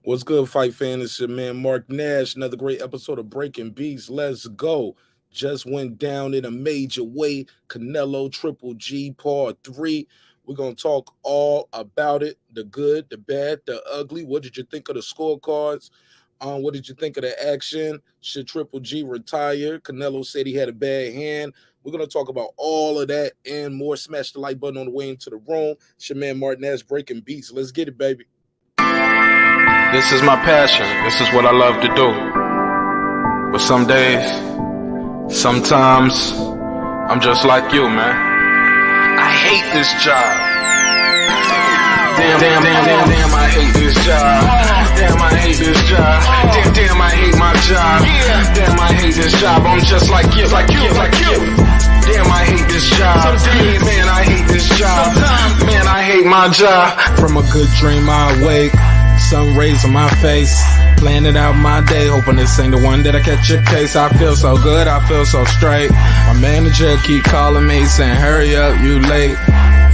What's good, fight fan? It's your man Mark Nash. Another great episode of Breaking Beats. Let's go. Just went down in a major way. Canelo Triple G Part 3. We're going to talk all about it. The good, the bad, the ugly. What did you think of the scorecards? What did you think of the action? Should Triple G retire? Canelo said he had a bad hand. We're going to talk about all of that and more. Smash the like button on the way into the room. It's your man Mark Nash, Breaking Beats. Let's get it, baby. This is my passion. This is what I love to do. But some days, sometimes, I'm just like you, man. I hate this job. Damn, I hate this job. Damn, I hate this job. Damn, I hate my job. Damn, I hate this job. I'm just like you. Damn, I hate this job. Man, I hate this job. Man, I hate my job. From a good dream I wake, sun rays on my face, planning out my day, hoping this ain't the one that I catch a case. I feel so good, I feel so straight. My manager keep calling me saying, hurry up, you late.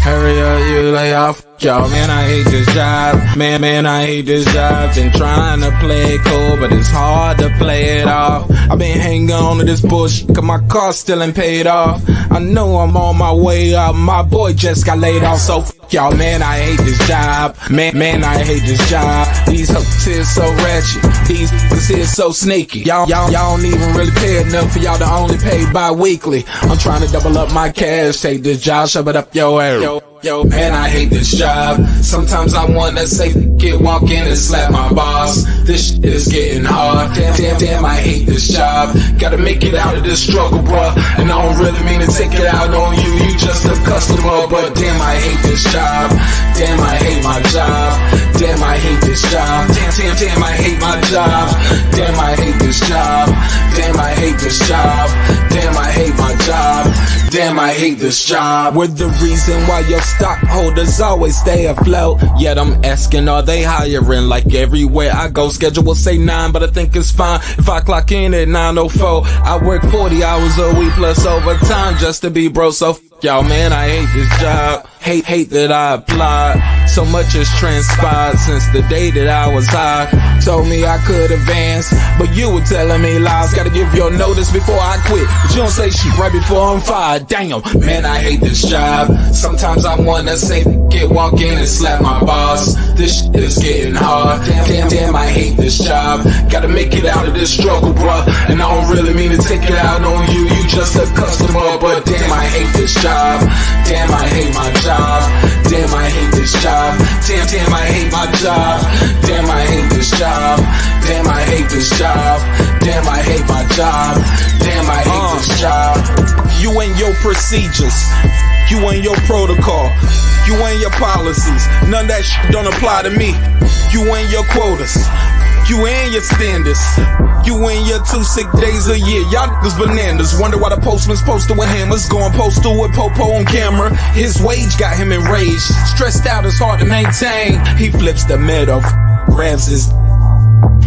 Hurry up, you lay off. Y'all, man, I hate this job. Man, I hate this job. Been trying to play it cool, but it's hard to play it off. I've been hanging on to this bullshit, cause my car still ain't paid off. I know I'm on my way up, my boy just got laid off, so y'all, man, I hate this job. Man, I hate this job. These hoes here so ratchet, these niggas here so sneaky. Y'all don't even really pay enough for y'all to only pay bi-weekly. I'm trying to double up my cash, take this job, shove it up your ass. Yo, man, I hate this job. Sometimes I wanna say, walk in and slap my boss. This shit is getting hard. Damn, I hate this job. Gotta make it out of this struggle, bruh. And I don't really mean to take it out on you. You just a customer, but damn, I hate this job. Damn, I hate my job. Damn, I hate this job. Damn, I hate my job. Damn, I hate this job. Damn, I hate this job. Damn, I hate my job. Damn, I hate this job. We're the reason why your stockholders always stay afloat. Yet I'm asking, are they hiring? Like everywhere I go, schedule will say 9, but I think it's fine if I clock in at 9:04. I work 40 hours a week plus overtime just to be bro. So y'all, man, I hate this job. Hate that I applied. So much has transpired since the day that I was high. Told me I could advance, but you were telling me lies. Gotta give your notice before I quit, but you don't say shit right before I'm fired. Damn, man, I hate this job. Sometimes I wanna say, walk in and slap my boss. This shit is getting hard. Damn, I hate this job. Gotta make it out of this struggle, bruh. And I don't really mean to take it out on you. You just a customer, but damn, I hate this job. Damn, I hate my job. Damn, I hate this job. Damn, I hate my job. Damn, I hate this job. Damn, I hate this job. Damn, I hate my job. Damn, I hate this job. You and your procedures, you and your protocol, you and your policies, none of that shit don't apply to me. You and your quotas, you and your standards, you and your 2 sick days a year. Y'all niggas bananas. Wonder why the postman's posted with hammers, going postal with Popo on camera. His wage got him enraged, stressed out, it's hard to maintain. He flips the middle, grabs his.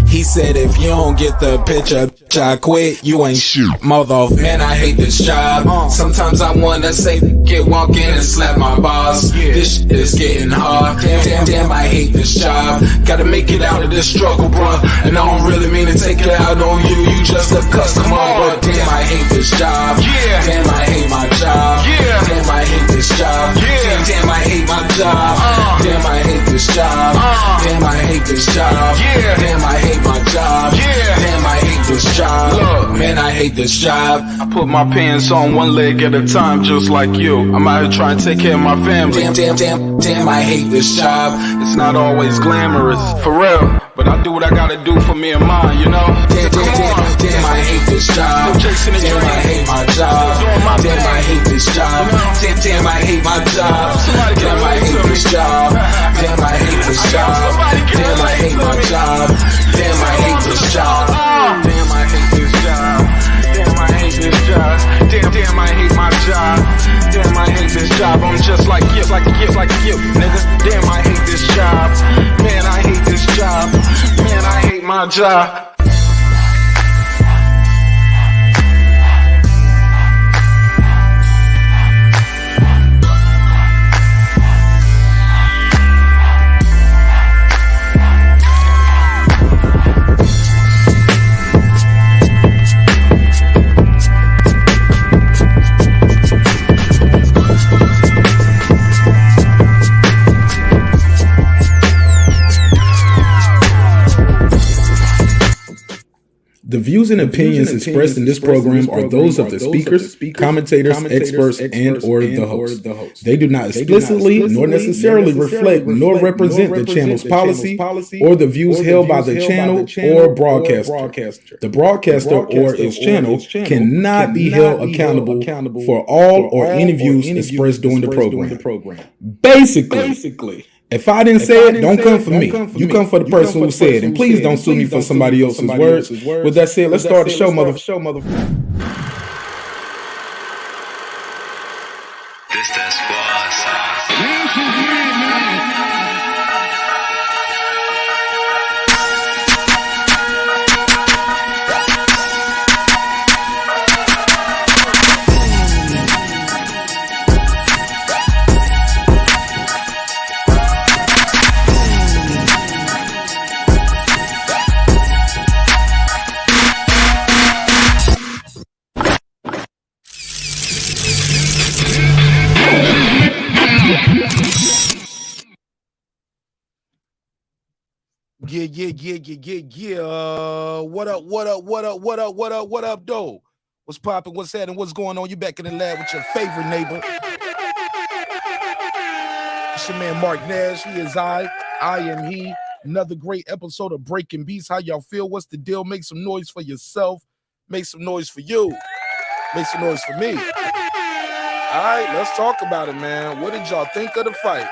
He said, if you don't get the picture, I quit, you ain't shoot. Mother, man, I hate this job. Sometimes I wanna say, walk in and slap my boss. This shit is getting hard. Damn, I hate this job. Gotta make it out of this struggle, bruh. And I don't really mean to take it out on you. You just a customer, but damn, I hate this job. Damn, I hate my job. Damn, I hate this job. Damn, I hate my job. Damn, I hate this job. Damn, I hate this job. Damn, I hate my job. Damn, I hate this job. Look, man, I hate this job. I put my pants on one leg at a time, just like you. I'm out here trying to take care of my family. Damn, I hate this job. It's not always glamorous, for real, but I do what I gotta do for me and mine, you know? Damn, I hate this job. Damn, I hate my job. Damn, I hate this job. Damn, I hate my job. Damn, I hate this job. Damn, I hate this job. Damn, I hate my job. Damn, I hate this job. Damn, I hate this job. Damn, I hate this job. Damn, I hate my job. Damn, I hate this job. I'm just like you, nigga. Damn, I hate this job. Man, I hate this job. Man, I hate my job. The views and opinions expressed in this program are those of the speakers, commentators, experts, and/or the host. They do not explicitly nor necessarily reflect nor represent the channel's policy or the views held by the channel or broadcaster. The broadcaster or its channel cannot be held accountable for all or any views expressed during the program. Basically, if I didn't say it, don't come for me. You come for the person who said it. And please don't sue me for somebody else's words. With that said, let's start the show, motherfucker. This that squad Yeah. What up, though? What's popping? What's happening? What's going on? You back in the lab with your favorite neighbor. It's your man, marqnash. He is I am he. Another great episode of Breaking Beats. How y'all feel? What's the deal? Make some noise for yourself. Make some noise for you. Make some noise for me. All right, let's talk about it, man. What did y'all think of the fight?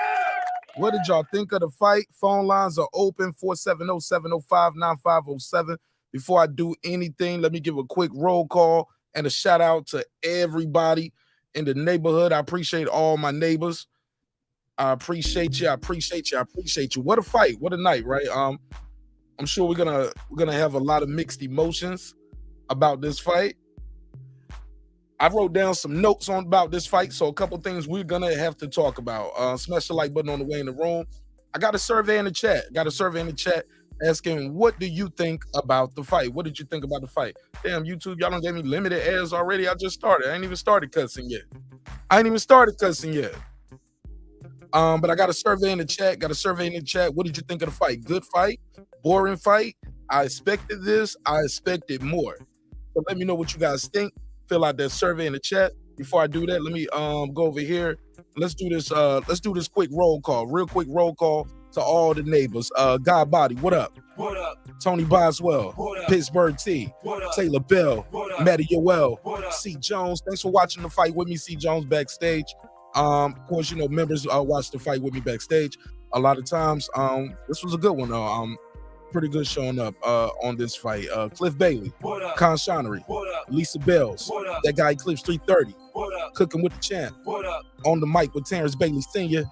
What did y'all think of the fight? Phone lines are open, 470-705-9507. Before I do anything, let me give a quick roll call and a shout out to everybody in the neighborhood. I appreciate all my neighbors. I appreciate you. What a fight. What a night, right? I'm sure we're gonna have a lot of mixed emotions about this fight. I wrote down some notes about this fight, so a couple things we're gonna have to talk about. Smash the like button on the way in the room. I got a survey in the chat. Asking, what do you think about the fight? What did you think about the fight? Damn, YouTube, y'all done gave me limited ads already. I just started. I ain't even started cussing yet. But I got a survey in the chat. What did you think of the fight? Good fight? Boring fight? I expected this. I expected more. So let me know what you guys think. Fill out that survey in the chat. Before I do that, let me go over here. Let's do this quick roll call. Real quick roll call to all the neighbors. God Body, what up? What up? Tony Boswell, Pittsburgh T, Taylor Bell, Matty Yoel, C. Jones. Thanks for watching the fight with me, C. Jones, backstage. Of course, members watch the fight with me backstage. A lot of times, this was a good one though. Pretty good showing up on this fight. Cliff Bailey, Con Shonery, Lisa Bells, that guy Clips 330, Cooking with the Champ, on the mic with Terrence Bailey Sr.,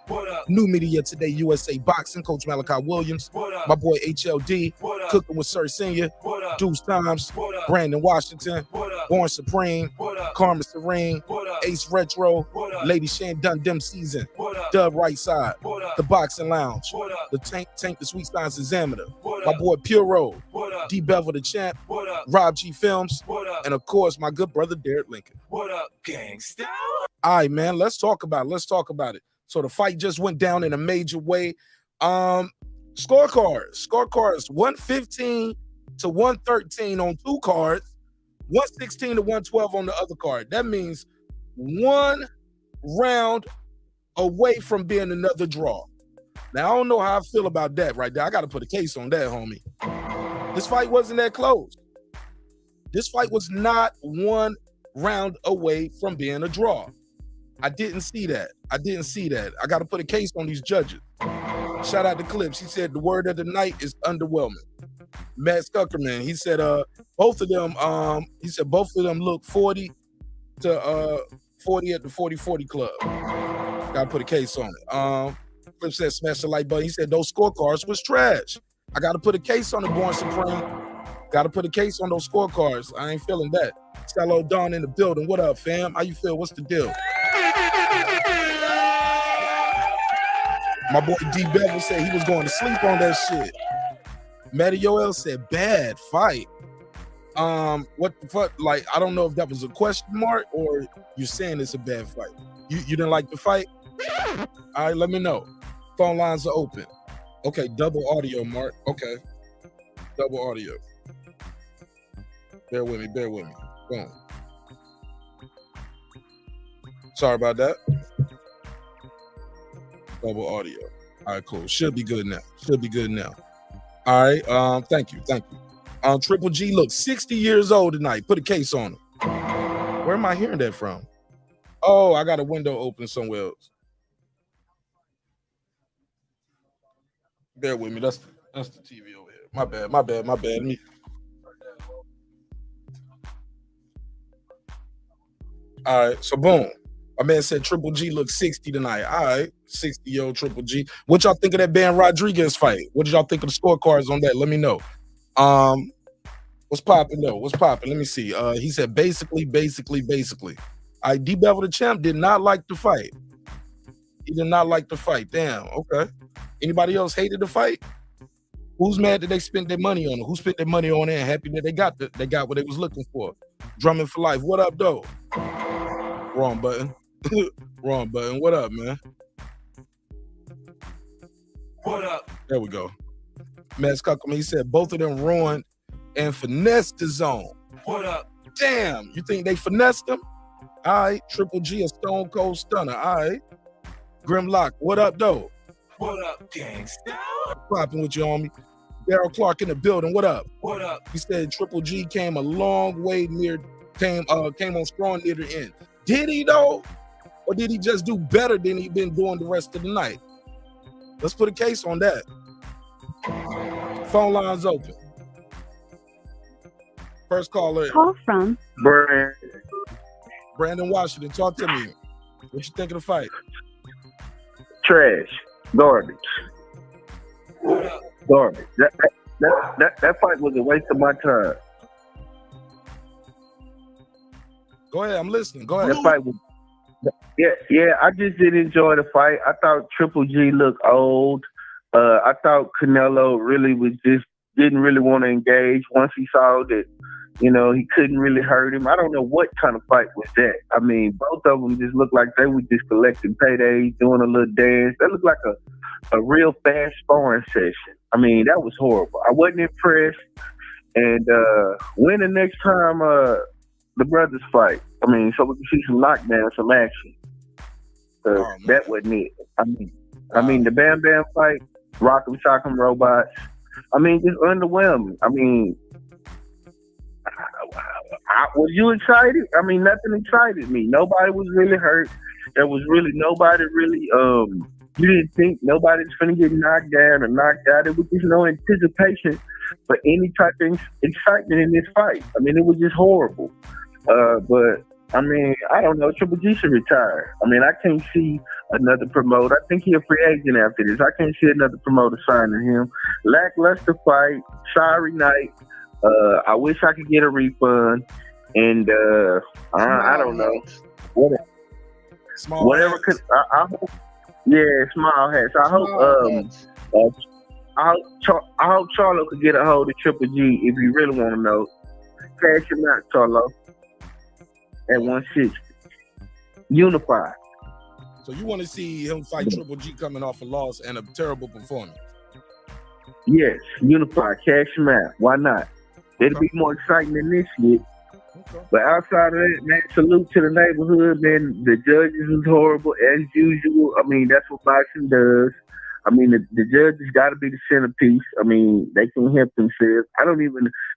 New Media Today USA Boxing, Coach Malachi Williams, my boy HLD, Cooking with Sir Sr., Deuce Times, Brandon Washington, Born Supreme, Karma Serene, Ace Retro, Lady Shan Dundem Season, Dub Right Side, The Boxing Lounge, the Tank the Sweet Science Examiner, my boy Puro, D Bevel the Champ, Rob G Films, and of course my good brother Derek Lincoln. What up, gangsta? All right, man, let's talk about it. So the fight just went down in a major way. Scorecards 115 to 113 on two cards, 116 to 112 on the other card. That means one round away from being another draw. Now, I don't know how I feel about that right there. I got to put a case on that, homie. This fight wasn't that close. This fight was not one round away from being a draw. I didn't see that. I got to put a case on these judges. Shout out to Clips. He said the word of the night is underwhelming. Matt Scuckerman, he said both of them look 40 to 40 at the 40-40 club. Got to put a case on it. Clip said smash the like button. He said those scorecards was trash. I got to put a case on the Born Supreme. Got to put a case on those scorecards. I ain't feeling that. Cello Dawn in the building. What up, fam? How you feel? What's the deal? My boy D Bevel said he was going to sleep on that shit. Matty Yoel said bad fight. What the fuck? Like, I don't know if that was a question mark or you're saying it's a bad fight. You didn't like the fight? All right, let me know. Phone lines are open. Okay, double audio, Mark. Okay, double audio. Bear with me. Boom. Sorry about that. Double audio. All right, cool. Should be good now. All right. Thank you. Triple G looks 60 years old tonight. Put a case on him. Where am I hearing that from? Oh, I got a window open somewhere else. Bear with me. That's the TV over here. My bad. Let me. All right, so boom. My man said Triple G looks 60 tonight. All right, 60-year-old Triple G. What y'all think of that Ben Rodriguez fight? What did y'all think of the scorecards on that? Let me know. What's popping though? Let me see. He said basically. I D Bevel the champ did not like the fight. He did not like the fight. Damn. Okay. Anybody else hated the fight? Who's mad that they spent their money on it? Who spent their money on it and happy that they got what they was looking for? Drumming for life. What up, though? Wrong button. Wrong button. What up, man? What up? There we go. Matt Cuckham, he said both of them ruined and finessed the zone. What up? Damn, you think they finessed him? All right, Triple G, a stone cold stunner. All right. Grimlock, what up, though? What up, gangsta? Popping with you, homie. Daryl Clark in the building. What up? What up? He said Triple G came a long way came on strong near the end. Did he though? Or did he just do better than he been doing the rest of the night? Let's put a case on that. Phone lines open. First caller. Call from Brandon Washington. Talk to me. What you think of the fight? Trash. Garbage. That fight was a waste of my time. Go ahead, I'm listening. Go ahead. That fight was, yeah. I just didn't enjoy the fight. I thought Triple G looked old. I thought Canelo really didn't really want to engage once he saw that, he couldn't really hurt him. I don't know what kind of fight was that. I mean, both of them just looked like they were just collecting paydays, doing a little dance. That looked like a real fast sparring session. I mean, that was horrible. I wasn't impressed. And when the next time the brothers fight? I mean, so we can see some knockdown, some action. That wasn't it. I mean, the Bam Bam fight, Rock'em Sock'em Robots. I mean, just underwhelming. I mean, was you excited? I mean, nothing excited me. Nobody was really hurt. There was really nobody really. You didn't think nobody's gonna get knocked down or knocked out. There was just no anticipation for any type of excitement in this fight. I mean, it was just horrible. But I mean, I don't know. Triple G should retire. I mean, I can't see another promoter. I think he's a free agent after this. I can't see another promoter signing him. Lackluster fight. Sorry night. I wish I could get a refund. And I don't know. Whatever. I hope. Yeah, small hats. I hope. I hope Charlo could get a hold of Triple G if you really want to know. Cash him out, Charlo. At 160. Unify. So you want to see him fight Triple G coming off a loss and a terrible performance? Yes, unify, cash him out. Why not? It'll be more exciting than this shit. Okay. But outside of that, man, salute to the neighborhood, man. The judges was horrible as usual. I mean, that's what boxing does. I mean, the judges got to be the centerpiece. I mean, they can help themselves.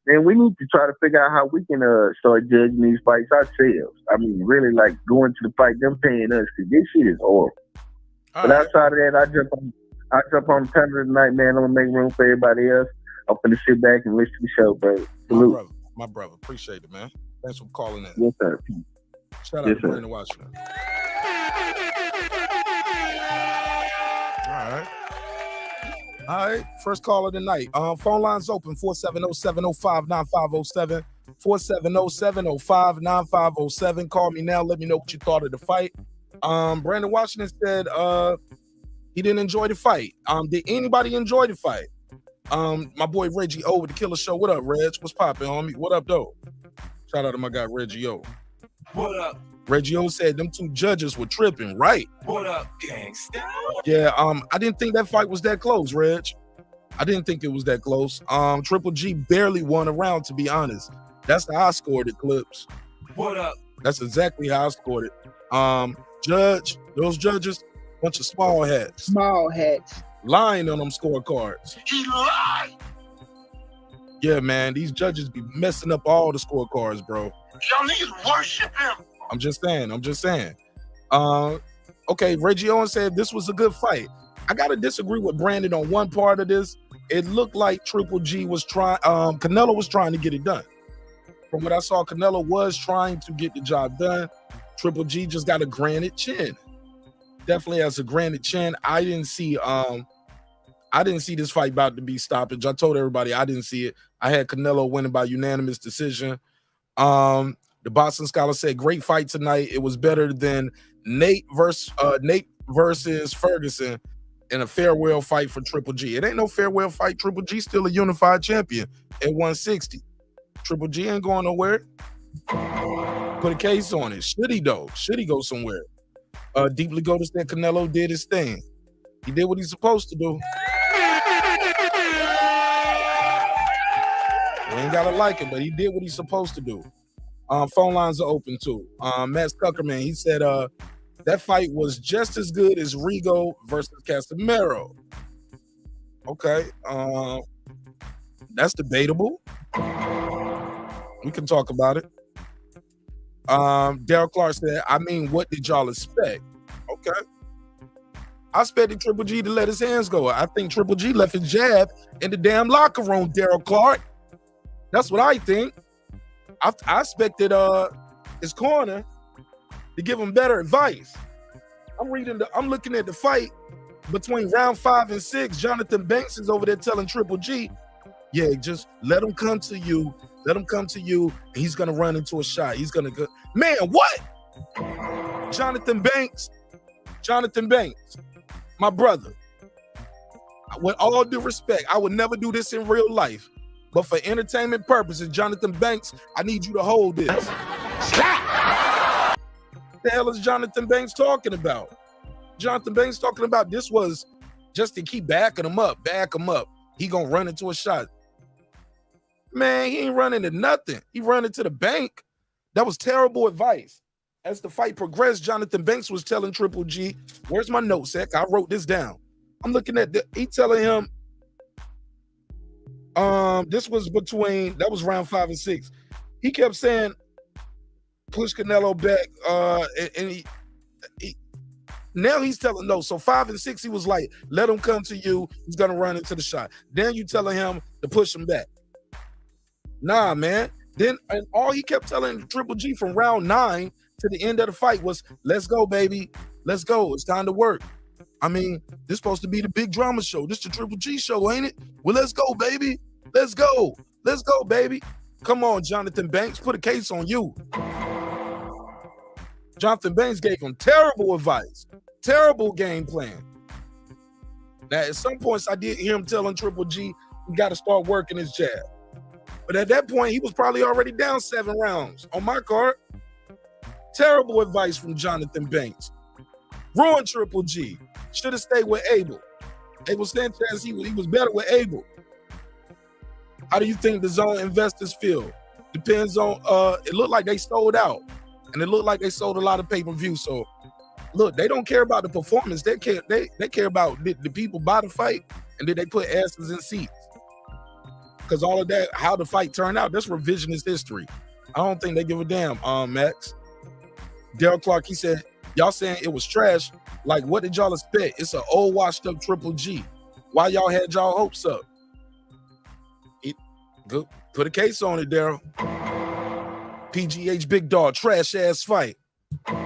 Man, we need to try to figure out how we can start judging these fights ourselves. I mean, really, like, going to the fight, them paying us, because this shit is horrible. But outside of that, I jump on the calendar tonight, man. I'm going to make room for everybody else. I'm going to sit back and listen to the show, brother. Salute. My brother. Appreciate it, man. Thanks for calling in. Yes, sir. Shout out to Brandon Washington. All right. First call of the night. Phone lines open, 470-705-9507. 470-705-9507. Call me now. Let me know what you thought of the fight. Brandon Washington said he didn't enjoy the fight. Did anybody enjoy the fight? My boy Reggie O with the Killer Show. What up, Reg? What's poppin', homie? What up, though? Shout out to my guy Reggie O. What up? Reggie O said them two judges were tripping, right? What up, gangsta? Yeah, I didn't think that fight was that close, Reg. I didn't think it was that close. Triple G barely won a round, to be honest. That's how I scored it, Clips. What up? That's exactly how I scored it. Judge, those judges, bunch of small hats. Small hats. Lying on them scorecards. He lied. Yeah, man, these judges be messing up all the scorecards, bro. Y'all niggas worship him. I'm just saying. Okay, Reggie Owens said this was a good fight. I gotta disagree with Brandon on one part of this. It looked like Triple G was trying, Canelo was trying to get it done. From what I saw, Canelo was trying to get the job done. Triple G just got a granite chin. Definitely has a granite chin. I didn't see this fight about to be stoppage. I told everybody I didn't see it. I had Canelo winning by unanimous decision. The Boston Scholar said, great fight tonight. It was better than Nate versus Ferguson in a farewell fight for Triple G. It ain't no farewell fight. Triple G still a unified champion at 160. Triple G ain't going nowhere. Put a case on it. Should he though? Should he go somewhere? Deeply Goated said Canelo did his thing. He did what he's supposed to do. We ain't gotta like it, but he did what he's supposed to do. Phone lines are open too. Matt Stuckerman, he said that fight was just as good as Rigo versus Casemiro. Okay, that's debatable. We can talk about it. Daryl Clark said, I mean, what did y'all expect? Okay. I expected Triple G to let his hands go. I think Triple G left his jab in the damn locker room, Daryl Clark. That's what I think. I expected his corner to give him better advice. I'm looking at the fight between round 5 and 6. Jonathan Banks is over there telling Triple G, yeah, just let him come to you. Let him come to you, and he's gonna run into a shot. He's gonna go. Man, what? Jonathan Banks, my brother. With all due respect, I would never do this in real life. But for entertainment purposes, Jonathan Banks, I need you to hold this. What the hell is Jonathan Banks talking about? Jonathan Banks talking about this was just to keep backing him up. He gonna run into a shot. Man, he ain't running to nothing. He running to the bank. That was terrible advice. As the fight progressed, Jonathan Banks was telling Triple G, where's my notes, Zach? I wrote this down. I'm looking at he telling him, this was that was round 5 and 6. He kept saying, push Canelo back, and now he's telling no. So 5 and 6, he was like, let him come to you. He's gonna run into the shot. Then you telling him to push him back. Nah, man. Then and all he kept telling Triple G from round 9 to the end of the fight was, let's go, baby. Let's go. It's time to work. I mean, this is supposed to be the big drama show. This is the Triple G show, ain't it? Well, let's go, baby. Let's go. Let's go, baby. Come on, Jonathan Banks. Put a case on you. Jonathan Banks gave him terrible advice. Terrible game plan. Now, at some points, I did hear him telling Triple G, he got to start working his jab. But at that point, he was probably already down 7 rounds on my card. Terrible advice from Jonathan Banks. Ruined Triple G. Should have stayed with Abel. Abel Sanchez, he was better with Abel. How do you think the zone investors feel? Depends on, it looked like they sold out. And it looked like they sold a lot of pay-per-view. So, look, they don't care about the performance. They care about did the people buy the fight and did they put asses in seats? Because all of that, how the fight turned out, that's revisionist history. I don't think they give a damn, Max. Daryl Clark, he said, y'all saying it was trash. Like, what did y'all expect? It's an old washed up Triple G. Why y'all had y'all hopes up? Good. Put a case on it, Daryl. PGH Big Dog, trash ass fight. All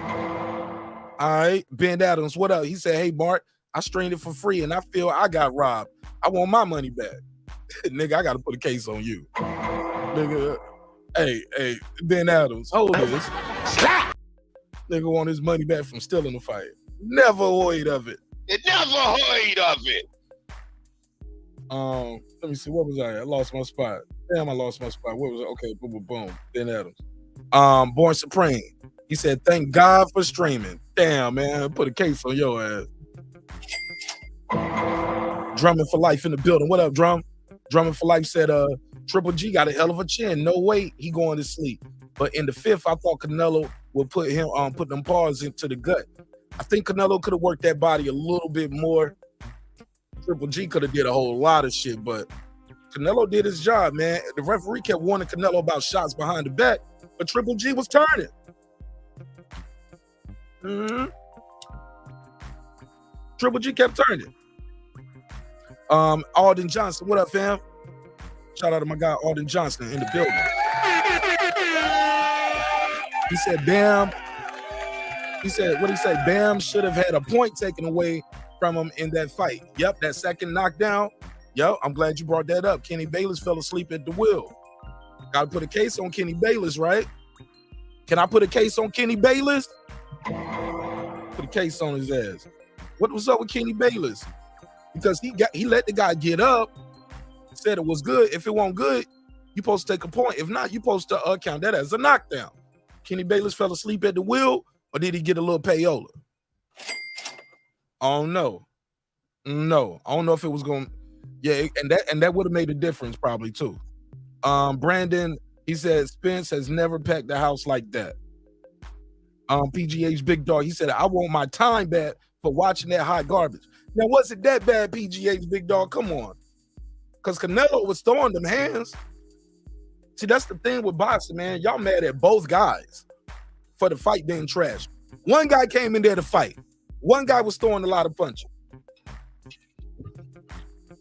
right, Ben Adams, what up? He said, hey, Mark, I streamed it for free and I feel I got robbed. I want my money back. Nigga, I got to put a case on you. Nigga, hey, Ben Adams, hold this. Nigga want his money back from stealing the fight. Never heard of it. Let me see, what was I lost my spot. Damn, I lost my spot. What was it? Okay, boom. Ben Adams. Born Supreme. He said, thank God for streaming. Damn, man, put a case on your ass. Drumming for Life in the building. What up, Drum? Drumming for Life said, Triple G got a hell of a chin. No way he going to sleep. But in the 5th, I thought Canelo would put them paws into the gut. I think Canelo could have worked that body a little bit more. Triple G could have did a whole lot of shit, but Canelo did his job, man. The referee kept warning Canelo about shots behind the back, but Triple G was turning. Triple G kept turning. Alden Johnson, what up, fam? Shout out to my guy Alden Johnson in the building. He said, Bam. He said, what did he say? Bam should have had a point taken away from him in that fight. Yep, that second knockdown. Yep, I'm glad you brought that up. Kenny Bayless fell asleep at the wheel. Got to put a case on Kenny Bayless, right? Can I put a case on Kenny Bayless? Put a case on his ass. What was up with Kenny Bayless? Because he let the guy get up, said it was good. If it wasn't good, you supposed to take a point. If not, you supposed to count that as a knockdown. Kenny Bayless fell asleep at the wheel, or did he get a little payola? I don't know. No, I don't know if it was going. Yeah, and that would have made a difference probably too. Brandon, he said Spence has never packed the house like that. PGH Big Dog, he said I want my time back for watching that hot garbage. Now, was it that bad, PGH Big Dog? Come on, because Canelo was throwing them hands. See, that's the thing with boxing, man. Y'all mad at both guys for the fight being trash. One guy came in there to fight. One guy was throwing a lot of punches.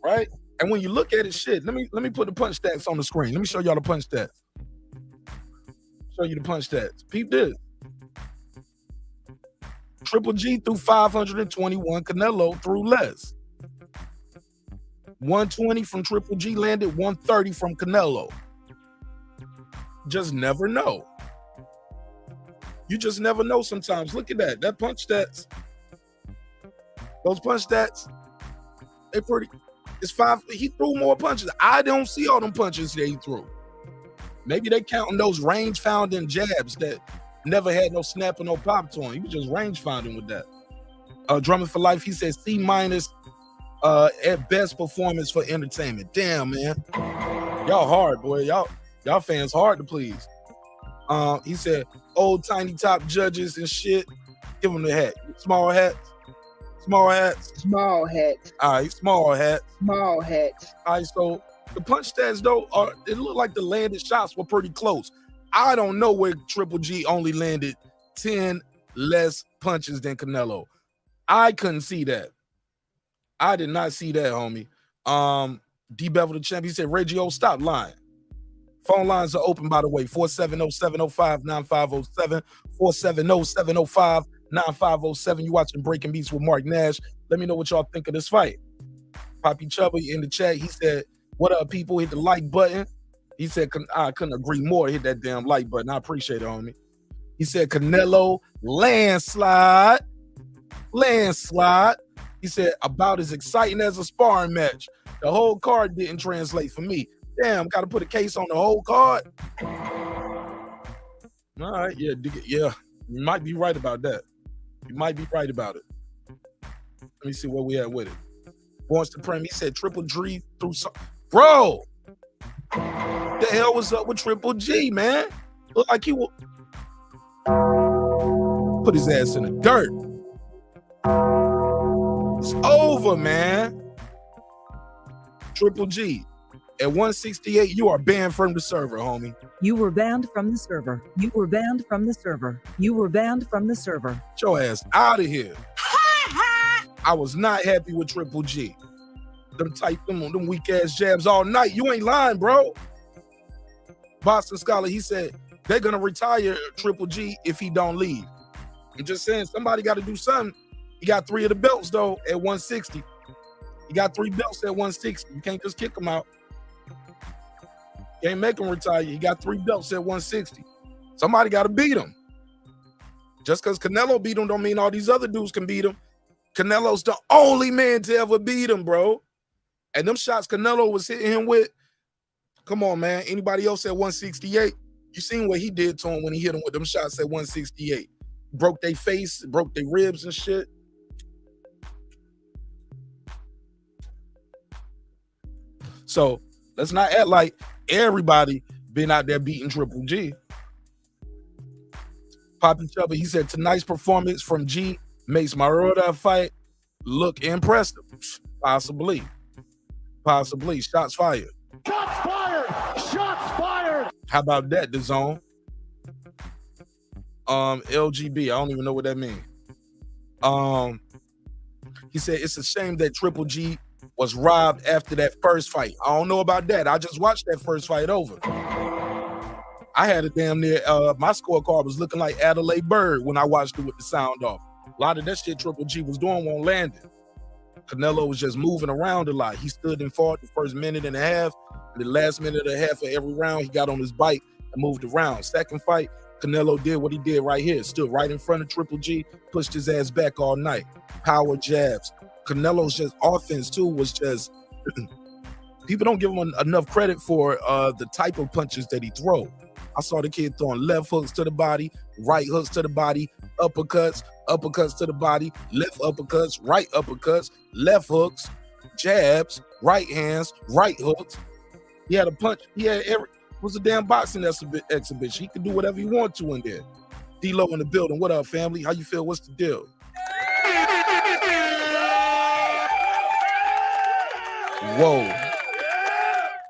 Right? And when you look at it, shit, let me put the punch stats on the screen. Let me show y'all the punch stats. Show you the punch stats. Peep this. Triple G threw 521. Canelo threw less. 120 from Triple G landed, 130 from Canelo. Just never know. You just never know sometimes. Look at that. That punch stats. Those punch stats, they pretty. It's 5. He threw more punches. I don't see all them punches that he threw. Maybe they counting those range founding jabs that never had no snap or no pop to him. He was just range founding with that. Drummond for Life, he said C- at best performance for entertainment. Damn, man. Y'all hard, boy. Y'all fans hard to please. He said old tiny top judges and shit. Give them the hat. Small hats. Small hats. Small hats. All right, small hats. Small hats. All right, so the punch stats, though, it looked like the landed shots were pretty close. I don't know where Triple G only landed 10 less punches than Canelo. I couldn't see that. I did not see that, homie. D Bevel the champ, he said, Reggio, stop lying. Phone lines are open, by the way, 470-705-9507, 470-705-9507. You watching Breaking Beats with Mark Nash. Let me know what y'all think of this fight. Poppy Chubby in the chat, he said, what up, people? Hit the like button. He said, I couldn't agree more. Hit that damn like button. I appreciate it, homie. He said, Canelo, landslide. Landslide. He said, about as exciting as a sparring match. The whole card didn't translate for me. Damn, got to put a case on the whole card. All right, yeah, you might be right about that. You might be right about it. Let me see where we at with it. Born Supreme, he said Triple G through some. Bro, the hell was up with Triple G, man? Look like he will put his ass in the dirt. It's over, man. Triple G. At 168, you are banned from the server, homie. You were banned from the server. You were banned from the server. You were banned from the server. Get your ass out of here. I was not happy with Triple G. Them weak ass jabs all night. You ain't lying, bro. Boston Scholar, he said they're gonna retire Triple G if he don't leave. I'm just saying somebody got to do something. He got 3 of the belts though at 160. He got 3 belts at 160. You can't just kick him out. Can't make him retire. He got 3 belts at 160. Somebody got to beat him. Just because Canelo beat him don't mean all these other dudes can beat him. Canelo's the only man to ever beat him, bro. And them shots Canelo was hitting him with, come on, man. Anybody else at 168? You seen what he did to him when he hit him with them shots at 168. Broke their face, broke their ribs and shit. So Let's not act like everybody been out there beating Triple G. Poppy Chubby, he said, tonight's performance from G makes my Maroda fight look impressive. Possibly. Shots fired. Shots fired! Shots fired! How about that, DAZN? LGB, I don't even know what that means. He said it's a shame that Triple G was robbed after that first fight. I don't know about that. I just watched that first fight over. I had a damn near my scorecard was looking like Adelaide Bird when I watched it with the sound off. A lot of that shit Triple G was doing won't land it. Canelo was just moving around a lot. He stood and fought the first minute and a half. And the last minute and a half of every round, he got on his bike and moved around. Second fight, Canelo did what he did right here. Stood right in front of Triple G, pushed his ass back all night. Power jabs. Canelo's just offense too was just people don't give him enough credit for the type of punches that he throw. I saw the kid throwing left hooks to the body, right hooks to the body, uppercuts to the body, left uppercuts, right uppercuts, left hooks, jabs, right hands, right hooks. He had a punch. He had it was a damn boxing exhibition. He could do whatever he wanted to in there. D-Lo in the building. What up, family? How you feel? What's the deal? Whoa.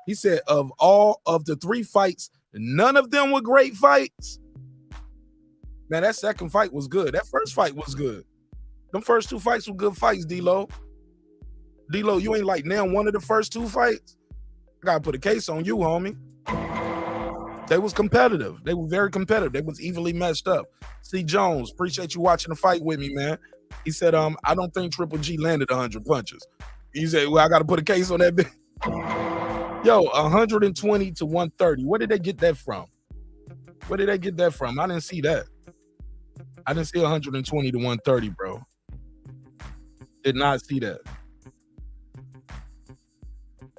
He said of all of the 3 fights, none of them were great fights. Man, that second fight was good. That first fight was good. Them first 2 fights were good fights, D-Lo. D-Lo, you ain't like now one of the first 2 fights. I gotta put a case on you, homie. They was competitive. They were very competitive. They was evenly matched up. C. Jones, appreciate you watching the fight with me, man. He said, I don't think Triple G landed 100 punches. He said, well, I gotta put a case on that bitch. Yo, 120 to 130. Where did they get that from? Where did they get that from? I didn't see that. I didn't see 120 to 130, bro. Did not see that.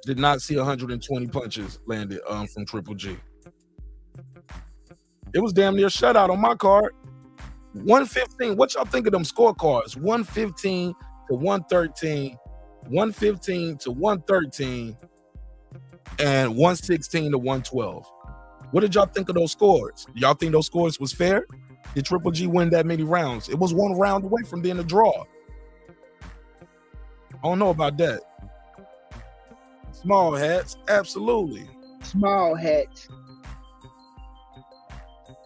Did not see 120 punches landed from Triple G. It was damn near a shutout on my card. 115. What y'all think of them scorecards? 115 to 113, 115 to 113, and 116 to 112. What did y'all think of those scores? Y'all think those scores was fair? Did Triple G win that many rounds? It was 1 round away from being a draw. I don't know about that. Small hats, absolutely. Small hats.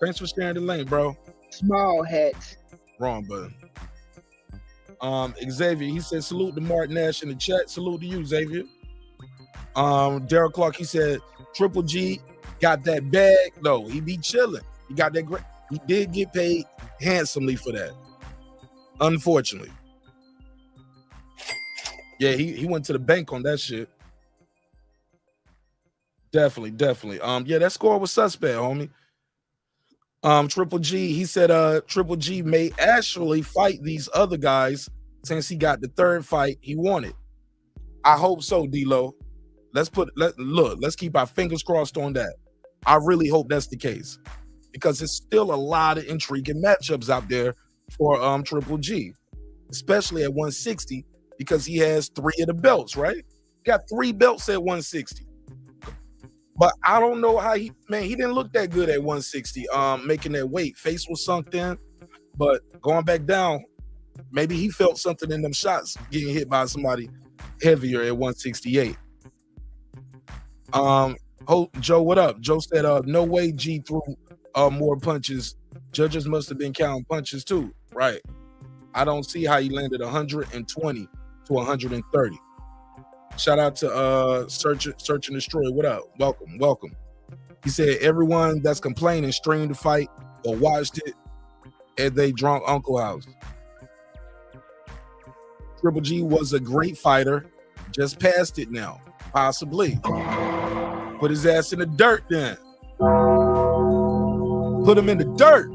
Thanks for sharing the link, bro. Small hats. Wrong button. Xavier, he said salute to marqnash in the chat. Salute to you, Xavier. Daryl Clark, he said Triple G got that bag. No, he be chilling. He got that great. He did get paid handsomely for that. Unfortunately. Yeah, he went to the bank on that shit. Definitely. Yeah, that score was suspect, homie. Triple G, he said Triple G may actually fight these other guys since he got the 3rd fight he wanted. I hope so, D-Lo. Let's keep our fingers crossed on that. I really hope that's the case because there's still a lot of intriguing matchups out there for Triple G, especially at 160 because he has 3 of the belts, right? He got 3 belts at 160. But I don't know how he didn't look that good at 160, making that weight. Face was sunk in, but going back down, maybe he felt something in them shots getting hit by somebody heavier at 168. Joe, what up? Joe said, no way G threw more punches. Judges must have been counting punches too. Right. I don't see how he landed 120 to 130. Shout out to Search and Destroy. What up? Welcome. He said everyone that's complaining streamed the fight or watched it at they drunk uncle house. Triple G was a great fighter, just past it now, possibly. Put his ass in the dirt then. Put him in the dirt.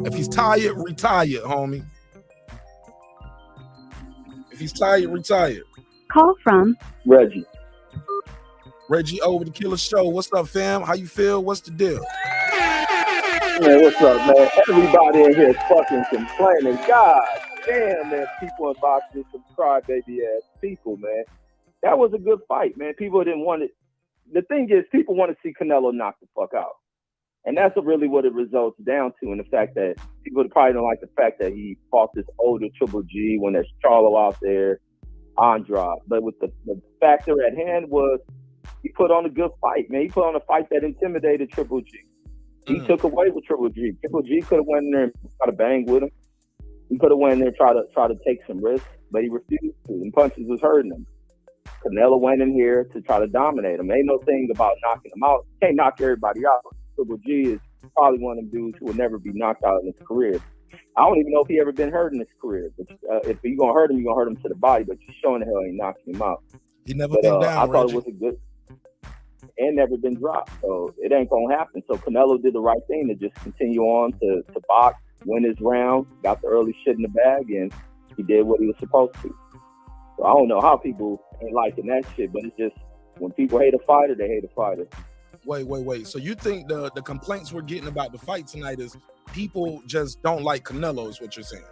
If he's tired, retire, homie. If he's tired, retire. Call from Reggie. Reggie over the Killer Show. What's up, fam? How you feel? What's the deal? Man, what's up, man? Everybody in here is fucking complaining. God understand that people in boxing some crybaby ass people, man. That was a good fight, man. People didn't want it. The thing is, people want to see Canelo knock the fuck out. And that's really what it results down to, and the fact that people probably don't like the fact that he fought this older Triple G when there's Charlo out there, Andrade. But with the factor at hand was he put on a good fight, man. He put on a fight that intimidated Triple G. He took away with Triple G. Triple G could have went in there and tried to bang with him. He could have went in there and try to take some risks, but he refused to. And punches was hurting him. Canelo went in here to try to dominate him. Ain't no thing about knocking him out. Can't knock everybody out. Triple G is probably one of them dudes who will never be knocked out in his career. I don't even know if he ever been hurt in his career. But if you're gonna hurt him, you're gonna hurt him to the body. But you showing the hell ain't knocking him out. He never been down. I thought Reggie. it was a good and never been dropped. So it ain't gonna happen. So Canelo did the right thing to just continue on to box, win his round, got the early shit in the bag, and he did what he was supposed to. So I don't know how people ain't liking that shit, but it's just when people hate a fighter, they hate a fighter. Wait. So you think the complaints we're getting about the fight tonight is people just don't like Canelo, is what you're saying?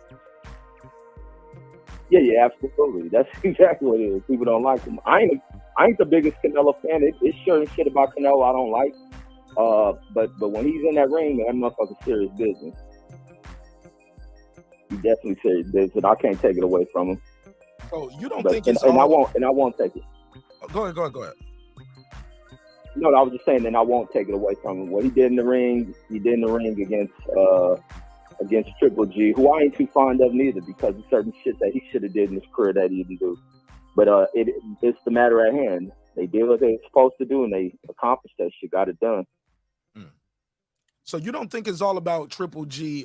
Yeah, absolutely. That's exactly what it is. People don't like him. I ain't the biggest Canelo fan. It's sure shit about Canelo I don't like. But when he's in that ring, that motherfucker's serious business. He definitely serious business. I can't take it away from him. So you don't think it's and I won't take it. Go ahead. No, I was just saying, and I won't take it away from him. What he did in the ring, against Triple G, who I ain't too fond of neither, because of certain shit that he should have did in his career that he didn't do. But it's the matter at hand. They did what they were supposed to do, and they accomplished that shit, got it done. So you don't think it's all about Triple G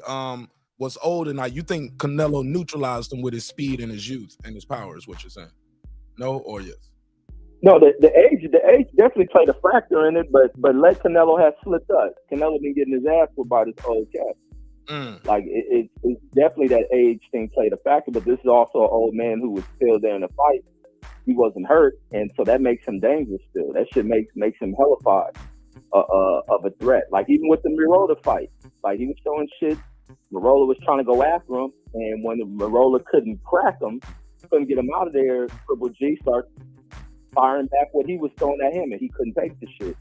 was old, and now you think Canelo neutralized him with his speed and his youth and his power, is what you're saying? No or yes? No, the age definitely played a factor in it, but let Canelo have slipped up. Canelo been getting his ass whipped by this old cat. Like it's definitely that age thing played a factor, but this is also an old man who was still there in the fight. He wasn't hurt, and so that makes him dangerous still. That shit makes him hellified of a threat. Like even with the Marola fight, like he was showing shit. Marola was trying to go after him, and when Marola couldn't crack him, couldn't get him out of there, Triple G started firing back what he was throwing at him, and he couldn't take the shit.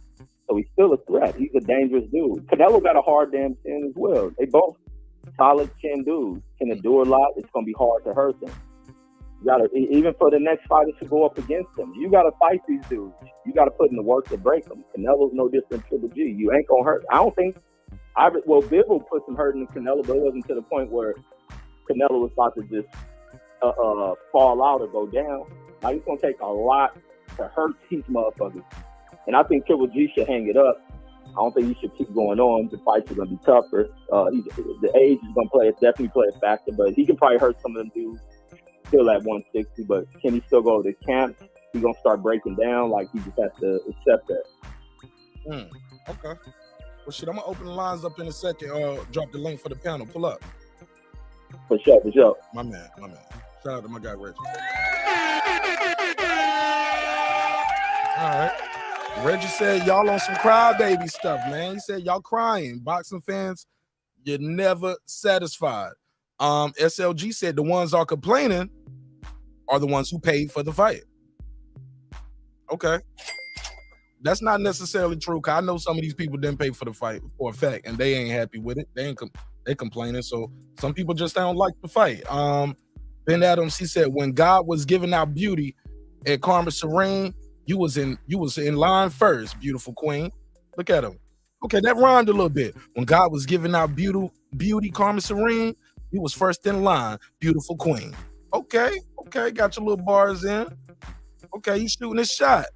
So he's still a threat. He's a dangerous dude. Canelo got a hard damn chin as well. They both solid chin dudes. Can endure a lot. It's gonna be hard to hurt them. You gotta, even for the next fighters to go up against them, you gotta fight these dudes. You gotta put in the work to break them. Canelo's no different than Triple G. You ain't gonna hurt. I don't think. Bivol put some hurt in Canelo, but it wasn't to the point where Canelo was about to just fall out or go down. Like it's gonna take a lot to hurt these motherfuckers. And I think Triple G should hang it up. I don't think he should keep going on. The fights are going to be tougher. The age is definitely play a factor, but he can probably hurt some of them dudes still at 160. But can he still go to the camp? He's going to start breaking down. Like, he just has to accept that. Okay. Well, shit, I'm going to open the lines up in a second. Drop the link for the panel. Pull up. For sure. My man. Shout out to my guy, Reggie. All right. Reggie said y'all on some crybaby stuff, man. He said y'all crying. Boxing fans, you're never satisfied. SLG said the ones are complaining are the ones who paid for the fight. Okay. That's not necessarily true, because I know some of these people didn't pay for the fight for a fact, and they ain't happy with it. They complaining. So some people just don't like the fight. Ben Adams, he said, when God was giving out beauty at Karma Serene, you was in line first, beautiful queen. Look at him. Okay, that rhymed a little bit. When God was giving out beauty, Karma Serene, you was first in line, beautiful queen. Okay, got your little bars in. Okay, you shooting his shot.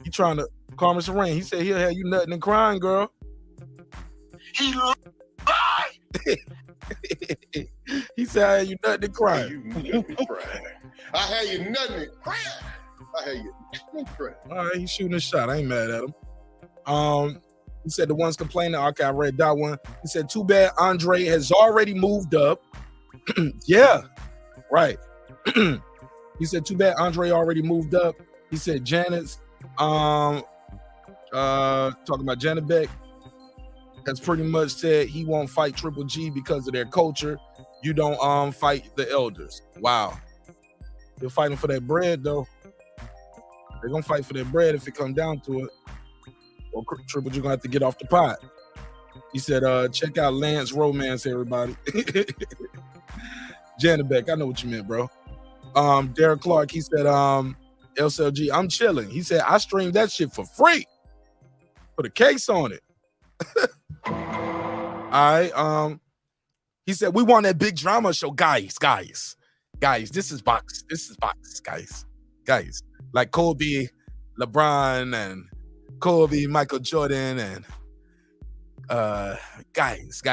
You trying to Karma Serene. He said he'll have you nutting and crying, girl. He lied. He said I had you nutting and crying. You nutting and crying. I had you nutting and crying. I had you nutting and crying. All right, he's shooting his shot. I ain't mad at him. He said the ones complaining. Okay, I read that one. He said, too bad Andre has already moved up. Yeah, right. He said, too bad Andre already moved up. He said Janet's talking about Janet Beck. has pretty much said he won't fight Triple G because of their culture. You don't fight the elders. Wow. They're fighting for that bread though. They're gonna fight for that bread if it comes down to it. Or Triple G gonna have to get off the pot. He said, check out Lance Romance, everybody. Janabek, I know what you meant, bro. Derek Clark, he said, LCLG, I'm chilling. He said, I streamed that shit for free. Put a case on it. All right. He said, we want that big drama show. Guys, this is box, guys. Like Kobe, LeBron, and Kobe, Michael Jordan, and guys.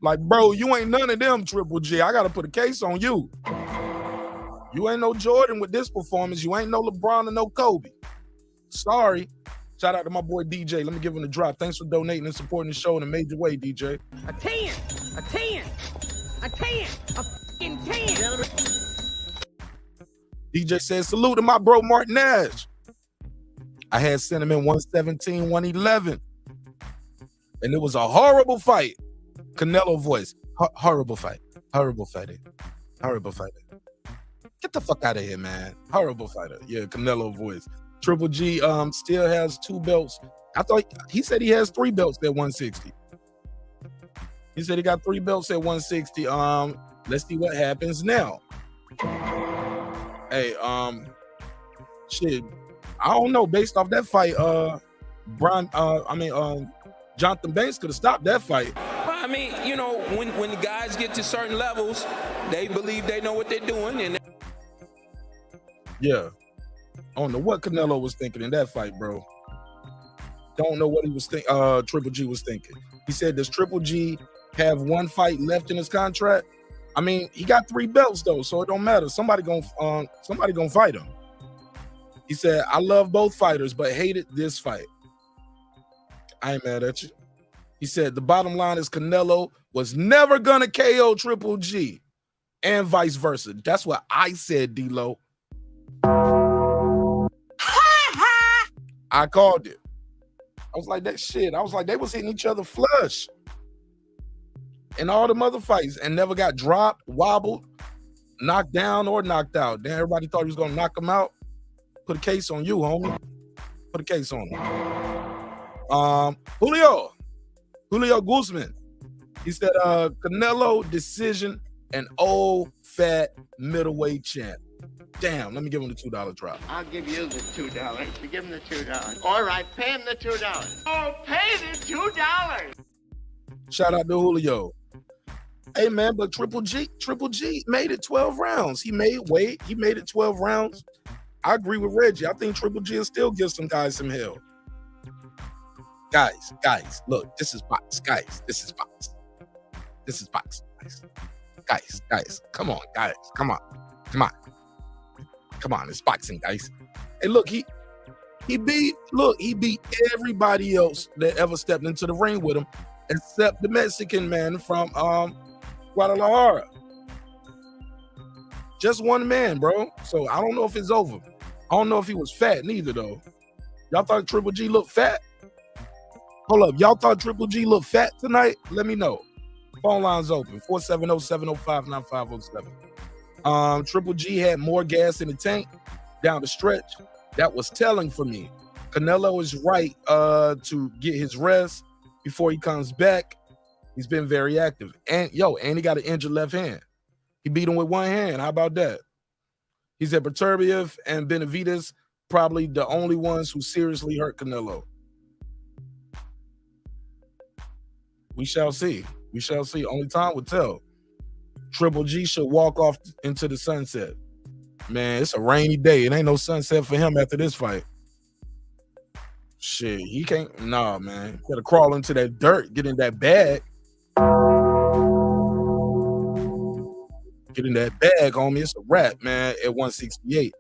Like, bro, you ain't none of them, Triple G. I gotta put a case on you. You ain't no Jordan with this performance. You ain't no LeBron or no Kobe. Sorry. Shout out to my boy DJ. Let me give him a drop. Thanks for donating and supporting the show in a major way, DJ. A 10. A fucking 10. DJ says, salute to my bro marqnash. I had sent him in 117, 111. And it was a horrible fight. Canelo voice. Horrible fight. Get the fuck out of here, man. Horrible fighter. Yeah, Canelo voice. Triple G still has 2 belts. I thought he said he has 3 belts at 160. He said he got 3 belts at 160. Let's see what happens now. Hey, shit. I don't know. Based off that fight, Jonathan Banks could have stopped that fight. I mean, you know, when the guys get to certain levels, they believe they know what they're doing. And yeah. I don't know what Canelo was thinking in that fight, bro. Don't know what he was thinking. Triple G was thinking. He said, does Triple G have 1 fight left in his contract? I mean, he got 3 belts though, so it don't matter. Somebody gonna fight him. He said, I love both fighters, but hated this fight. I ain't mad at you. He said, the bottom line is Canelo was never gonna KO Triple G, and vice versa. That's what I said, D-Lo. I called it. I was like, that shit. I was like, they was hitting each other flush in all the other fights and never got dropped, wobbled, knocked down, or knocked out. Then everybody thought he was gonna knock him out. Put a case on you, homie. Put a case on him. Julio Guzman. He said, Canelo decision and old fat middleweight champ. Damn, let me give him the $2 drop. I'll give you the $2. Give him the $2. All right, pay him the $2. Oh, pay the $2. Shout out to Julio. Hey man, but Triple G made it 12 rounds. He made it 12 rounds. I agree with Reggie. I think Triple G will still give some guys some hell. Guys, look, this is box. Guys, this is box. Guys, come on, guys. Come on, it's boxing, guys. Hey, look, he beat everybody else that ever stepped into the ring with him, except the Mexican man from Guadalajara. Just one man, bro. So I don't know if it's over. I don't know if he was fat neither, though. Y'all thought Triple G looked fat? Hold up. Y'all thought Triple G looked fat tonight? Let me know. Phone lines open. 470-705-9507. Triple G had more gas in the tank down the stretch. That was telling for me. Canelo is right to get his rest before he comes back. He's been very active. And he got an injured left hand. He beat him with one hand. How about that? He said Beterbiev and Benavidez probably the only ones who seriously hurt Canelo. We shall see. Only time will tell. Triple G should walk off into the sunset. Man, it's a rainy day. It ain't no sunset for him after this fight. Shit, he can't. Nah, man. Gotta crawl into that dirt, get in that bag. Get in that bag, homie. It's a wrap, man, at 168.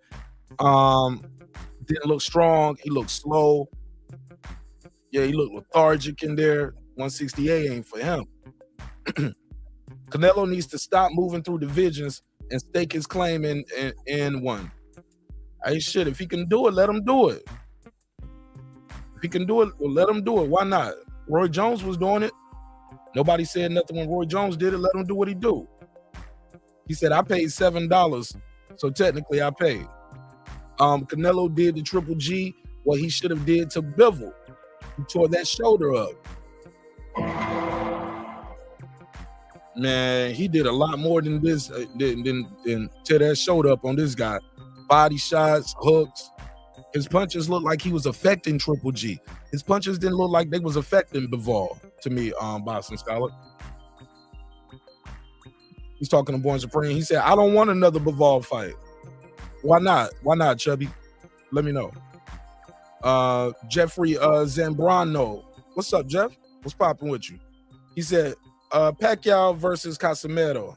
Didn't look strong. He looked slow. Yeah, he looked lethargic in there. 168 ain't for him. Canelo needs to stop moving through divisions and stake his claim in one. Hey, shit, if he can do it, let him do it. If he can do it, well, let him do it. Why not? Roy Jones was doing it. Nobody said nothing when Roy Jones did it. Let him do what he do. He said, I paid $7, so technically I paid. Canelo did the Triple G what he should have did to Bivol. He tore that shoulder up. Man, he did a lot more than this, than tear that shoulder up on this guy. Body shots, hooks. His punches looked like he was affecting Triple G. His punches didn't look like they was affecting Bivol, to me, Boston Scholar. He's talking to Born Supreme. He said, I don't want another Bivol fight. Why not? Why not, Chubby? Let me know. Jeffrey Zambrano. What's up, Jeff? What's popping with you? He said, Pacquiao versus Casimero.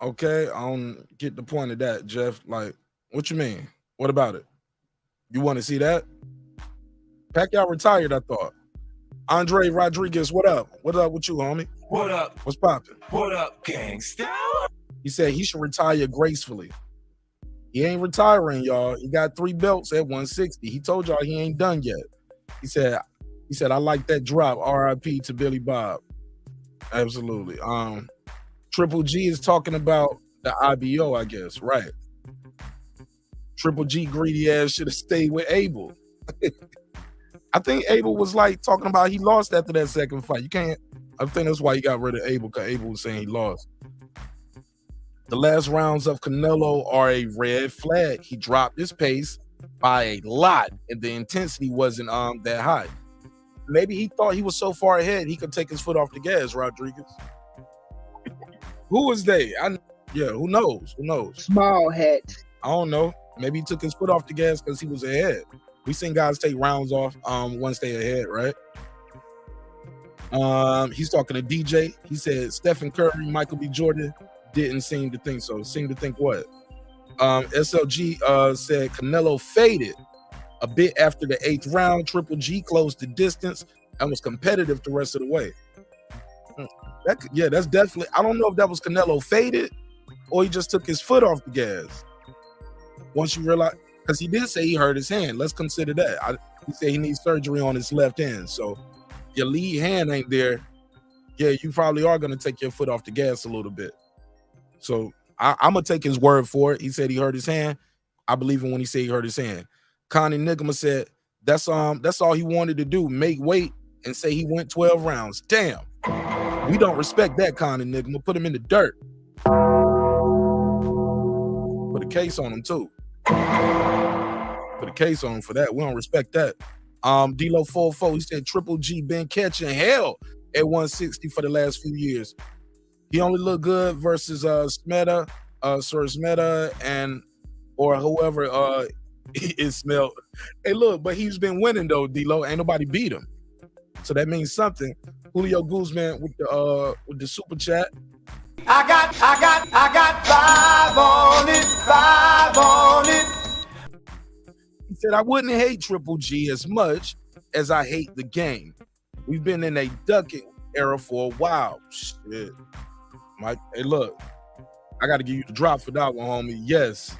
Okay, I don't get the point of that, Jeff. Like, what you mean? What about it? You want to see that? Pacquiao retired, I thought. Andre Rodriguez, what up? What up with you, homie? What up? What's popping? What up, gangsta? He said he should retire gracefully. He ain't retiring, y'all. He got 3 belts at 160. He told y'all he ain't done yet. He said, I like that drop. R.I.P. to Billy Bob. Absolutely. Triple G is talking about the IBO, I guess, right? Triple G greedy ass should have stayed with Abel. I think Abel was like talking about he lost after that second fight. I think that's why he got rid of Abel, because Abel was saying he lost. The last rounds of Canelo are a red flag. He dropped his pace by a lot, and the intensity wasn't that high. Maybe he thought he was so far ahead he could take his foot off the gas, Rodriguez. Who was they? Who knows? Who knows? Small hat. I don't know. Maybe he took his foot off the gas because he was ahead. We seen guys take rounds off once they ahead, right? He's talking to DJ. He said Stephen Curry, Michael B. Jordan didn't seem to think so. Seemed to think what? SLG said Canelo faded a bit after the 8th round. Triple G closed the distance and was competitive the rest of the way. That's definitely. I don't know if that was Canelo faded or he just took his foot off the gas. Once you realize, because he did say he hurt his hand. Let's consider that. He said he needs surgery on his left hand. So your lead hand ain't there. Yeah, you probably are going to take your foot off the gas a little bit. So I'm going to take his word for it. He said he hurt his hand. I believe him when he said he hurt his hand. Connie Nigma said that's all he wanted to do, make weight and say he went 12 rounds. Damn. We don't respect that, Connie Nigma. Put him in the dirt. Put a case on him, too. Put a case on him for that. We don't respect that. D-Lo 44, he said Triple G been catching hell at 160 for the last few years. He only looked good versus Smeta, Sir Smeta, and or whoever is smelled. Hey, look, but he's been winning though, D-Lo. Ain't nobody beat him. So that means something. Julio Guzman with the super chat. I got 5 on it. He said, I wouldn't hate Triple G as much as I hate the game. We've been in a ducking era for a while. Shit. Mike, hey, look, I got to give you the drop for that one, homie. Yes,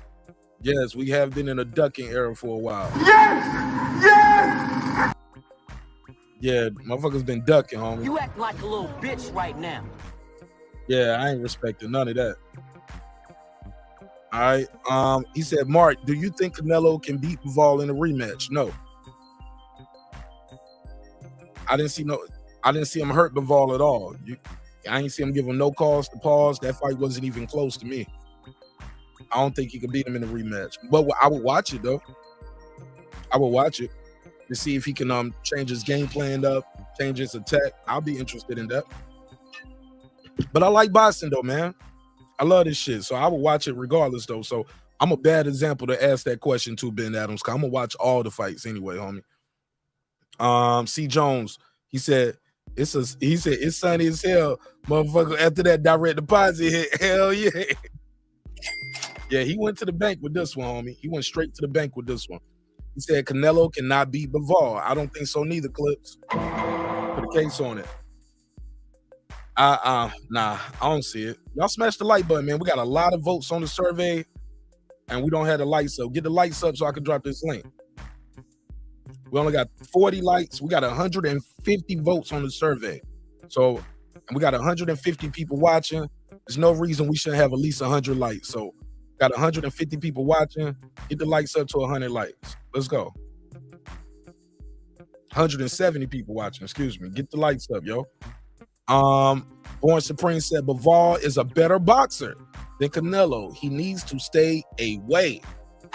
we have been in a ducking era for a while. Yes! Yeah, motherfuckers been ducking, homie. You act like a little bitch right now. Yeah, I ain't respecting none of that. All right. He said, Mark, do you think Canelo can beat Bivol in a rematch? No. I didn't see him hurt Bivol at all. I ain't see him give him no cause to pause. That fight wasn't even close to me. I don't think he could beat him in a rematch. But I would watch it though. I would watch it to see if he can change his game plan up, change his attack. I'll be interested in that. But I like boxing though, man. I love this shit. So I would watch it regardless though. So I'm a bad example to ask that question to Ben Adams, because I'm gonna watch all the fights anyway, homie. C. Jones, he said it's sunny as hell, motherfucker. After that direct deposit hit, hell yeah. Yeah, he went to the bank with this one, homie. He went straight to the bank with this one. He said Canelo cannot beat Bivol. I don't think so neither, Clips. Put a case on it. Nah, I don't see it. Y'all smash the like button, man. We got a lot of votes on the survey, and we don't have the lights up. Get the lights up so I can drop this link. We only got 40 likes. We got 150 votes on the survey. So, and we got 150 people watching. There's no reason we shouldn't have at least 100 likes. So, got 150 people watching. Get the likes up to 100 likes. Let's go. 170 people watching. Excuse me. Get the likes up, yo. Born Supreme said Bivol is a better boxer than Canelo. He needs to stay away.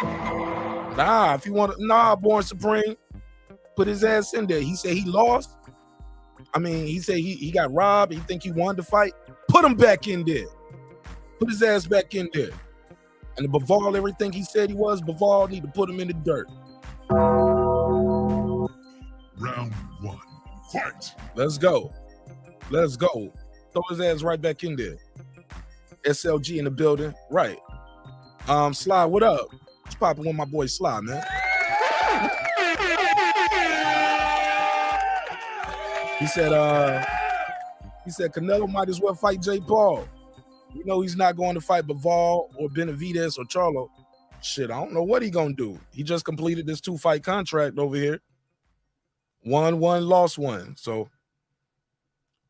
Nah, if you want to, Born Supreme, put his ass in there. He said he lost. I mean, he said he got robbed. He think he won the fight. Put him back in there. Put his ass back in there. And the Bivol, everything he said he was, Bivol need to put him in the dirt. Round 1, fight. Let's go. Let's go. Throw his ass right back in there. SLG in the building. Right. Sly, what up? What's popping with my boy Sly, man? He said Canelo might as well fight Jake Paul. You know he's not going to fight Bivol or Benavidez or Charlo. Shit, I don't know what he gonna do. He just completed this 2-fight contract over here. Won one, lost one. So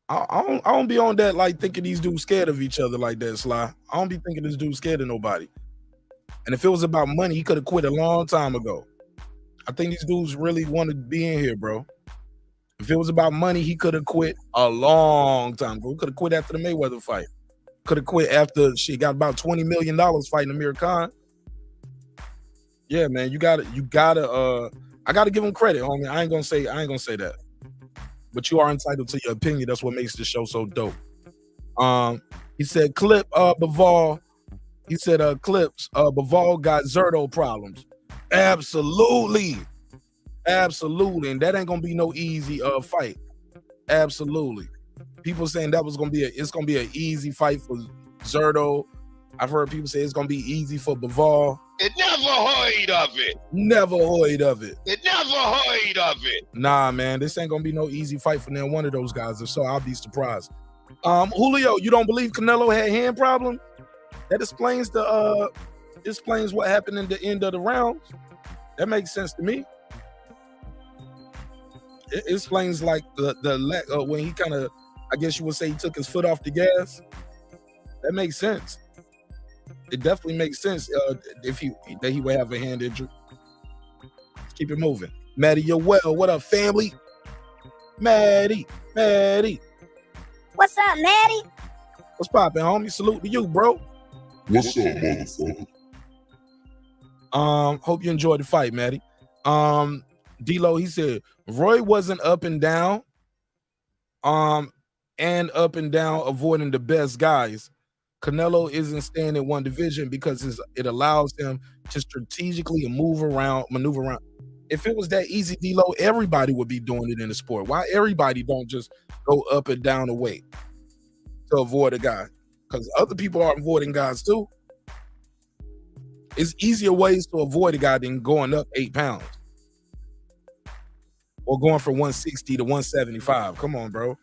I don't be on that like thinking these dudes scared of each other like that, Sly. I don't be thinking this dude scared of nobody. And if it was about money, he could have quit a long time ago. I think these dudes really want to be in here, bro. If it was about money, he could have quit a long time ago. He could have quit after the Mayweather fight. Could have quit after she got about $20 million fighting Amir Khan. Yeah, man, I gotta give him credit, homie. I ain't gonna say that. But you are entitled to your opinion. That's what makes this show so dope. He said Bivol. He said Clips, Bivol got Zerto problems. Absolutely. Absolutely. And that ain't gonna be no easy fight. Absolutely. People saying that it's gonna be an easy fight for Zerto. I've heard people say it's gonna be easy for Bivol. It never heard of it. Never heard of it. It never heard of it. Nah, man, this ain't gonna be no easy fight for one of those guys. If so, I'll be surprised. Julio, you don't believe Canelo had hand problem? That explains what happened in the end of the rounds. That makes sense to me. It explains like the lack when he kind of, I guess you would say, he took his foot off the gas. That makes sense. It definitely makes sense that he would have a hand injury. Let's keep it moving. Maddie, you're well. What up, family? Maddie. What's up, Maddie? What's poppin', homie? Salute to you, bro. What's up, motherfucker? Hope you enjoyed the fight, Maddie. D-Lo, he said Roy wasn't up and down, avoiding the best guys. Canelo isn't staying in one division because it allows him to strategically maneuver around. If it was that easy, D-Lo, everybody would be doing it in the sport. Why everybody don't just go up and down the weight to avoid a guy? Because other people are avoiding guys too. It's easier ways to avoid a guy than going up 8 pounds or going from 160 to 175. Come on, bro.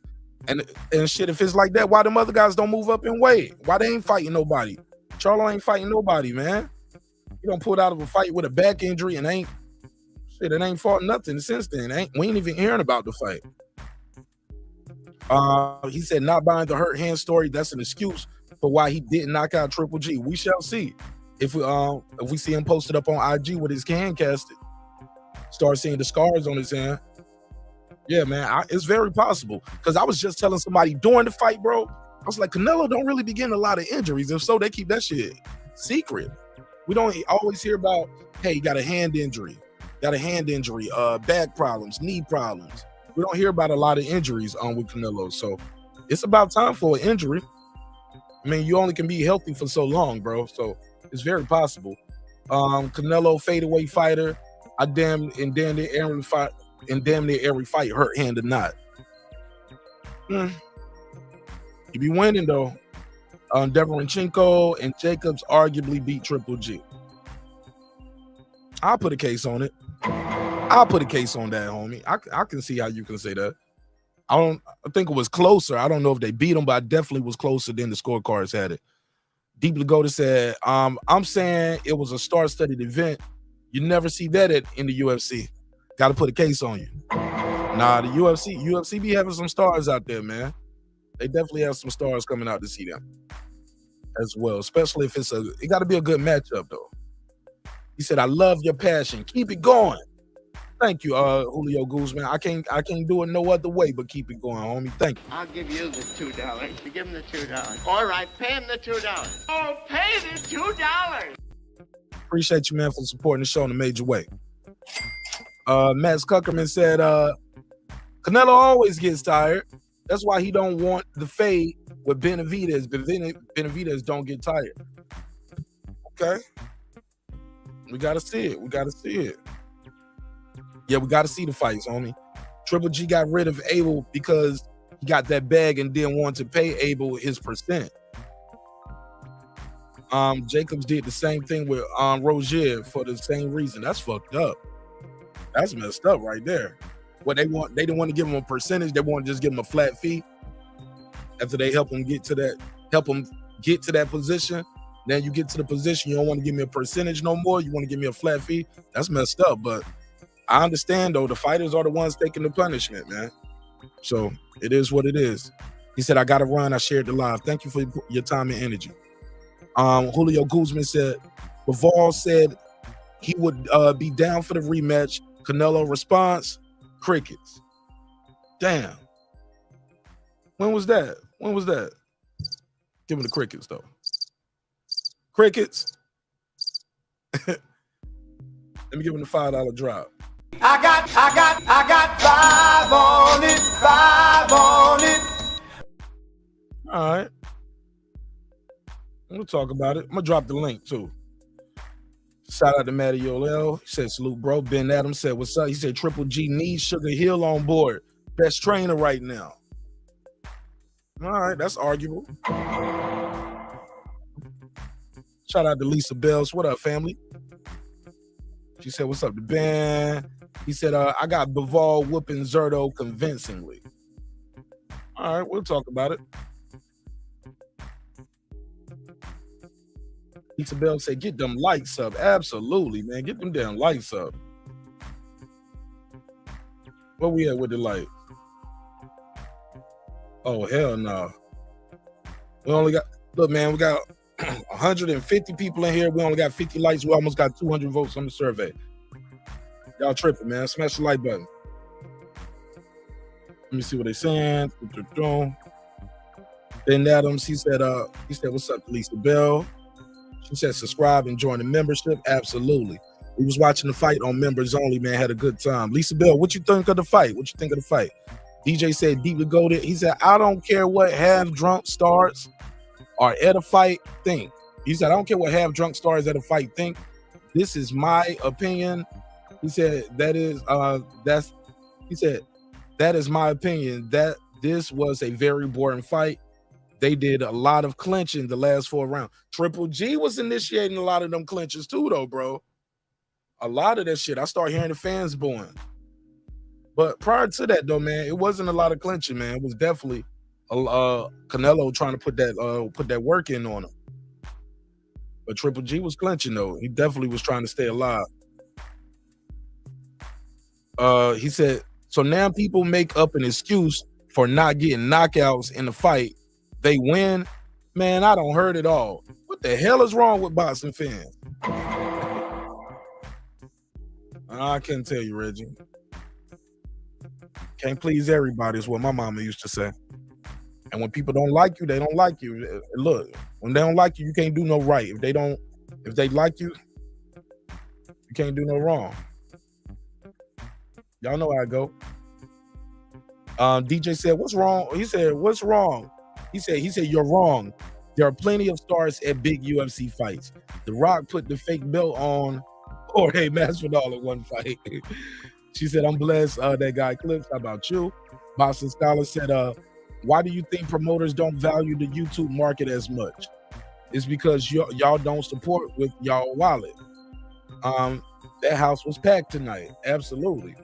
And shit, if it's like that, why them other guys don't move up in weight? Why they ain't fighting nobody? Charlo ain't fighting nobody, man. He done pulled out of a fight with a back injury and ain't fought nothing since then. We ain't even hearing about the fight. He said not buying the hurt hand story. That's an excuse for why he didn't knock out Triple G. We shall see. If we see him posted up on IG with his hand casted, start seeing the scars on his hand. Yeah, man, it's very possible. Because I was just telling somebody during the fight, bro, I was like, Canelo don't really be getting a lot of injuries. If so, they keep that shit secret. We don't always hear about, hey, he got a hand injury, back problems, knee problems. We don't hear about a lot of injuries with Canelo. So it's about time for an injury. I mean, you only can be healthy for so long, bro. So it's very possible. Canelo fadeaway fighter. I damn near every fight, hurt hand or not. You be winning though. Deverenchenko and Jacobs arguably beat Triple G. I'll put a case on it. I'll put a case on that, homie. I can see how you can say that. I think it was closer. I don't know if they beat him, but I definitely was closer than the scorecards had it. Deep Lagoda said, I'm saying it was a star-studded event. You never see that in the UFC. Got to put a case on you. Nah, the UFC be having some stars out there, man. They definitely have some stars coming out to see them as well, especially if it got to be a good matchup though. He said, "I love your passion. Keep it going." Thank you, Julio Guzman. I can't do it no other way but keep it going, homie. Thank you. I'll give you the $2. You give him the $2. All right, pay him the $2. Oh, pay the $2. Appreciate you, man, for supporting the show in a major way. Matt Skuckerman said, Canelo always gets tired. That's why he don't want the fade with Benavidez. Benavidez don't get tired. Okay. We got to see it. Yeah, we got to see the fights, homie. Triple G got rid of Abel because he got that bag and didn't want to pay Abel his percent. Jacobs did the same thing with Rozier for the same reason. That's fucked up. That's messed up right there. What they didn't want to give him a percentage. They want to just give him a flat fee after they help him get to that position. Then you get to the position, you don't want to give me a percentage no more. You want to give me a flat fee. That's messed up. But I understand though, the fighters are the ones taking the punishment, man. So it is what it is. He said, "I got to run. I shared the live. Thank you for your time and energy." Julio Guzman said, Bivol said he would be down for the rematch. Canelo response, crickets. Damn. When was that? Give me the crickets though. Crickets. Let me give him the $5 drop. I got 5 on it. All right. We'll talk about it. I'm gonna drop the link too. Shout out to Matty Olel. He said, "Salute, bro." Ben Adams said, "What's up?" He said, "Triple G needs Sugar Hill on board. Best trainer right now." All right, that's arguable. Shout out to Lisa Bells. What up, family? She said, "What's up to Ben?" He said, "I got Bivol whooping Zerto convincingly." All right, we'll talk about it. Lisa Bell said, "Get them lights up." Absolutely, man. Get them damn lights up. Where we at with the light? Oh, hell no. We only got, look, man, we got 150 people in here. We only got 50 lights. We almost got 200 votes on the survey. Y'all tripping, man. Smash the like button. Let me see what they saying. Ben Adams, he said, "What's up, Lisa Bell?" She said, "Subscribe and join the membership." Absolutely. We was watching the fight on members only, man. Had a good time. Lisa Bell, what you think of the fight? DJ said, "Deeply goated." He said, "I don't care what half-drunk stars are at a fight think." He said, "I don't care what half-drunk stars at a fight think. This is my opinion." He said, "That is my opinion that this was a very boring fight. They did a lot of clinching the last 4 rounds." Triple G was initiating a lot of them clinches too, though, bro. A lot of that shit. I start hearing the fans booing. But prior to that, though, man, it wasn't a lot of clinching, man. It was definitely Canelo trying to put that work in on him. But Triple G was clinching, though. He definitely was trying to stay alive. He said, "So now people make up an excuse for not getting knockouts in the fight. They win." Man, I don't heard it all. What the hell is wrong with boxing fans? I can't tell you, Reggie. Can't please everybody is what my mama used to say. And when people don't like you, they don't like you. Look, when they don't like you, you can't do no right. If they like you, you can't do no wrong. Y'all know how I go. DJ said, "What's wrong?" He said, "What's wrong?" He said, "You're wrong. There are plenty of stars at big UFC fights. The Rock put the fake belt on Jorge Masvidal in one fight." She said, "I'm blessed that guy Clips. How about you?" Boston Scholar said, "Why do you think promoters don't value the YouTube market as much? It's because y'all don't support with y'all wallet." That house was packed tonight. Absolutely.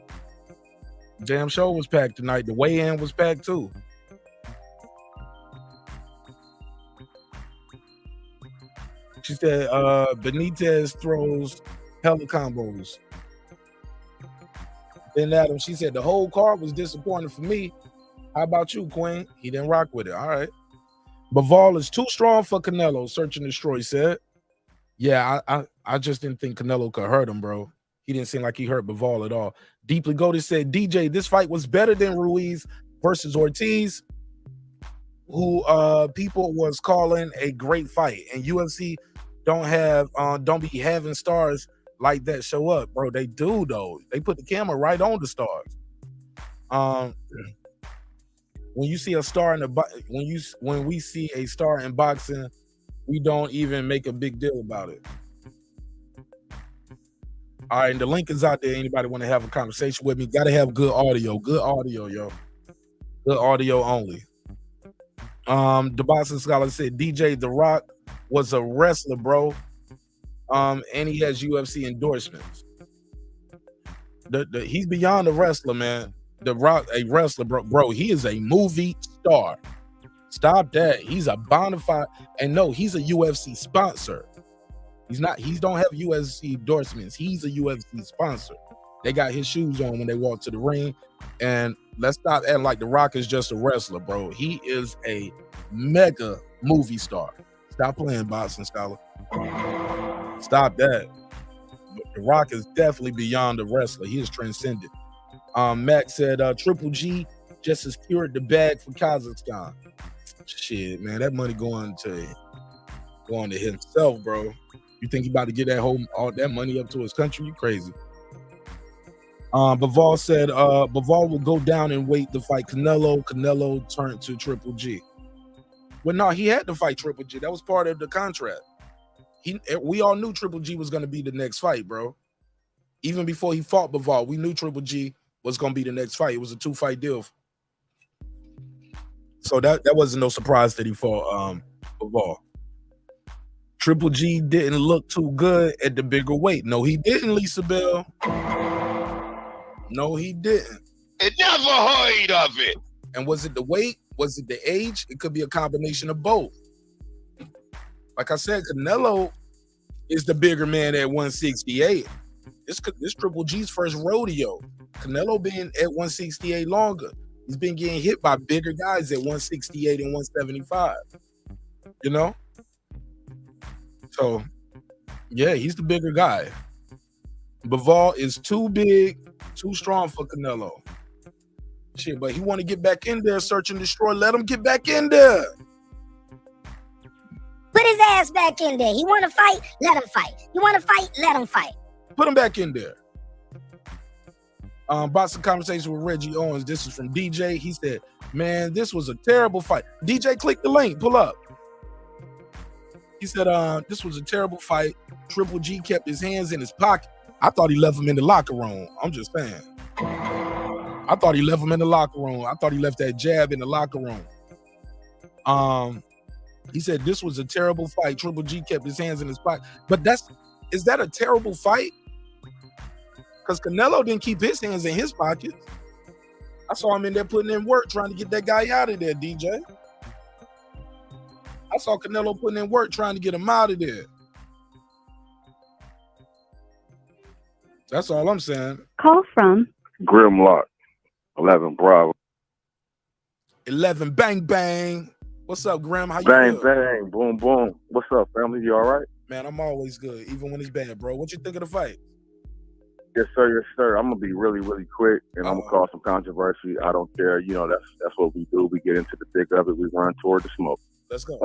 Damn show was packed tonight. The weigh-in was packed too. She said, Benitez throws hella combos. Then Adam, she said the whole card was disappointing for me. How about you, Queen? He didn't rock with it. All right. Bivol is too strong for Canelo, Search and Destroy said. Yeah, I just didn't think Canelo could hurt him, bro. He didn't seem like he hurt Bivol at all. Deeply Goated said, DJ, this fight was better than Ruiz versus Ortiz, who people was calling a great fight. And UFC don't be having stars like that show up, bro. They do though. They put the camera right on the stars. When you see a star in when we see a star in boxing, we don't even make a big deal about it. All right, and the link is out there. Anybody want to have a conversation with me? Got to have good audio, yo. Good audio only. The boxing scholar said DJ The Rock was a wrestler, bro. And he has UFC endorsements. He's beyond a wrestler, man. The Rock, a wrestler, bro. He is a movie star. Stop that. He's a bona fide, and no, he's a UFC sponsor. He don't have UFC endorsements. He's a UFC sponsor. They got his shoes on when they walk to the ring. And let's stop acting like The Rock is just a wrestler, bro. He is a mega movie star. Stop playing, boxing scholar. Stop that. The Rock is definitely beyond a wrestler. He is transcendent. Max said Triple G just secured the bag for Kazakhstan. Shit, man, that money going to himself, bro. You think he about to get all that money up to his country? You crazy. Bivol said Bivol will go down and wait to fight Canelo. Canelo turned to Triple G. Well, no, he had to fight Triple G. That was part of the contract. We all knew Triple G was going to be the next fight, bro. Even before he fought Bivol, we knew Triple G was going to be the next fight. It was a 2-fight deal. So that wasn't no surprise that he fought Bivol. Triple G didn't look too good at the bigger weight. No, he didn't, Lisa Bell. No, he didn't. It never heard of it. And was it the weight? Was it the age? It could be a combination of both. Like I said, Canelo is the bigger man at 168. This Triple G's first rodeo. Canelo being at 168 longer. He's been getting hit by bigger guys at 168 and 175. You know? So, yeah, he's the bigger guy. Bivol is too big, too strong for Canelo. Shit, but he want to get back in there, search and destroy. Let him get back in there. Put his ass back in there. He want to fight? Let him fight. You want to fight? Let him fight. Put him back in there. Boxing Conversation with Reggie Owens. This is from DJ. He said, man, this was a terrible fight. DJ, click the link. Pull up. He said, this was a terrible fight. Triple G kept his hands in his pocket. I thought he left him in the locker room. I'm just saying. I thought he left him in the locker room. I thought he left that jab in the locker room. He said, this was a terrible fight. Triple G kept his hands in his pocket. But is that a terrible fight? Because Canelo didn't keep his hands in his pockets. I saw him in there putting in work, trying to get that guy out of there, DJ. I saw Canelo putting in work, trying to get him out of there. That's all I'm saying. Call from Grimlock, 11 Bravo. 11 bang bang. What's up, Grim? How you bang, feel? Bang, boom, boom. What's up, family? You all right? Man, I'm always good, even when it's bad, bro. What you think of the fight? Yes, sir. Yes, sir. I'm gonna be really, really quick, and I'm gonna cause some controversy. I don't care. You know, that's what we do. We get into the thick of it. We run toward the smoke. Let's go.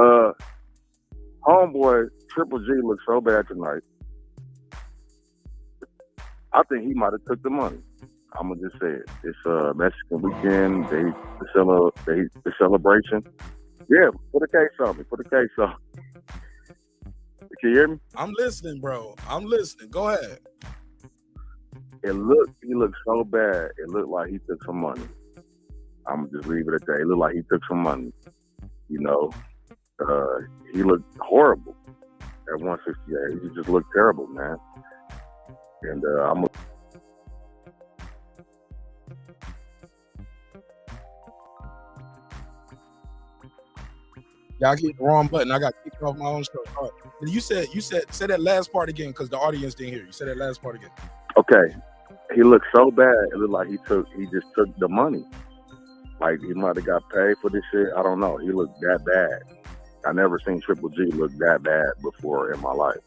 Homeboy, Triple G looks so bad tonight. I think he might have took the money. I'm gonna just say it. It's Mexican weekend. The celebration. Yeah, put a case on me. Put a case on me. Can you hear me? I'm listening, bro. I'm listening. Go ahead. He looked so bad. It looked like he took some money. I'm gonna just leave it at that. It looked like he took some money. You know, he looked horrible at 168. He just looked terrible, man. And Yeah, I hit the wrong button. I got kicked off my own show. All right. You said say that last part again because the audience didn't hear you. Say that last part again. Okay. he looked so bad. It looked like he just took the money. Like he might have got paid for this shit. I don't know. He looked that bad. I never seen Triple G look that bad before in my life.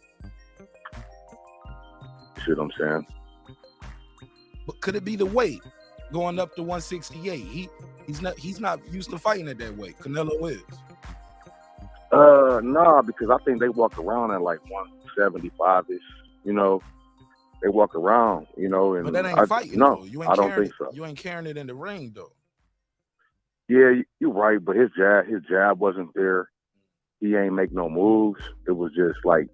You see what I'm saying? But could it be the weight going up to 168? He's not used to fighting at that weight. Canelo is. Nah, because I think they walk around at like 175-ish. You know, they walk around. You know, and but that ain't fighting. No, though. You ain't I don't think so. You ain't carrying it in the ring though. Yeah, you're right. But his jab wasn't there. He ain't make no moves. It was just like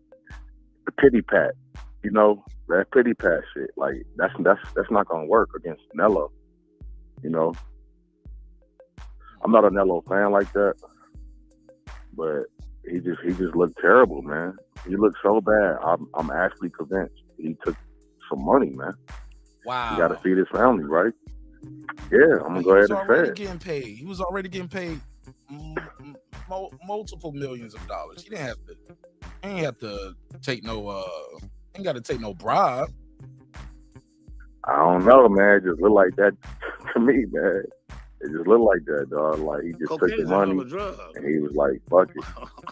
the pity pat. You know, that pity pat shit. Like that's not gonna work against Canelo. You know, I'm not a Canelo fan like that, but he just looked terrible, man. He looked so bad. I'm actually convinced he took some money, man. Wow. He got to feed his family, right? Yeah, I'm gonna go ahead and say it. He was already getting paid multiple millions of dollars. He didn't have to take no. Ain't got to take no bribe. I don't know, man. It just looked like that to me, man. It just looked like that, dog. Like he just took the money and he was like, "Fuck it,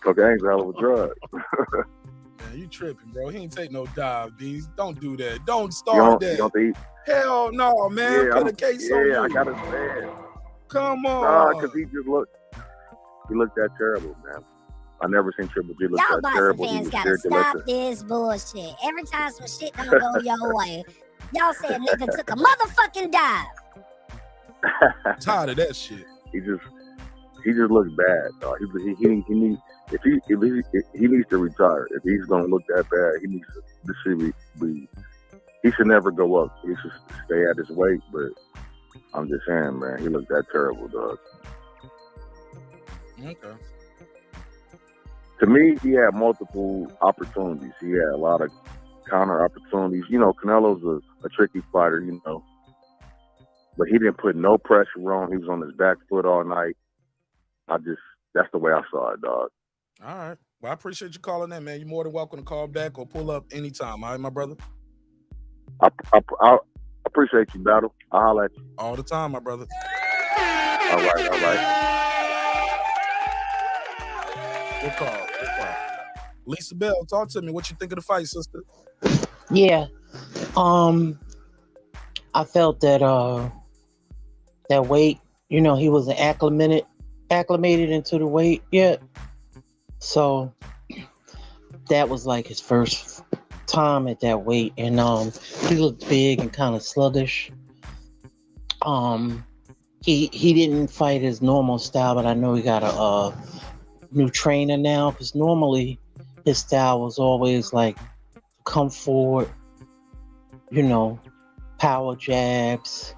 cocaine's a hell of a drug." Man, you tripping, bro? He ain't take no dive, D's. Don't do that. Don't start that. You don't think? Hell no, man. Put a case on you. I gotta say it. Come on. Nah, because he looked that terrible, man. I never seen Triple G look Y'all that terrible. fans gotta stop this bullshit. Every time some shit don't go your way, y'all say a nigga took a motherfucking dive. Tired of that shit. He just looks bad, dog. He needs he needs to retire. If he's gonna look that bad, he needs to. This should be. He should never go up. He should stay at his weight. But I'm just saying, man, he looked that terrible, dog. Okay. To me, he had multiple opportunities. He had a lot of counter opportunities. You know, Canelo's a tricky fighter, you know. But he didn't put no pressure on. He was on his back foot all night. That's the way I saw it, dog. All right. Well, I appreciate you calling in, man. You're more than welcome to call back or pull up anytime. All right, my brother? I appreciate you, Battle. I'll holler at you. All the time, my brother. All right. Good call. Lisa Bell, talk to me. What you think of the fight, sister? Yeah. I felt that that weight, you know, he wasn't acclimated into the weight yet. So that was like his first time at that weight, and he looked big and kind of sluggish. He didn't fight his normal style, but I know he got a new trainer now, because normally his style was always like come forward, you know, power jabs,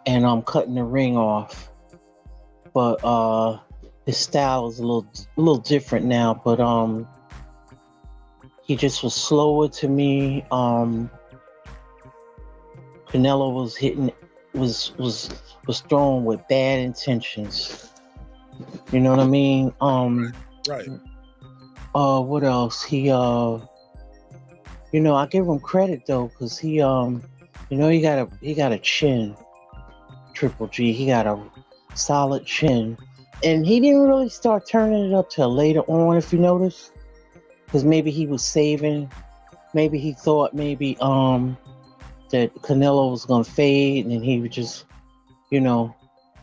and cutting the ring off. But his style is a little different now. But he just was slower to me. Canelo was throwing with bad intentions. You know what I mean? Right. What else? He you know, I give him credit though, because he you know, he got a chin. Triple G, he got a solid chin. And he didn't really start turning it up till later on, if you notice. Because maybe he was saving. Maybe he thought that Canelo was gonna fade, and then he would just, you know,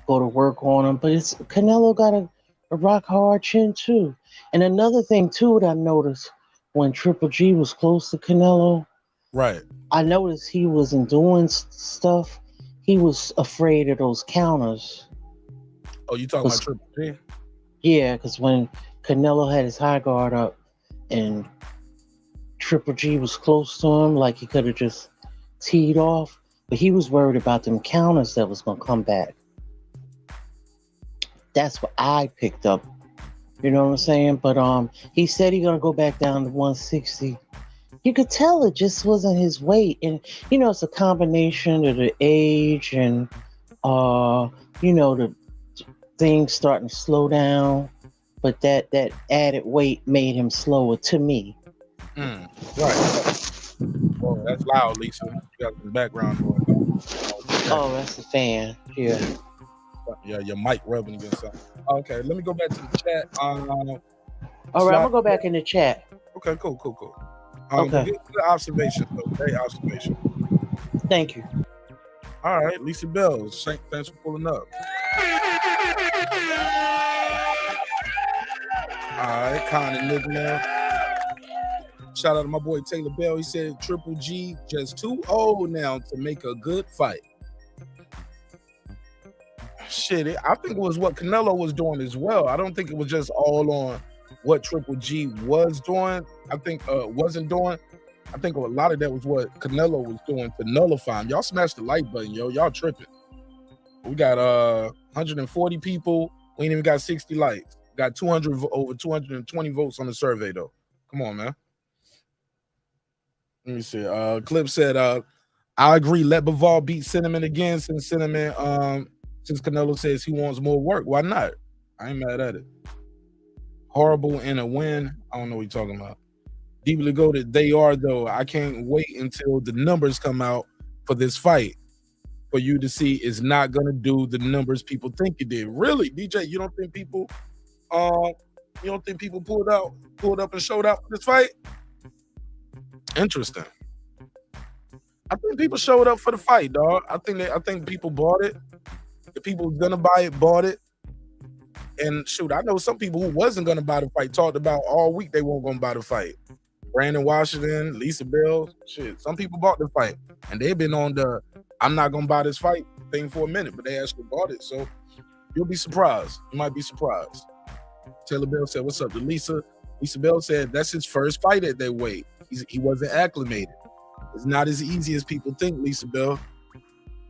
go to work on him. But Canelo got a rock hard chin too. And another thing too that I noticed, when Triple G was close to Canelo, right, I noticed he wasn't doing stuff. He was afraid of those counters. Oh, you talking about Triple G? Yeah, because when Canelo had his high guard up and Triple G was close to him, like he could have just teed off, but he was worried about them counters that was going to come back. That's what I picked up. You know what I'm saying? But he said he's going to go back down to 160. You could tell it just wasn't his weight. And, you know, it's a combination of the age and, you know, the things starting to slow down. But that added weight made him slower to me. Right. Oh, that's loud, Lisa. You got some background noise. Oh, that's the fan. Yeah. Yeah, your mic rubbing against something. Okay, let me go back to the chat. All right, I'm gonna go back in the chat. Okay, cool. Okay. Good observation, though. Great observation. Thank you. All right, Lisa Bell, thanks for pulling up. All right, Con and Nick now. Shout out to my boy Taylor Bell. He said Triple G just too old now to make a good fight. Shit, I think it was what Canelo was doing as well. I don't think it was just all on what Triple G was doing. I think wasn't doing. I think a lot of that was what Canelo was doing to nullify him. Y'all smashed the like button, yo. Y'all tripping. We got 140 people. We ain't even got 60 likes. Got over 220 votes on the survey though. Come on, man. Let me see. Clip said, I agree. Let Bivol beat Cinnamon again since Canelo says he wants more work. Why not? I ain't mad at it. Horrible in a win. I don't know what you're talking about. Deeply goated. They are though. I can't wait until the numbers come out for this fight for you to see it's not gonna do the numbers people think it did. Really, DJ? You don't think people pulled up and showed out for this fight? Interesting. I think people showed up for the fight, dog. I think people bought it. The people who's gonna buy it bought it. And shoot, I know some people who wasn't gonna buy the fight talked about all week they weren't gonna buy the fight. Brandon Washington, Lisa Bell, shit. Some people bought the fight, and they've been on the "I'm not gonna buy this fight" thing for a minute, but they actually bought it. So you'll be surprised. You might be surprised. Taylor Bell said, "What's up to Lisa?" Lisa Bell said, "That's his first fight at that weight. He wasn't acclimated. It's not as easy as people think." Lisa Bell,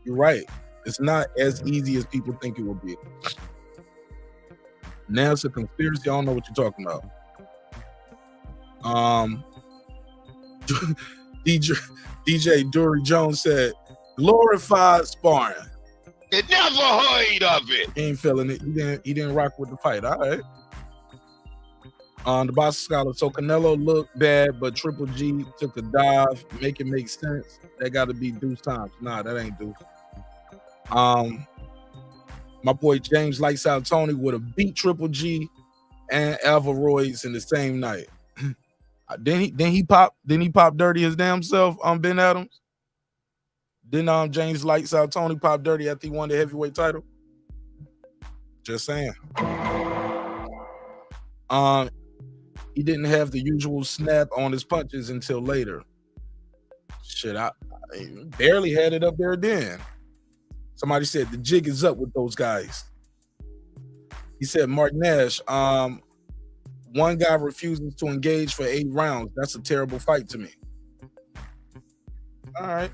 you're right. It's not as easy as people think it will be. Now it's a conspiracy. I don't know what you're talking about. DJ Dury Jones said, glorified sparring. It never heard of it. He ain't feeling it. He didn't rock with the fight. All right. The box scholar. So Canelo looked bad, but Triple G took a dive. Make it make sense. That got to be Deuce times. Nah, that ain't Deuce. My boy James Lights Out Tony would have beat Triple G and Alvarez in the same night. Then he pop dirty his damn self on Ben Adams. Then James Lights Out Tony pop dirty after he won the heavyweight title. Just saying. He didn't have the usual snap on his punches until later. Shit, I barely had it up there then. Somebody said the jig is up with those guys. He said marqnash. One guy refuses to engage for 8 rounds. That's a terrible fight to me. All right.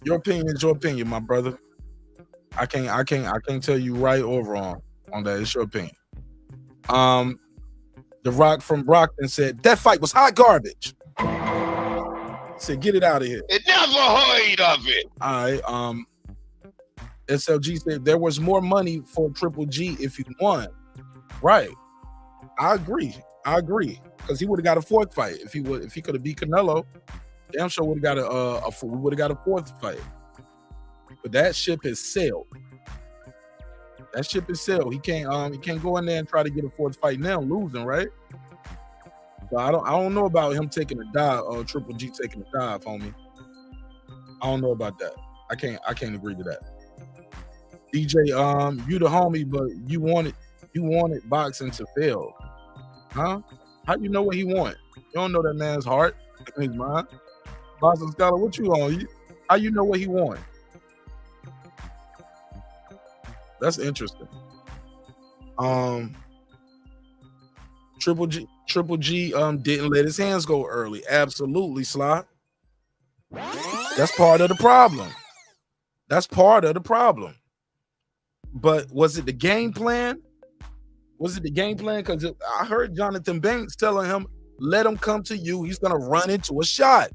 Your opinion is your opinion, my brother. I can't tell you right or wrong on that. It's your opinion. The Rock from Brockton said that fight was hot garbage. He said, get it out of here. It never heard of it. All right. SLG said there was more money for Triple G if he won. Right. I agree. Because he would have got a fourth fight if he could have beat Canelo. Damn sure would have got a 4th fight. But that ship has sailed. He can't go in there and try to get a 4th fight now, losing, right? So I don't know about him taking a dive or Triple G taking a dive, homie. I don't know about that. I can't agree to that. DJ, you the homie, but you wanted boxing to fail. Huh? How you know what he want? You don't know that man's heart and his mind. Boxing scholar, what you on? How you know what he want? That's interesting. Triple G didn't let his hands go early. Absolutely, Sly. That's part of the problem. But was it the game plan? Because I heard Jonathan Banks telling him, let him come to you. He's going to run into a shot.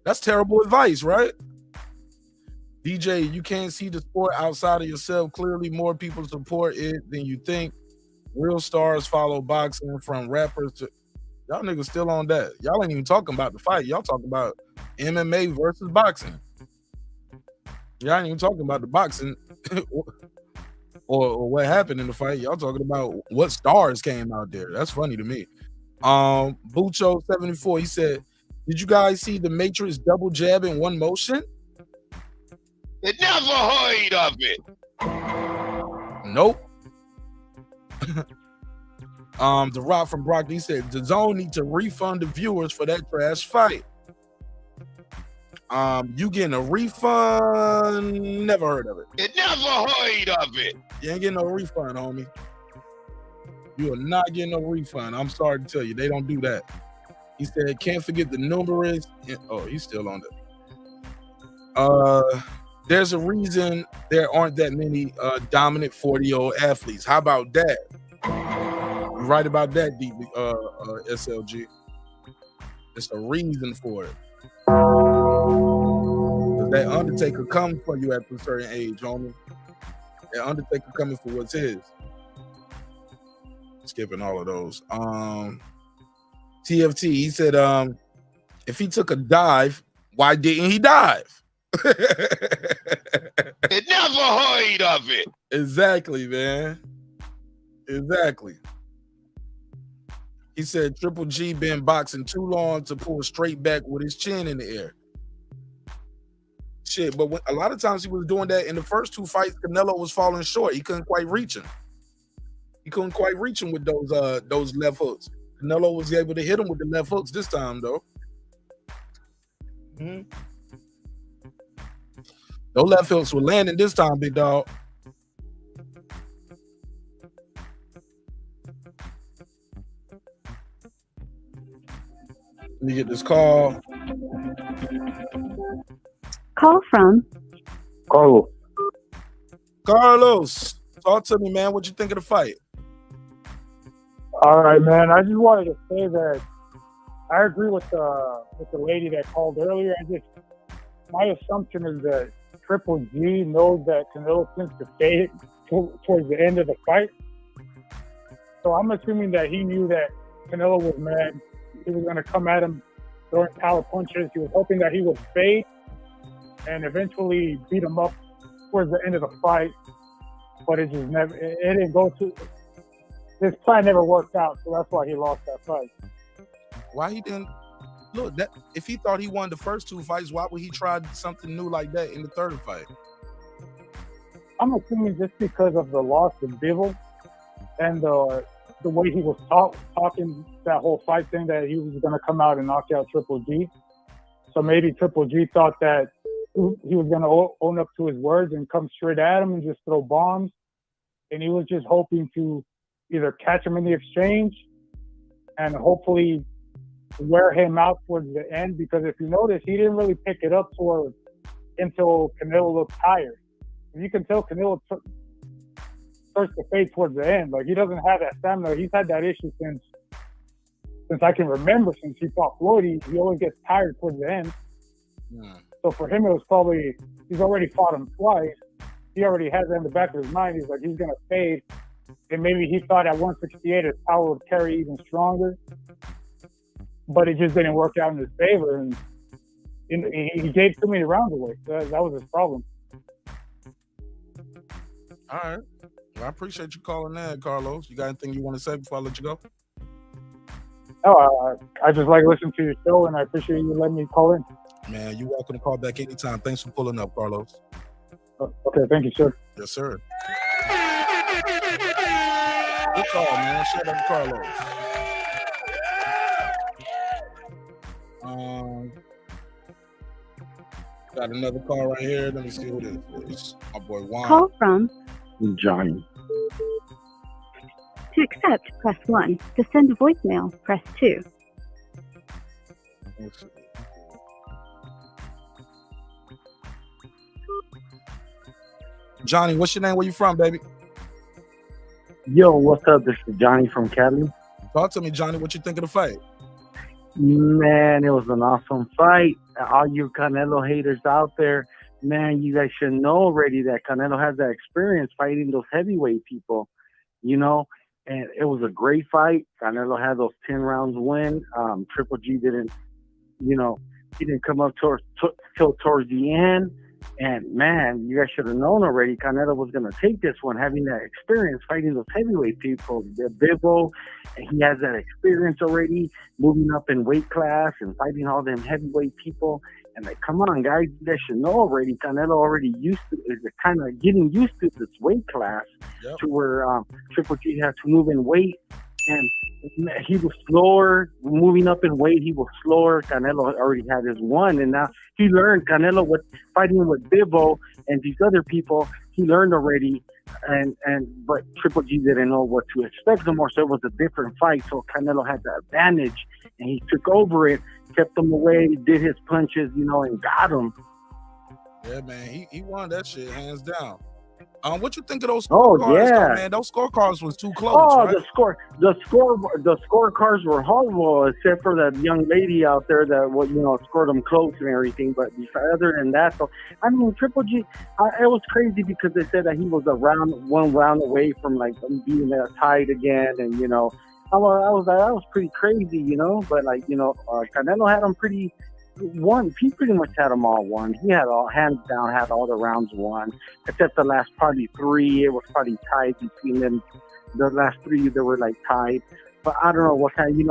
That's terrible advice, right? DJ, you can't see the sport outside of yourself. Clearly, more people support it than you think. Real stars follow boxing, from rappers to Y'all niggas still on that. Y'all ain't even talking about the fight. Y'all talking about MMA versus boxing. Y'all ain't even talking about the boxing or what happened in the fight. Y'all talking about what stars came out there. That's funny to me. Bucho74, he said, did you guys see the Matrix double jab in one motion? They never heard of it. Nope. The Rock from Brock, he said, dazn need to refund the viewers for that trash fight. You getting a refund? Never heard of it. They never heard of it. You ain't getting no refund, homie. You are not getting no refund. I'm sorry to tell you, they don't do that. He said, can't forget the numerous. Oh, he's still on there. There's a reason there aren't that many dominant 40-year-old athletes. How about that? You're right about that, SLG. It's a reason for it. That Undertaker comes for you at a certain age, homie. That Undertaker coming for what's his. Skipping all of those. TFT, he said, if he took a dive, why didn't he dive? They never heard of it. Exactly, man. Exactly. He said Triple G been boxing too long to pull straight back with his chin in the air. Shit, but a lot of times he was doing that in the first two fights. Canelo was falling short. He couldn't quite reach him. He couldn't quite reach him with those left hooks. Canelo was able to hit him with the left hooks this time, though. Those left hooks were landing this time, big dog. Let me get this call. Call from Carlos. Talk to me, man. What you think of the fight? All right, man. I just wanted to say that I agree with the lady that called earlier. My assumption is that Triple G knows that Canelo tends to fade towards the end of the fight. So I'm assuming that he knew that Canelo was mad. He was going to come at him throwing power punches. He was hoping that he would fade and eventually beat him up towards the end of the fight. But it just never, it didn't go to, his plan never worked out. So that's why he lost that fight. Why he didn't, look, that if he thought he won the first two fights, why would he try something new like that in the third fight? I'm assuming just because of the loss of Bivol and the way he was talking that whole fight thing, that he was going to come out and knock out Triple G. So maybe Triple G thought that he was going to own up to his words and come straight at him and just throw bombs. And he was just hoping to either catch him in the exchange and hopefully wear him out towards the end. Because if you notice, he didn't really pick it up until Canelo looked tired. And you can tell Canelo starts to fade towards the end. Like, he doesn't have that stamina. He's had that issue since I can remember, since he fought Floyd. He always gets tired towards the end. So for him, it was probably, he's already fought him twice. He already has that in the back of his mind. He's like, he's going to fade. And maybe he thought at 168 his power would carry even stronger. But it just didn't work out in his favor. And he gave too many rounds away. That was his problem. All right. Well, I appreciate you calling that, Carlos. You got anything you want to say before I let you go? No, I just like listening to your show, and I appreciate you letting me call in. Man, you're welcome to call back anytime. Thanks for pulling up, Carlos. Okay, thank you, sir. Yes, sir. Good call, man. Shout out to Carlos. Got another call right here. Let me see who this is. My boy Juan. Call from Johnny. To accept, press 1. To send a voicemail, press 2. Johnny, what's your name? Where you from, baby? Yo, what's up? This is Johnny from Cali. Talk to me, Johnny. What you think of the fight? Man, it was an awesome fight. All you Canelo haters out there, man, you guys should know already that Canelo has that experience fighting those heavyweight people. You know, and it was a great fight. Canelo had those 10 rounds win. Triple G didn't, he didn't come up till towards the end. And man, you guys should have known already. Canelo was going to take this one, having that experience fighting those heavyweight people. Bivol, and he has that experience already, moving up in weight class and fighting all them heavyweight people. And like, come on, guys, you guys should know already. Canelo already is kind of getting used to this weight class, to where Triple G had to move in weight, and he was slower. Moving up in weight, he was slower. Canelo already had his one, and now he learned. Canelo, with fighting with Bivol and these other people, he learned already. But Triple G didn't know what to expect no more, so it was a different fight. So Canelo had the advantage, and he took over it, kept him away, did his punches, and got him. Yeah, man, he won that shit hands down. What you think of those scorecards, though, man? Those scorecards was too close. Right? The scorecards were horrible, except for that young lady out there that scored them close and everything. But other than that, so I mean, Triple G, it was crazy because they said that he was one round away from like being tied again, and I was like, that was pretty crazy, But Canelo had him pretty. He pretty much had them all won. He had hands down had all the rounds won, except the last probably 3. It was probably tied between them. The last 3 they were like tied, but I don't know what kind.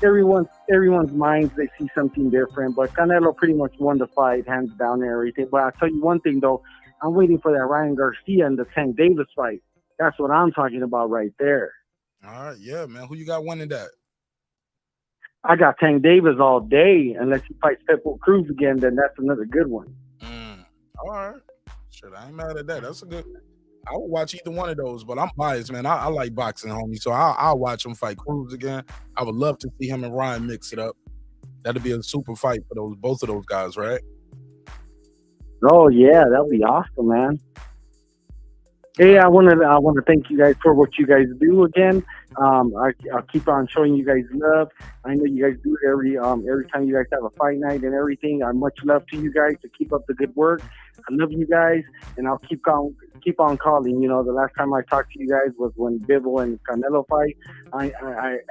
Everyone's minds, they see something different. But Canelo pretty much won the fight, hands down and everything. But I'll tell you one thing though, I'm waiting for that Ryan Garcia and the Tank Davis fight. That's what I'm talking about right there. All right, yeah, man. Who you got winning that? I got Tank Davis all day. Unless he fights Pitbull Cruz again, then that's another good one. All right. Shit, I ain't mad at that. That's a good. I would watch either one of those, but I'm biased, man. I like boxing, homie, so I'll watch him fight Cruz again. I would love to see him and Ryan mix it up. That'd be a super fight for both of those guys, right? Oh yeah, that'd be awesome, man. Hey, I want to thank you guys for what you guys do again. I'll keep on showing you guys love. I know you guys do it every time you guys have a fight night and everything. Much love to you guys to keep up the good work. I love you guys, and I'll keep on calling. The last time I talked to you guys was when Bivol and Canelo fight. I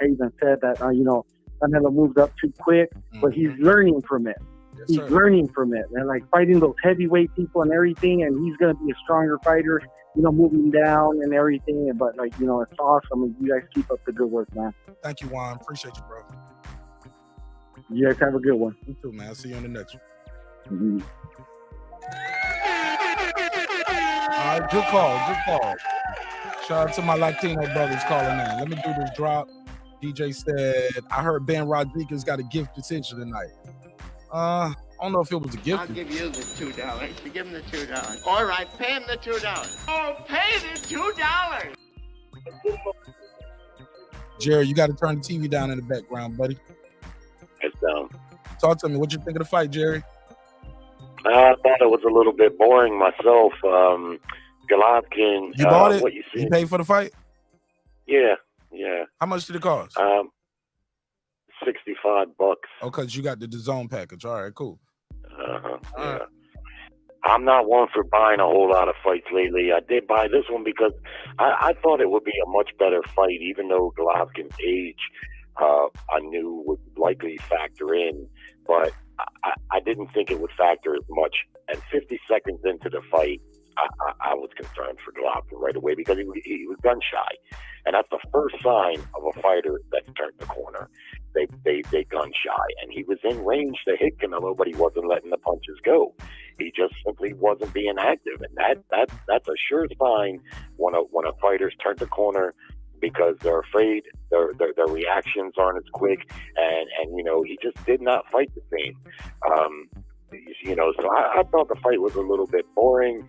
even said that Canelo moved up too quick, but he's learning from it. He's learning from it, and like fighting those heavyweight people and everything, and he's gonna be a stronger fighter. Moving down and everything, but it's awesome. You guys keep up the good work, man. Thank you, Juan. Appreciate you, bro. You guys have a good one. You too, man. I'll see you on the next Mm-hmm. one. All right, good call. Shout out to my Latino brothers calling in. Let me do this drop. DJ said, I heard Ben Rodriguez got a gift decision tonight. I don't know if it was a gift. I'll give you the $2. Give him the $2. All right, pay him the $2. Oh, pay the $2. Jerry, you got to turn the TV down in the background, buddy. It's down. Talk to me. What you think of the fight, Jerry? I thought it was a little bit boring myself. Golovkin. You bought it? What you You paid for the fight? Yeah. How much did it cost? $65. Oh, because you got the DAZN package. All right, cool. Yeah. I'm not one for buying a whole lot of fights lately. I did buy this one because I thought it would be a much better fight, even though Golovkin's age I knew would likely factor in, but I didn't think it would factor as much. At 50 seconds into the fight, I was concerned for Golovkin right away because he was gun shy, and that's the first sign of a fighter that's turned the corner. They gun shy, and he was in range to hit Canelo, but he wasn't letting the punches go. He just simply wasn't being active, and that's a sure sign when a fighter's turned the corner because they're afraid, their reactions aren't as quick, and he just did not fight the same. So I thought the fight was a little bit boring,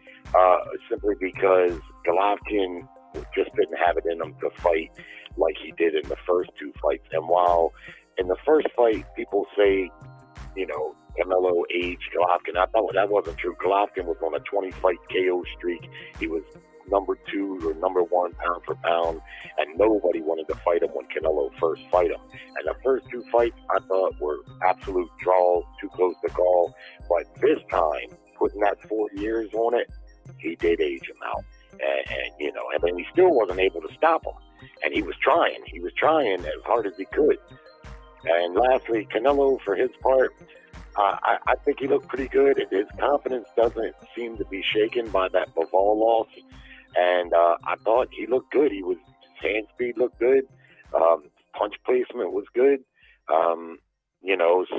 simply because Golovkin just didn't have it in him to fight like he did in the first two fights. And while in the first fight, people say, Canelo aged Golovkin, I thought that wasn't true. Golovkin was on a 20-fight KO streak. He was number 2 or number 1 pound for pound, and nobody wanted to fight him when Canelo first fight him. And the first two fights I thought were absolute draws, too close to call. But this time, putting that 4 years on it, he did age him out. And he still wasn't able to stop him. and he was trying as hard as he could. And lastly, Canelo, for his part, I think he looked pretty good. His confidence doesn't seem to be shaken by that Bivol loss, and I thought he looked good. His hand speed looked good. Punch placement was good.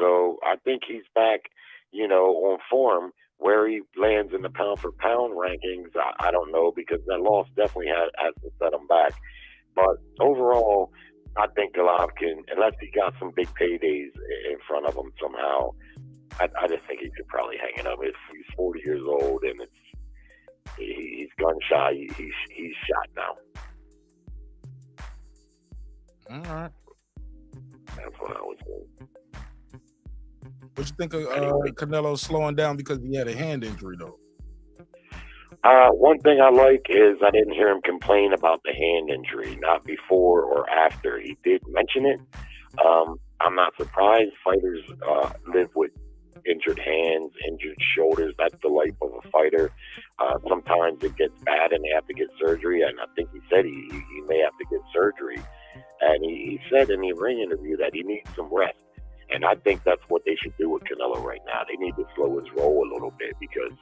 So I think he's back, on form. Where he lands in the pound for pound rankings, I don't know, because that loss definitely has to set him back. But overall, I think Golovkin, unless he got some big paydays in front of him somehow, I just think he could probably hang it up. He's 40 years old and he's gun shy. He's shot now. All right. That's what I was saying. What you think of Canelo slowing down because he had a hand injury, though? One thing I like is I didn't hear him complain about the hand injury, not before or after. He did mention it. I'm not surprised. Fighters live with injured hands, injured shoulders. That's the life of a fighter. Sometimes it gets bad and they have to get surgery, and I think he said he may have to get surgery. And he said in the ring interview that he needs some rest. And I think that's what they should do with Canelo right now. They need to slow his roll a little bit, because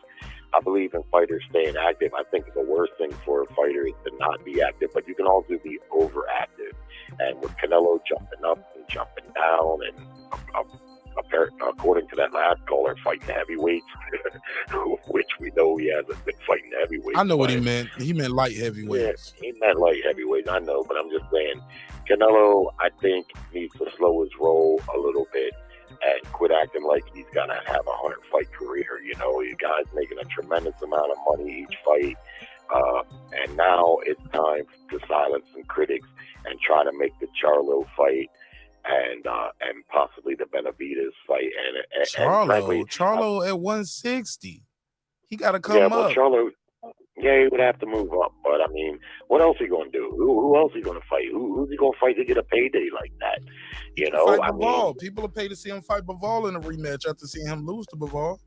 I believe in fighters staying active. I think the worst thing for a fighter is to not be active, but you can also be overactive. And with Canelo jumping up and jumping down, and according to that last caller, fighting heavyweights, which we know he hasn't been fighting heavyweights. I know what he meant. He meant light heavyweights. Yeah, he meant light heavyweights. I know, but I'm just saying, Canelo, I think, needs to slow his roll a little bit and quit acting like he's gonna have a 100-fight career. You guys making a tremendous amount of money each fight, and now it's time to silence some critics and try to make the Charlo fight and possibly the Benavidez fight. And frankly, Charlo at 160, he got to come up. Charlo, he would have to move up. But I mean, what else he gonna do? Who else he gonna fight? Who's he gonna fight to get a payday like that? Fight Bivol. People will pay to see him fight Bivol in a rematch after seeing him lose to Bivol.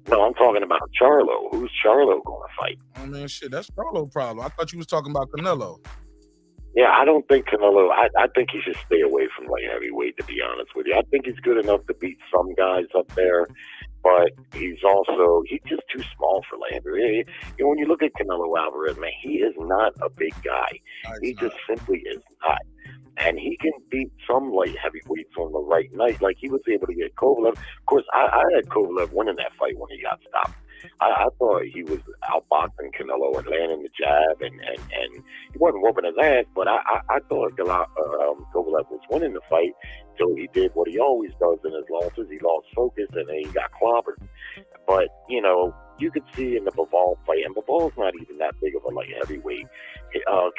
No, I'm talking about Charlo. Who's Charlo gonna fight? Oh man, shit, that's Charlo problem. I thought you was talking about Canelo. Yeah, I don't think Canelo. I think he should stay away from light heavyweight, to be honest with you. I think he's good enough to beat some guys up there, but he's just too small for light heavyweight. When you look at Canelo Alvarez, man, he is not a big guy. He just simply is not. And he can beat some light heavyweights on the right night, like he was able to get Kovalev. Of course, I had Kovalev winning that fight when he got stopped. I thought he was outboxing Canelo and landing the jab, and he wasn't whooping his ass, but I thought Kovalev was winning the fight until he did what he always does in his losses. He lost focus, and then he got clobbered. But, you could see in the Bivol fight, and Bivol's not even that big of a light heavyweight.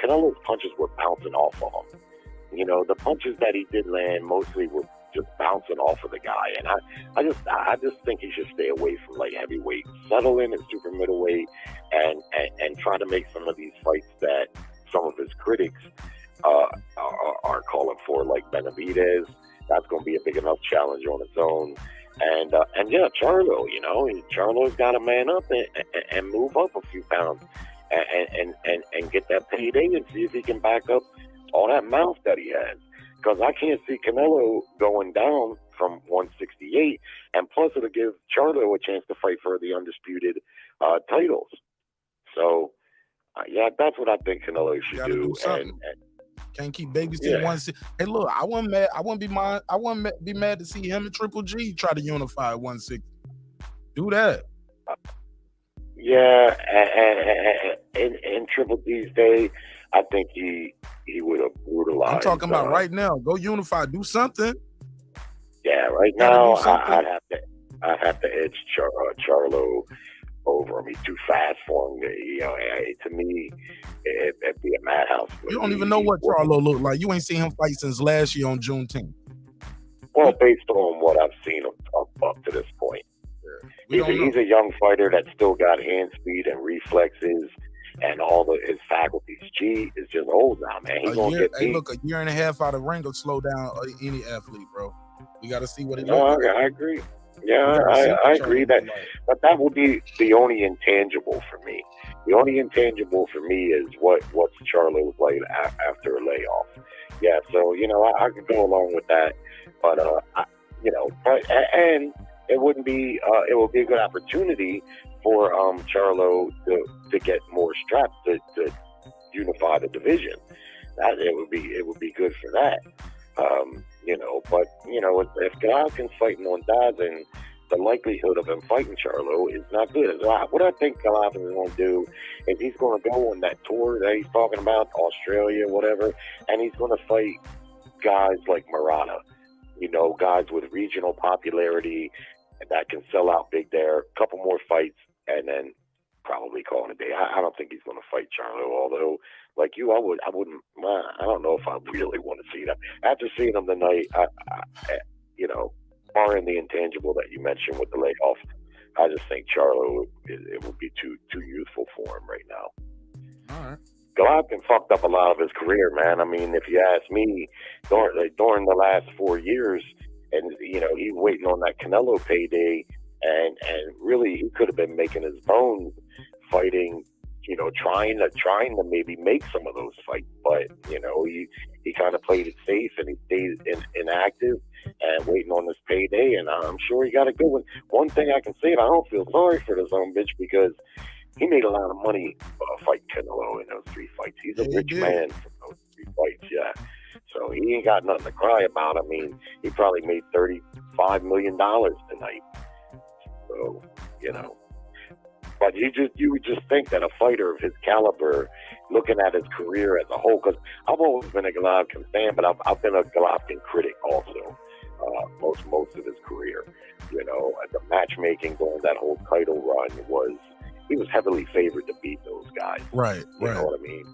Canelo's punches were bouncing off of him. The punches that he did land mostly were just bouncing off of the guy, and I just think he should stay away from light heavyweight, settle in at super middleweight, and try to make some of these fights that some of his critics are calling for, like Benavidez. That's going to be a big enough challenge on its own. And Charlo, Charlo's got to man up and move up a few pounds and get that payday and see if he can back up all that mouth that he has. Because I can't see Canelo going down from 168, and plus it'll give Charlo a chance to fight for the undisputed titles. So, that's what I think Canelo should do. And can't keep babysitting 160. Hey, look, I wouldn't be mad to see him and Triple G try to unify at 160. Do that. In Triple G's day, I think he would have brutalized. I'm talking about right now. Go unify. Do something. Yeah, right now I'd have to edge Charlo over him. He's too fast for him. To me, it'd be a madhouse. You don't even know what Charlo looked like. You ain't seen him fight since last year on Juneteenth. Well, based on what I've seen him up to this point. He's a young fighter that's still got hand speed and reflexes and all his faculties. G is just old now, man. He's gonna get beat. Hey, look, a year and a half out of ring will slow down any athlete, bro. You got to see what he looks like. I agree. Yeah, I agree that, but that would be the only intangible for me. The only intangible for me is what's Charlo like after a layoff. Yeah, so I could go along with that, but and it wouldn't be it would be a good opportunity for Charlo to get more straps to unify the division. That it would be good for that. But if Golovkin's fighting on dazn, the likelihood of him fighting Charlo is not good. What I think Golovkin is going to do is he's going to go on that tour that he's talking about, Australia, whatever, and he's going to fight guys like Murata, guys with regional popularity that can sell out big there, a couple more fights, and then probably call it a day. I don't think he's going to fight Charlo, although, like you, I don't know if I really want to see that. After seeing him tonight, barring the intangible that you mentioned with the layoff, I just think Charlo, it would be too youthful for him right now. All right. Golovkin fucked up a lot of his career, man. I mean, if you ask me, during the last 4 years, and he's waiting on that Canelo payday, and really he could have been making his bones fighting, trying to maybe make some of those fights, but he kind of played it safe and he stayed inactive and waiting on this payday, and I'm sure he got a good one. One thing I can say, and I don't feel sorry for the son bitch, because he made a lot of money fighting Canelo in those 3 fights. He's a rich man from those 3 fights, yeah. So he ain't got nothing to cry about. I mean, he probably made $35 million tonight. So, But you would just think that a fighter of his caliber, looking at his career as a whole, because I've always been a Golovkin fan, but I've been a Golovkin critic also, most of his career. The matchmaking during that whole title run he was heavily favored to beat those guys. Right. You know what I mean?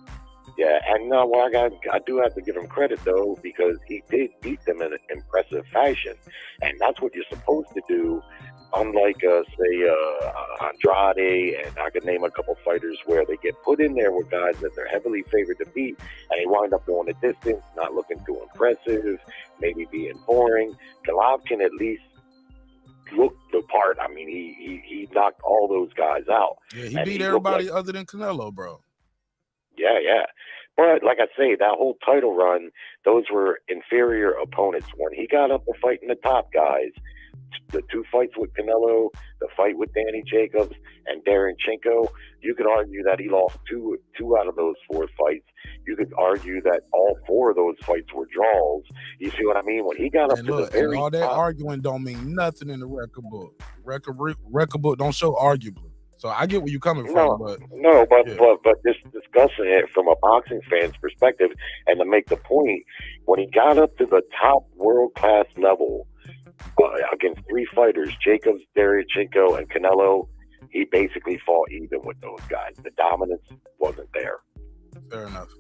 Yeah, and I do have to give him credit, though, because he did beat them in an impressive fashion. And that's what you're supposed to do, unlike, say, Andrade, and I could name a couple fighters where they get put in there with guys that they're heavily favored to beat, and they wind up going the distance, not looking too impressive, maybe being boring. Golovkin at least looked the part. I mean, he knocked all those guys out. Yeah, he beat everybody other than Canelo, bro. Yeah. But like I say, that whole title run, those were inferior opponents. When he got up to fighting the top guys, the 2 fights with Canelo, the fight with Danny Jacobs and Darenchenko, you could argue that he lost two out of those 4 fights. You could argue that all 4 of those fights were draws. You see what I mean? When he got up to the very all that top, arguing don't mean nothing in the record book. Record book don't show arguably. So I get where you're coming from, but just discussing it from a boxing fan's perspective, and to make the point, when he got up to the top world-class level against 3 fighters, Jacobs, Darenchenko, and Canelo, he basically fought even with those guys. The dominance wasn't there. Fair enough.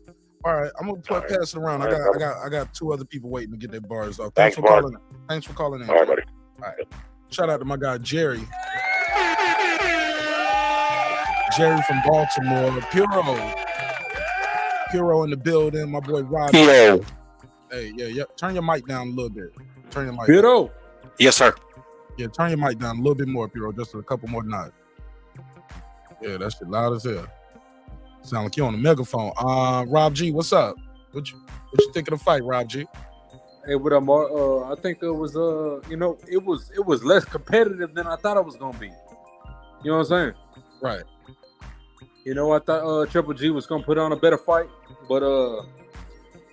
All right, I'm gonna pass it around. I got 2 other people waiting to get their bars off. Thanks for calling in. All right, buddy. All right. Shout out to my guy Jerry. Jerry from Baltimore. Puro in the building. My boy Rob. Yo. Hey, yeah. Turn your mic down a little bit. Turn your mic. Puro. Yes, sir. Yeah, turn your mic down a little bit more, Puro. Just a couple more nods. Yeah, that shit loud as hell. Sound like you on the megaphone. Rob G, what's up? What you think of the fight, Rob G? Hey, what up, Mark? I think it was it was less competitive than I thought it was gonna be. You know what I'm saying? Right. I thought Triple G was gonna put on a better fight, but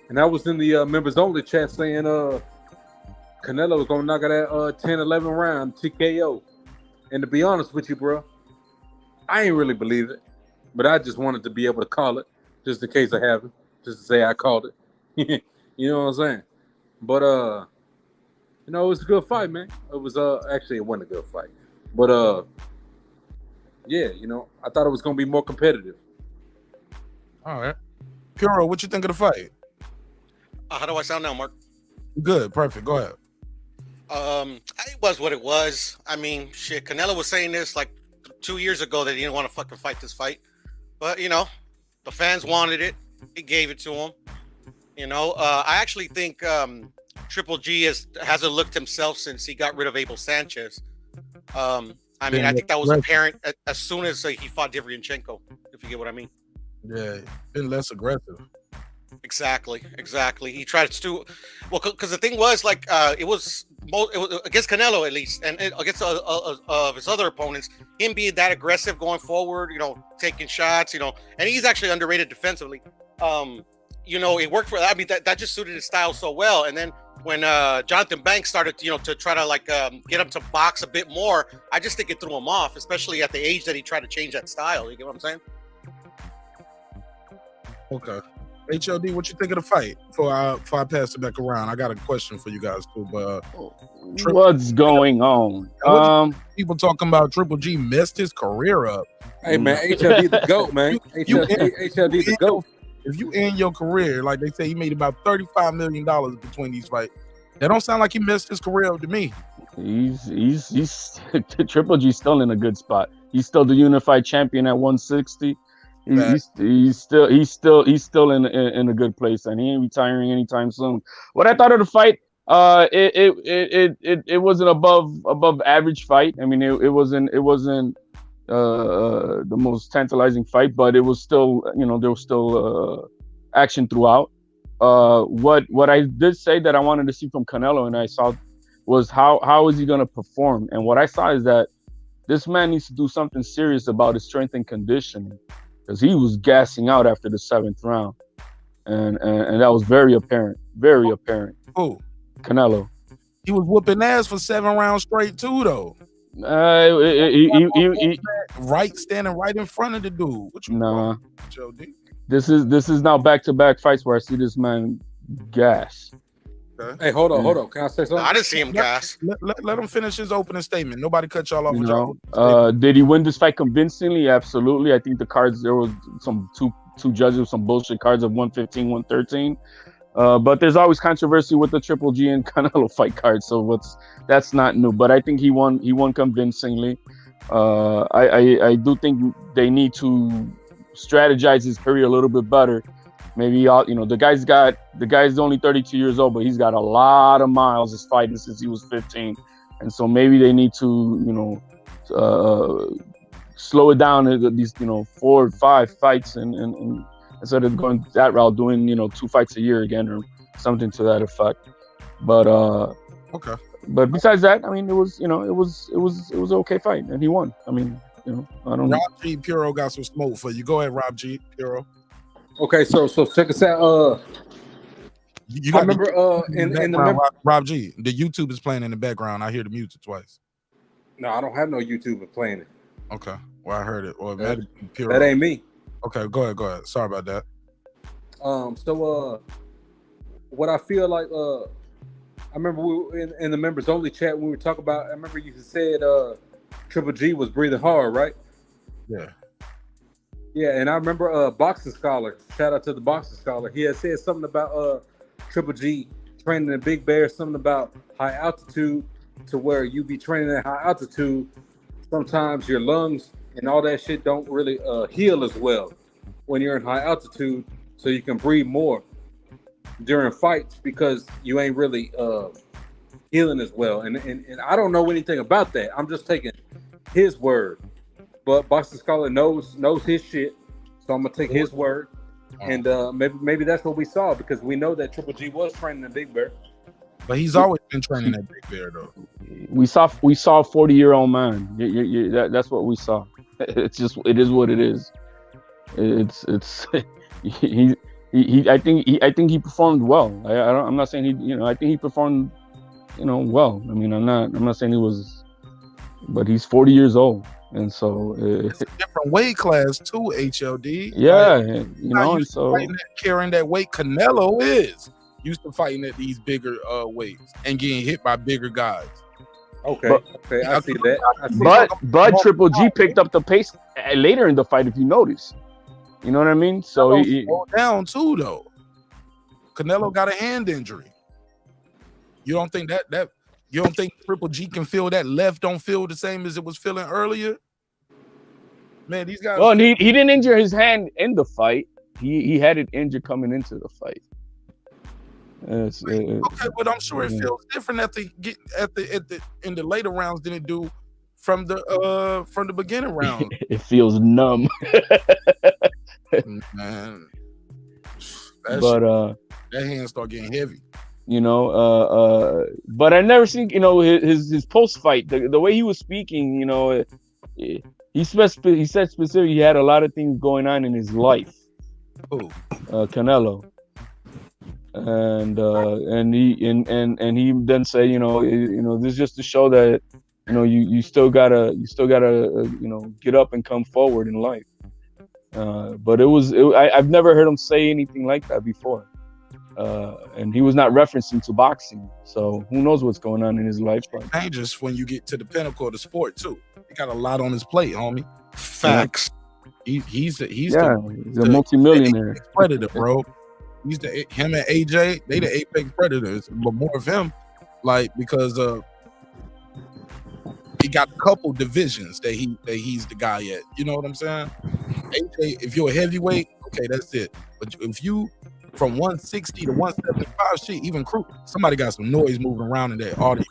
and I was in the members only chat saying Canelo was gonna knock out that 10-11 round TKO. And to be honest with you, bro, I ain't really believe it, but I just wanted to be able to call it just in case I haven't, just to say I called it. You know what I'm saying? But it was a good fight, man. It was actually it wasn't a good fight, but yeah, I thought it was gonna be more competitive. All right, Puro, what you think of the fight? How do I sound now, Mark? Good, perfect. Go ahead. It was what it was. I mean, shit. Canelo was saying this like 2 years ago that he didn't want to fucking fight this fight, but the fans wanted it. He gave it to him. I actually think Triple G hasn't looked himself since he got rid of Abel Sanchez. I think that was apparent as soon as he fought Darenchenko, you get what I mean. Yeah, been less aggressive. Exactly. He tried to do well because the thing was like it was against Canelo at least, and against of his other opponents, him being that aggressive going forward, taking shots, and he's actually underrated defensively. It worked for. I mean, that just suited his style so well. And then when Jonathan Banks started, to try to get him to box a bit more, I just think it threw him off, especially at the age that he tried to change that style. You get what I'm saying? Okay. HLD, what you think of the fight? Before I pass it back around, I got a question for you guys too. But what's going on? People talking about Triple G messed his career up. Hey man, HLD the GOAT, man. HLD the GOAT. If you end your career, like they say, he made about $35 million between these fights. That don't sound like he messed his career up to me. He's Triple G's still in a good spot. He's still the unified champion at 160. He's still in a good place, and he ain't retiring anytime soon. What I thought of the fight, it was an above average fight. I mean, it wasn't the most tantalizing fight, but it was still, there was still action throughout. What I did say that I wanted to see from Canelo, and I saw, was how is he going to perform? And what I saw is that this man needs to do something serious about his strength and conditioning, because he was gassing out after the 7th round, and that was very apparent. Who? Canelo. He was whooping ass for 7 rounds straight too, though. Standing right in front of the dude. What you nah. HLD? This is now back-to-back fights where I see this man gas. Okay. Hey, hold on. Can I say something? I didn't see him gas. Let him finish his opening statement. Nobody cut y'all off. Did he win this fight convincingly? Absolutely. I think the cards, there was some two judges with some bullshit cards of 115, 113. But there's always controversy with the Triple G and Canelo fight cards, so that's not new. But I think he won convincingly. I do think they need to strategize his career a little bit better. Maybe the guy's only 32 years old, but he's got a lot of miles of fighting since he was 15, and so maybe they need to slow it down at least 4 or 5 fights, and instead of going that route, doing 2 fights a year again or something to that effect. But okay. But besides that, I mean, it was an okay fight, and he won. I mean, I don't know. Rob G. Puro got some smoke for you. Go ahead, Rob G. Puro. Okay, so check us out. I remember in the Rob G. The YouTube is playing in the background. I hear the music twice. No, I don't have no YouTube playing it. Okay, well I heard it. Or that ain't me. Okay, go ahead. Sorry about that. So what I feel like, I remember we were in the members only chat when we were talking about. I remember you said Triple G was breathing hard, right? Yeah. Yeah, and I remember Boxing Scholar. Shout out to the Boxing Scholar. He had said something about Triple G training in Big Bear, something about high altitude, to where you be training at high altitude. Sometimes your lungs and all that shit don't really heal as well when you're in high altitude, so you can breathe more during fights because you ain't really healing as well. And I don't know anything about that. I'm just taking his word. But Boxing Scholar knows his shit, so I'm gonna take his word, and maybe that's what we saw, because we know that Triple G was training in Big Bear. But he's always been training at Big Bear, though. We saw a 40-year-old man. That's what we saw. It is what it is. It's I think he performed well. I'm not saying he, I think he performed, well. I mean, I'm not saying he was, but he's 40 years old. And so it's a different weight class too, HLD. Yeah, and so carrying that weight, Canelo is used to fighting at these bigger weights and getting hit by bigger guys. Okay, I see that. But Triple G picked up the pace later in the fight, if you notice. You know what I mean? So he slowed down too, though. Canelo got a hand injury. You don't think that you don't think Triple G can feel that left don't feel the same as it was feeling earlier? Man, these guys. Well, and he didn't injure his hand in the fight. He had it injured coming into the fight. Okay, but I'm sure it feels different in the later rounds than it do from the beginning round. It feels numb. Man, But that hand start getting heavy. you know, but I never seen, you know, his post fight, the way he was speaking, you know, he said specifically he had a lot of things going on in his life. Canelo. And he then say, you know, this is just to show that, you know, you still gotta you know, get up and come forward in life. But I've never heard him say anything like that before. And he was not referencing to boxing, so who knows what's going on in his life. It's dangerous when you get to the pinnacle of the sport too. He got a lot on his plate, homie. Facts. He's a multimillionaire predator, bro. Him and AJ, they the apex predators, but more of him, like, because he got a couple divisions that he's the guy at. You know what I'm saying? AJ, if you're a heavyweight, okay, that's it. But if you from 160 to 175, shit, even crew, somebody got some noise moving around in that audio.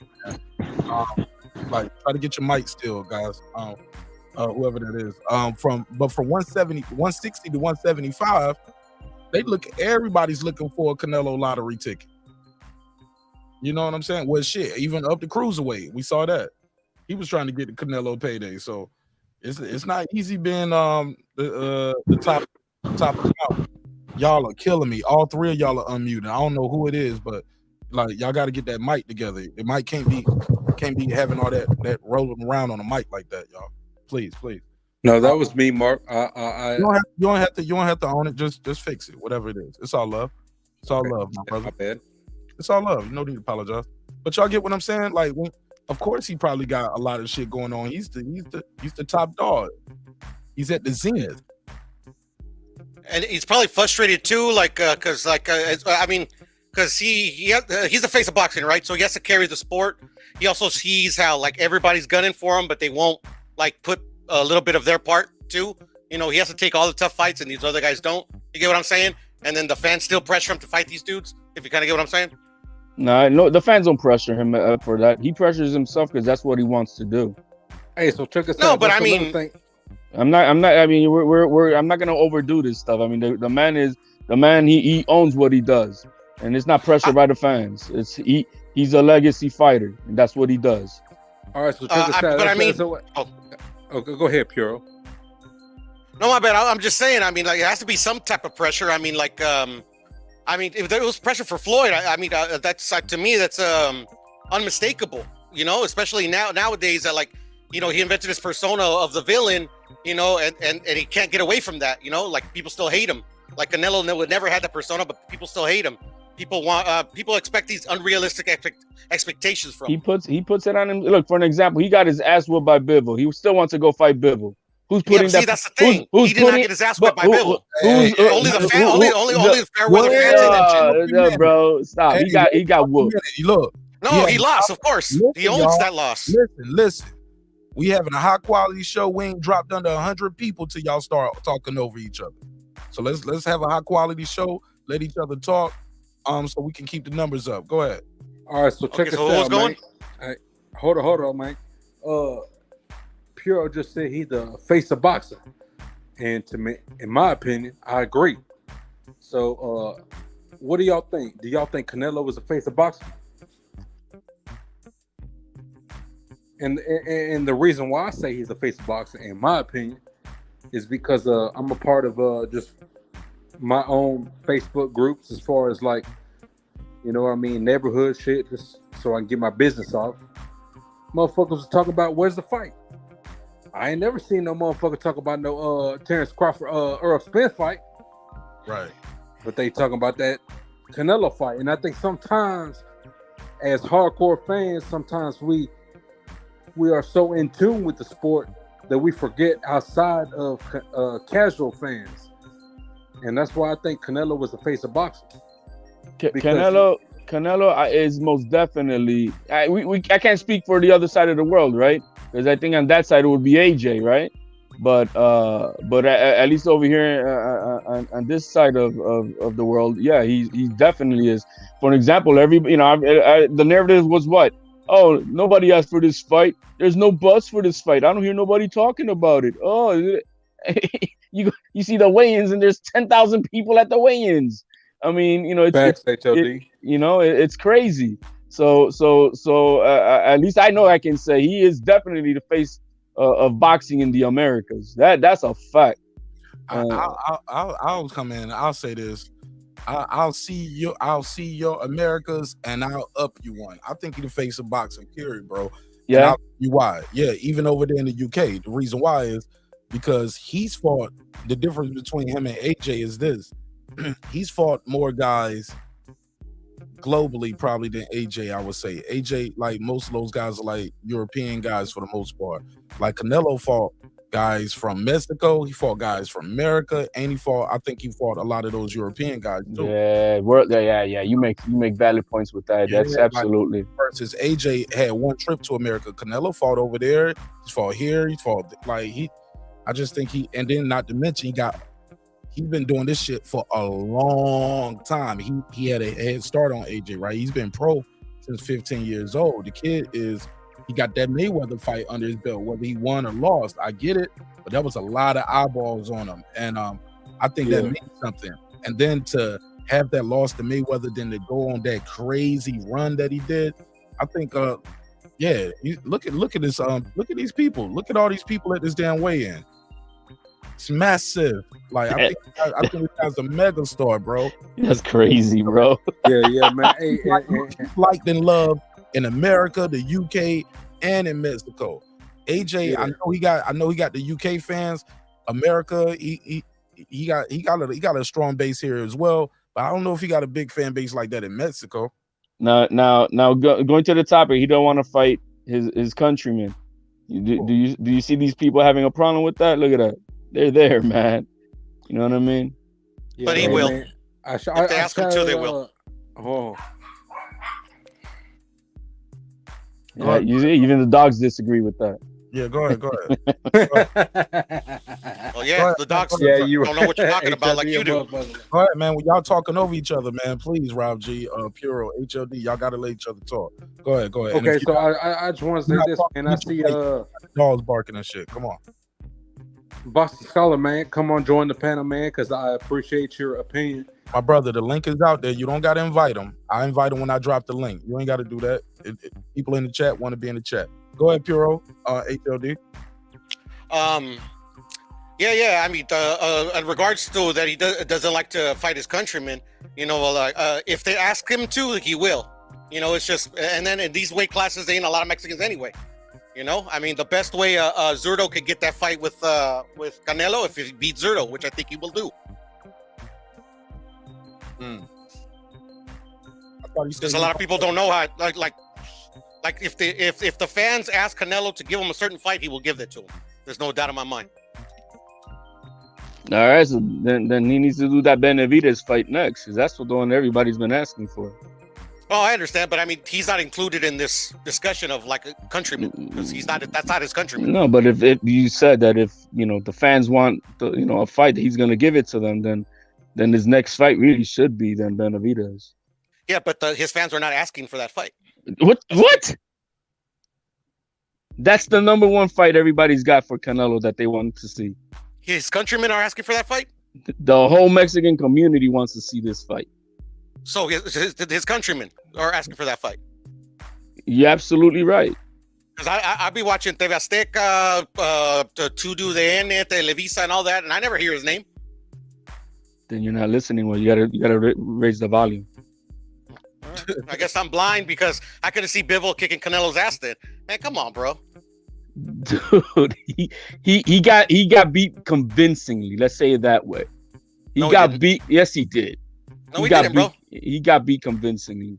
Like, try to get your mic still, guys. Whoever that is. From 160 to 175. Everybody's looking for a Canelo lottery ticket. You know what I'm saying? Well, shit, even up the cruiserweight, we saw that. He was trying to get the Canelo payday, so it's not easy being the top of the mountain. Y'all are killing me. All three of y'all are unmuted. I don't know who it is, but like, y'all got to get that mic together. The mic can't be having all that rolling around on the mic like that, y'all. Please. No, that was me, Mark. You don't have to own it. Just fix it. Whatever it is. It's all love. It's all love, my brother. My bad. It's all love. No need to apologize. But y'all get what I'm saying? Like, of course he probably got a lot of shit going on. He's the top dog. He's at the zenith. And he's probably frustrated too, like, because he's the face of boxing, right? So he has to carry the sport. He also sees how, like, everybody's gunning for him, but they won't, like, put a little bit of their part too. You know, he has to take all the tough fights, and these other guys don't. You get what I'm saying? And then the fans still pressure him to fight these dudes. If you kind of get what I'm saying? No, the fans don't pressure him for that. He pressures himself because that's what he wants to do. Hey, so check us out. No, but I mean, I'm not. I mean, I'm not gonna overdo this stuff. I mean, the man. He owns what he does, and it's not pressure by the fans. He's a legacy fighter, and that's what he does. All right, so check us out. But I mean, go ahead, Puro. No, my bad. I'm just saying. I mean, like, it has to be some type of pressure. I mean, like, if there was pressure for Floyd, that's to me, that's unmistakable. You know, especially nowadays that, like, you know, he invented this persona of the villain. You know, and he can't get away from that. You know, like, people still hate him. Like, Canelo would never had that persona, but people still hate him. People expect these unrealistic expectations from him. He puts it on him. Look, for an example, he got his ass whooped by Bivol. He still wants to go fight Bivol. Who's putting that? See, that's the thing. He did not get his ass whipped by Bivol. Only the fair weather fans in that shit. Bro, stop. He got whooped. Look. No, he lost. Of course, he owns that loss. Listen. We having a high quality show. We ain't dropped under 100 people till y'all start talking over each other. So let's have a high quality show. Let each other talk, so we can keep the numbers up. Go ahead. All right, so check us out, man. Right, hold on, man. Puro just said he's the face of boxing, and to me, in my opinion, I agree. So, what do y'all think? Do y'all think Canelo was the face of boxing? And the reason why I say he's the face of boxing, in my opinion, is because I'm a part of just my own Facebook groups, as far as, like, you know what I mean, neighborhood shit, just so I can get my business off. Motherfuckers talk about where's the fight. I ain't never seen no motherfucker talk about no Terrence Crawford Earl Spence fight. Right. But they talking about that Canelo fight. And I think sometimes as hardcore fans, sometimes we are so in tune with the sport that we forget outside of casual fans. And that's why I think Canelo was the face of boxing. Canelo is most definitely. I can't speak for the other side of the world, right? Because I think on that side it would be AJ, right? But at least over here on this side of the world, yeah, he definitely is. For an example, the narrative was what Oh, nobody asked for this fight. There's no buzz for this fight. I don't hear nobody talking about it. Oh, you see the weigh-ins, and there's 10,000 people at the weigh-ins. I mean, you know, it's crazy. So at least I know I can say he is definitely the face of boxing in the Americas. That's a fact. I'll come in. I'll say this. I'll see your Americas, and I'll up you one. I think he's the face of boxing, period, bro. Yeah. And I'll tell you why? Yeah, even over there in the UK, the reason why is because he's fought. The difference between him and AJ is this: he's fought more guys globally probably than AJ. I would say AJ, like most of those guys, are like European guys for the most part. Like Canelo fought guys from Mexico, he fought guys from America, and I think he fought a lot of those European guys too. Yeah. You make valid points with that. Yeah, That's absolutely. Versus AJ had one trip to America. Canelo fought over there. He fought here. He fought I just think and then not to mention he's been doing this shit for a long time. He had a head start on AJ, right? He's been pro since 15 years old. The kid he got that Mayweather fight under his belt, whether he won or lost. I get it, but that was a lot of eyeballs on him. And I think that means something. And then to have that loss to Mayweather, then to go on that crazy run that he did, I think look at this look at these people. Look at all these people at this damn weigh-in. It's massive. Like I think this guy's a mega star, bro. That's crazy, bro. Yeah, man. Liked and loved in America, the UK, and in Mexico. AJ, I know he got the UK fans. America, he got a strong base here as well. But I don't know if he got a big fan base like that in Mexico. Now, going to the topic, he don't want to fight his countrymen. Do you see these people having a problem with that? Look at that. They're there, man. You know what I mean? Yeah, but he will. If they ask him to, they will. Yeah, even the dogs disagree with that. Yeah, go ahead. Well, yeah, the dogs don't know what you're talking about like you do. Go ahead, man. When y'all talking over each other, man, please, Rob G, Puro, HLD, y'all gotta let each other talk. Go ahead. Okay, so I just want to say this, man. I see dogs barking and shit. Come on. Boston Scholar, man, come on, join the panel, man, because I appreciate your opinion. My brother, the link is out there. You don't got to invite them. I invite them when I drop the link. You ain't got to do that. People in the chat want to be in the chat. Go ahead, Puro, HLD. Yeah. I mean, in regards to that, he doesn't like to fight his countrymen. You know, if they ask him to, he will. You know, it's just, and then in these weight classes, there ain't a lot of Mexicans anyway. You know, I mean, the best way Zurdo could get that fight with Canelo if he beats Zurdo, which I think he will do. Because a lot of people don't know how, like if the fans ask Canelo to give him a certain fight, he will give that to him. There's no doubt in my mind. All right, so then he needs to do that Benavidez fight next, because that's what the one everybody's been asking for. Oh, I understand, but I mean, he's not included in this discussion of like a countryman because that's not his countryman. No, but if you said that if the fans want a fight, he's gonna give it to them, then his next fight really should be then Benavidez. Yeah, but his fans are not asking for that fight. What? That's the number one fight everybody's got for Canelo that they want to see. His countrymen are asking for that fight? The whole Mexican community wants to see this fight. So his countrymen are asking for that fight. You're absolutely right. Because I be watching TV Azteca, Tudu DN, Televisa, and all that, and I never hear his name. Then you're not listening. Well, you gotta raise the volume. I guess I'm blind because I couldn't see Bivol kicking Canelo's ass. Then, man, come on, bro. Dude, he got beat convincingly. Let's say it that way. He got beat. Yes, he did. No, he didn't, bro. He got beat convincingly.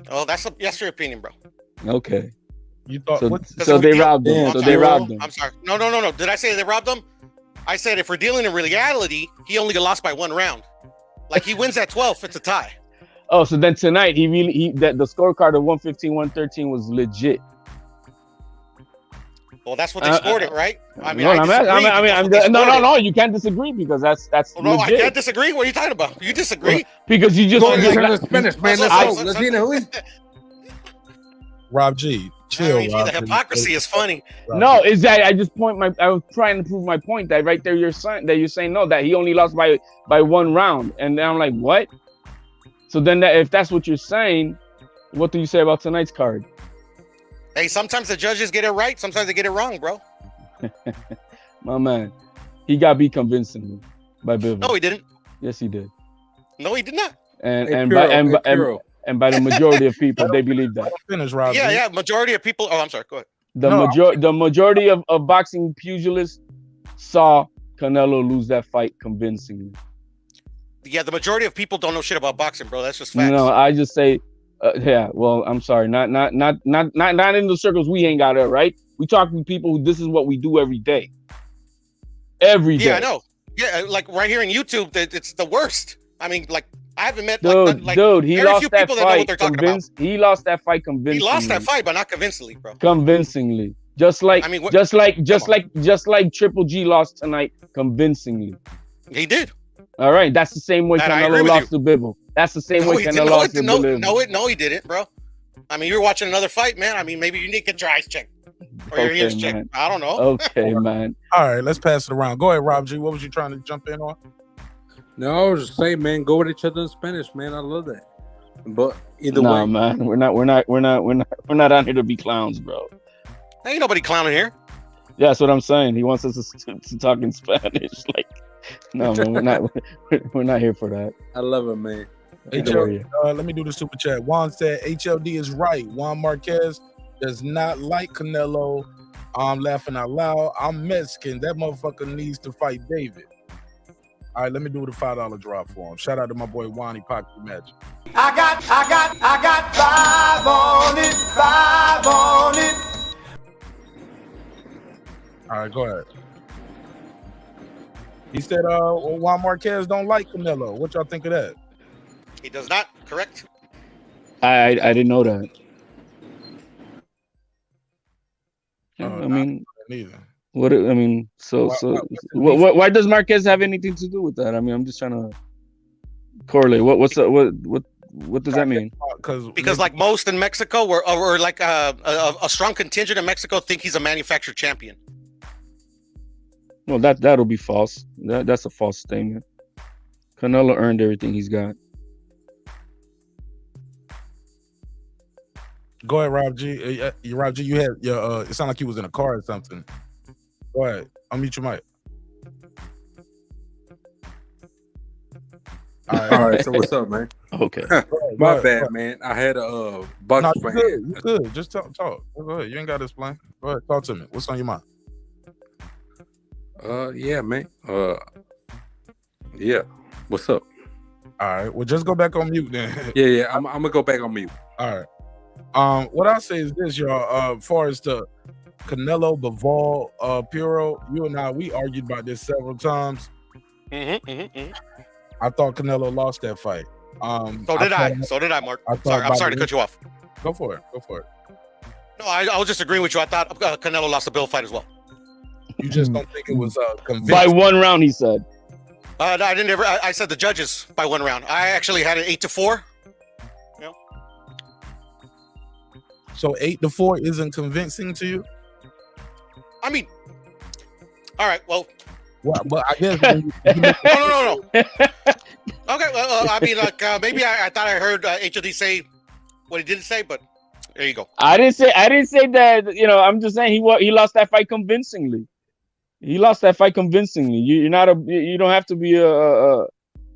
Oh, that's your opinion, bro. Okay. You thought so they robbed him. So they robbed him. I'm sorry. No. Did I say they robbed him? I said if we're dealing in reality, he only got lost by one round. Like he wins at 12, it's a tie. Oh, so then tonight the scorecard of 115-113 was legit. Well, that's what they scored it, right? I mean, no, you can't disagree because that's legit. No, I can't disagree. What are you talking about? You disagree? Because you just Let's finish, man. Let's go. Rob G, chill. I mean, Rob the G. hypocrisy is funny. No, is that I was trying to prove my point that right there you're saying no, that he only lost by 1 round, and then I'm like, what? So then if that's what you're saying, what do you say about tonight's card? Hey, sometimes the judges get it right, sometimes they get it wrong, bro. My man, he got beat convincingly by Bivol. No, he didn't. Yes, he did. No, he did not. And by the majority of people, they believe that. Finish, Rob. Yeah. Majority of people. Oh, I'm sorry. Go ahead. The majority of boxing pugilists saw Canelo lose that fight convincingly. Yeah, the majority of people don't know shit about boxing, bro. That's just facts. No, I just say, yeah. Well, I'm sorry, not in the circles we hang out at, right? We talk to people who this is what we do every day. Every day. Yeah, I know. Yeah, like right here in YouTube, it's the worst. I mean, like I haven't met dude. He lost that fight. He lost that fight convincingly. He lost that fight, but not convincingly, bro. Convincingly, just like Triple G lost tonight convincingly. He did. All right, that's the same way Canelo lost to Bivol. That's the same way Canelo lost to Bivol. No, he didn't, bro. I mean, you were watching another fight, man. I mean, maybe you need to get your eyes checked or your ears checked. I don't know. Okay, man. All right, let's pass it around. Go ahead, Rob G. What was you trying to jump in on? No, I was just saying, man, go with each other in Spanish, man. I love that. But either way, nah, man, we're not out here to be clowns, bro. Ain't nobody clowning here. Yeah, that's what I'm saying. He wants us to talk in Spanish. Like, no, man, we're not here for that. I love it, man. Let me do the super chat. Juan said HLD is right. Juan Marquez does not like Canelo. I'm laughing out loud. I'm Mexican. That motherfucker needs to fight David. All right, let me do the $5 drop for him. Shout out to my boy Wani Pocket Magic. I got 5 on it. All right, go ahead. He said Juan Marquez don't like Canelo. What y'all think of that? He does not, correct? I didn't know that. I mean, neither. What I mean, why does Marquez have anything to do with that? I mean, I'm just trying to correlate. What does that mean? Because like most in Mexico, or like a strong contingent in Mexico think he's a manufactured champion. Well, that'll be false. That's a false statement. Canelo earned everything he's got. Go ahead, Rob G. Rob G, you had your. It sounded like you was in a car or something. Go ahead. Unmute your mic. All right. So what's up, man? Okay. My bad, man. I had a box fan. You good. Just talk. Go ahead. You ain't got to explain. Go ahead. Talk to me. What's on your mind? Yeah, man. Yeah. What's up? All right. Well, just go back on mute then. Yeah. I'm gonna go back on mute. All right. What I'll say is this, y'all. As far as the Canelo Bivol Puro, you and I, we argued about this several times. I thought Canelo lost that fight. So did I, Mark. I'm sorry to cut you off. Go for it. No, I was just agreeing with you. I thought Canelo lost the Bill fight as well. You just don't think it was convincing? By 1 round, he said. No, I didn't ever. I said the judges by 1 round. I actually had it 8-4. You know? So 8-4 isn't convincing to you? I mean, all right. Well, but I guess no. Okay. Well, I mean, like maybe I thought I heard HOD say what he didn't say, but there you go. I didn't say that. You know, I'm just saying he lost that fight convincingly. He lost that fight convincingly. You don't have to be a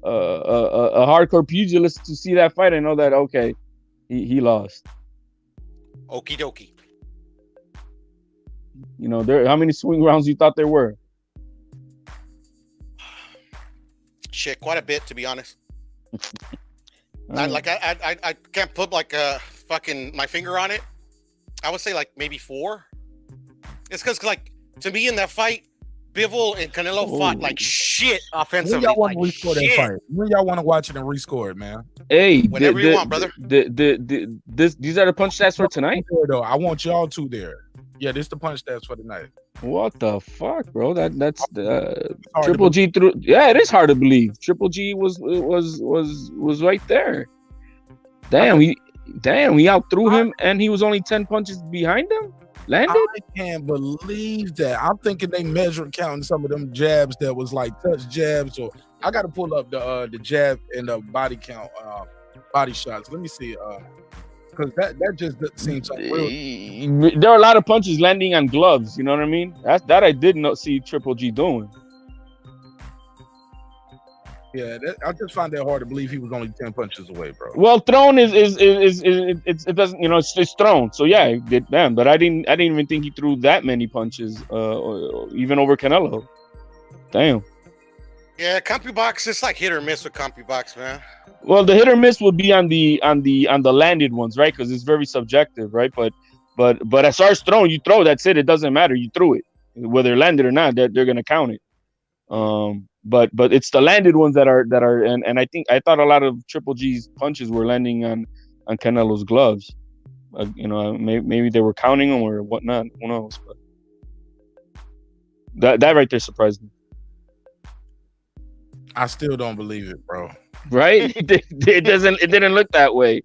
hardcore pugilist to see that fight and know that okay, he lost. Okie dokie. You know, how many swing rounds you thought there were? Shit, quite a bit, to be honest. I can't put like fucking my finger on it. I would say like maybe 4. It's because like to me in that fight, Bivol and Canelo fought like shit offensively. When y'all want to rescore that fight? When y'all want to watch it and rescore it, man? Hey, whenever you want, brother. These are the punch stats for tonight. Though I want y'all two there. Yeah, this the punch stats for tonight. What the fuck, bro? That's Triple G through. Yeah, it is hard to believe. Triple G was right there. Damn, Damn, he out-threw him, and he was only 10 punches behind him? Landed? I can't believe that. I'm thinking they measured counting some of them jabs that was like touch jabs, or I got to pull up the jab and the body count, body shots. Let me see, because that just seems like real. There are a lot of punches landing on gloves. You know what I mean? That I did not see Triple G doing. Yeah, I just find that hard to believe he was only 10 punches away, bro. Well, thrown is it doesn't, you know, it's thrown. So yeah, damn. But I didn't even think he threw that many punches, or even over Canelo. Damn. Yeah, CompuBox, it's like hit or miss with CompuBox, man. Well, the hit or miss would be on the landed ones, right? Because it's very subjective, right? But as far as thrown, you throw, that's it. It doesn't matter. You threw it, whether it landed or not. They're gonna count it. But it's the landed ones that are and I thought a lot of Triple G's punches were landing on Canelo's gloves. You know, maybe they were counting them or whatnot. Who knows? But that right there surprised me. I still don't believe it, bro. Right? It didn't look that way.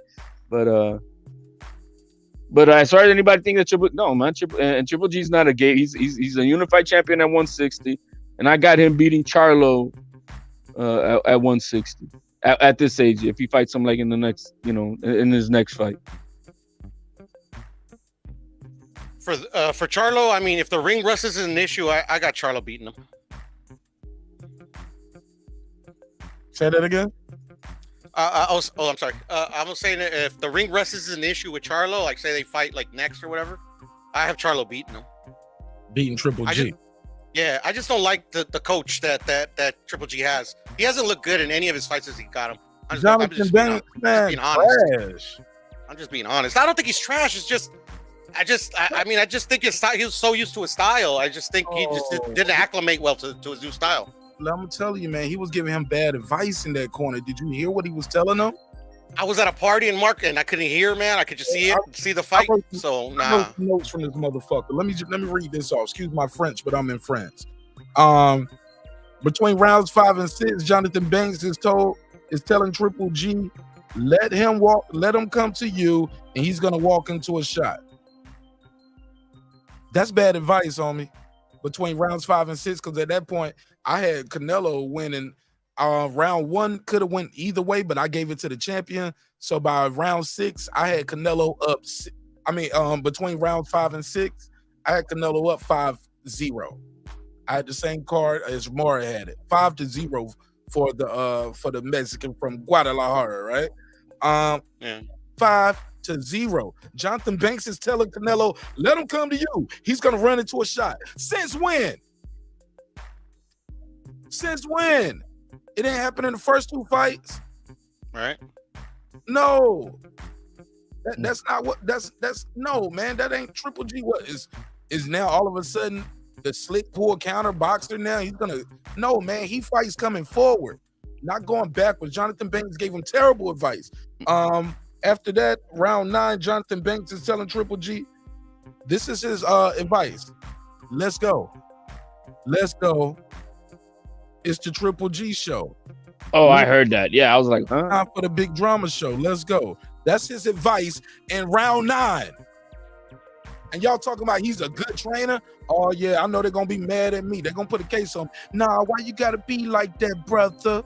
But as far as anybody think that Triple G's not a gay. He's a unified champion at 160. And I got him beating Charlo at 160 at this age. If he fights him like in the next, you know, in his next fight. For Charlo, I mean, if the ring rust is an issue, I got Charlo beating him. Say that again. I'm sorry. I was saying that if the ring rust is an issue with Charlo, like say they fight like next or whatever, I have Charlo beating him. Beating Triple G. I just don't like the coach that Triple G has. He hasn't looked good in any of his fights as he got him. I'm just being honest. I'm just being honest. I don't think he's trash. It's just, I just think his style. He was so used to his style. I just think he just didn't acclimate well to his new style. I'm gonna tell you, man. He was giving him bad advice in that corner. Did you hear what he was telling him? I was at a party in Mark and I couldn't hear, man. I could just see the fight. So nah. Notes from this motherfucker. Let me read this off. Excuse my French, but I'm in France. Between rounds 5 and 6, Jonathan Banks is telling Triple G, let him come to you, and he's gonna walk into a shot. That's bad advice on me. Between rounds 5 and 6, because at that point I had Canelo winning. Round 1 could have went either way, but I gave it to the champion. So by round 6, I had Canelo up. Between round 5 and 6, I had Canelo up 5-0. I had the same card as Mora had it, 5-0 for the Mexican from Guadalajara, right? 5-0. Jonathan Banks is telling Canelo, let him come to you. He's gonna run into a shot. Since when? Since when? It didn't happen in the first 2 fights. Right. No. That's not what that's no, man. That ain't Triple G. What is now all of a sudden the slick pull counter boxer now? He's gonna no, man. He fights coming forward, not going backwards. Jonathan Banks gave him terrible advice. After that, round 9, Jonathan Banks is telling Triple G, this is his advice. Let's go. Let's go. It's the Triple G show. Oh, I heard that. Yeah, I was like, huh? Time for the big drama show. Let's go. That's his advice in round 9. And y'all talking about he's a good trainer? Oh, yeah, I know they're going to be mad at me. They're going to put a case on me. Nah, why you got to be like that, brother?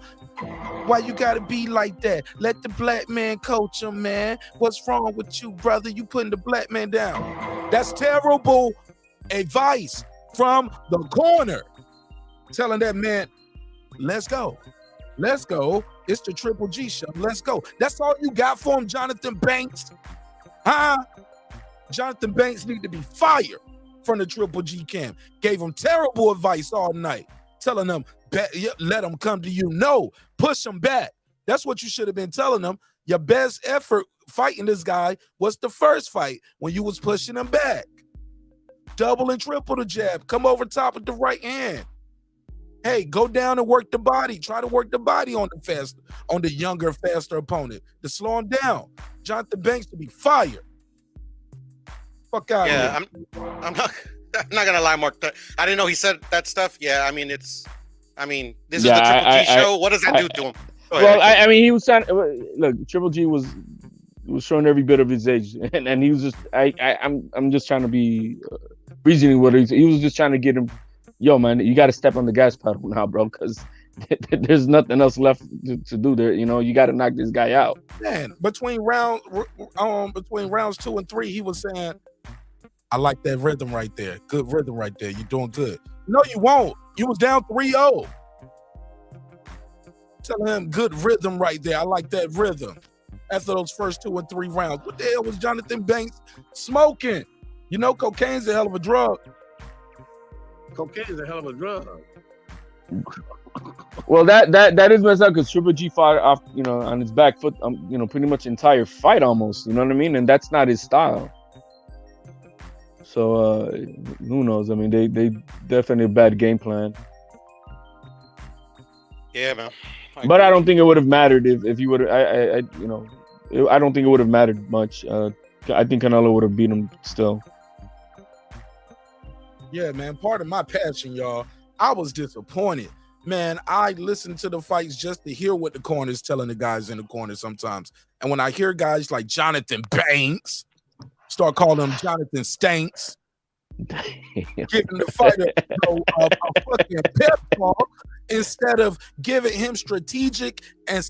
Why you got to be like that? Let the black man coach him, man. What's wrong with you, brother? You putting the black man down. That's terrible advice from the corner. Telling that man, let's go. Let's go. It's the Triple G show. Let's go. That's all you got for him, Jonathan Banks? Huh? Jonathan Banks need to be fired from the Triple G camp. Gave him terrible advice all night. Telling them, let him come to you. No, push him back. That's what you should have been telling them. Your best effort fighting this guy was the first fight when you was pushing him back. Double and triple the jab. Come over top with the right hand. Hey, go down and work the body. Try to work the body on the younger, faster opponent to slow him down. Jonathan Banks to be fired. Fuck out of here. I'm not gonna lie, Mark. I didn't know he said that stuff. Yeah, I mean, this is the Triple G show. What does that do to him? Well, I mean, he was trying. Look, Triple G was was showing every bit of his age, and he was just I'm just trying to be reasoning what he was just trying to get him. Yo, man, you got to step on the gas pedal now, bro, because there's nothing else left to do there. You got to knock this guy out. Man, between rounds 2 and 3, he was saying, "I like that rhythm right there. Good rhythm right there. You're doing good." No, you won't. You was down 3-0. Telling him good rhythm right there. I like that rhythm. After those first 2 and 3 rounds, what the hell was Jonathan Banks smoking? Cocaine's a hell of a drug. Cocaine is a hell of a drug. Well, that is messed up because Triple G fought off, on his back foot, pretty much entire fight almost. You know what I mean? And that's not his style. So who knows? I mean, they definitely a bad game plan. Yeah, man. But I don't think it would have mattered if he would. I don't think it would have mattered much. I think Canelo would have beat him still. Yeah, man. Part of my passion, y'all. I was disappointed. Man, I listen to the fights just to hear what the corner's telling the guys in the corner sometimes. And when I hear guys like Jonathan Banks start calling him Jonathan Stanks, giving the fighter a fucking pep talk instead of giving him strategic and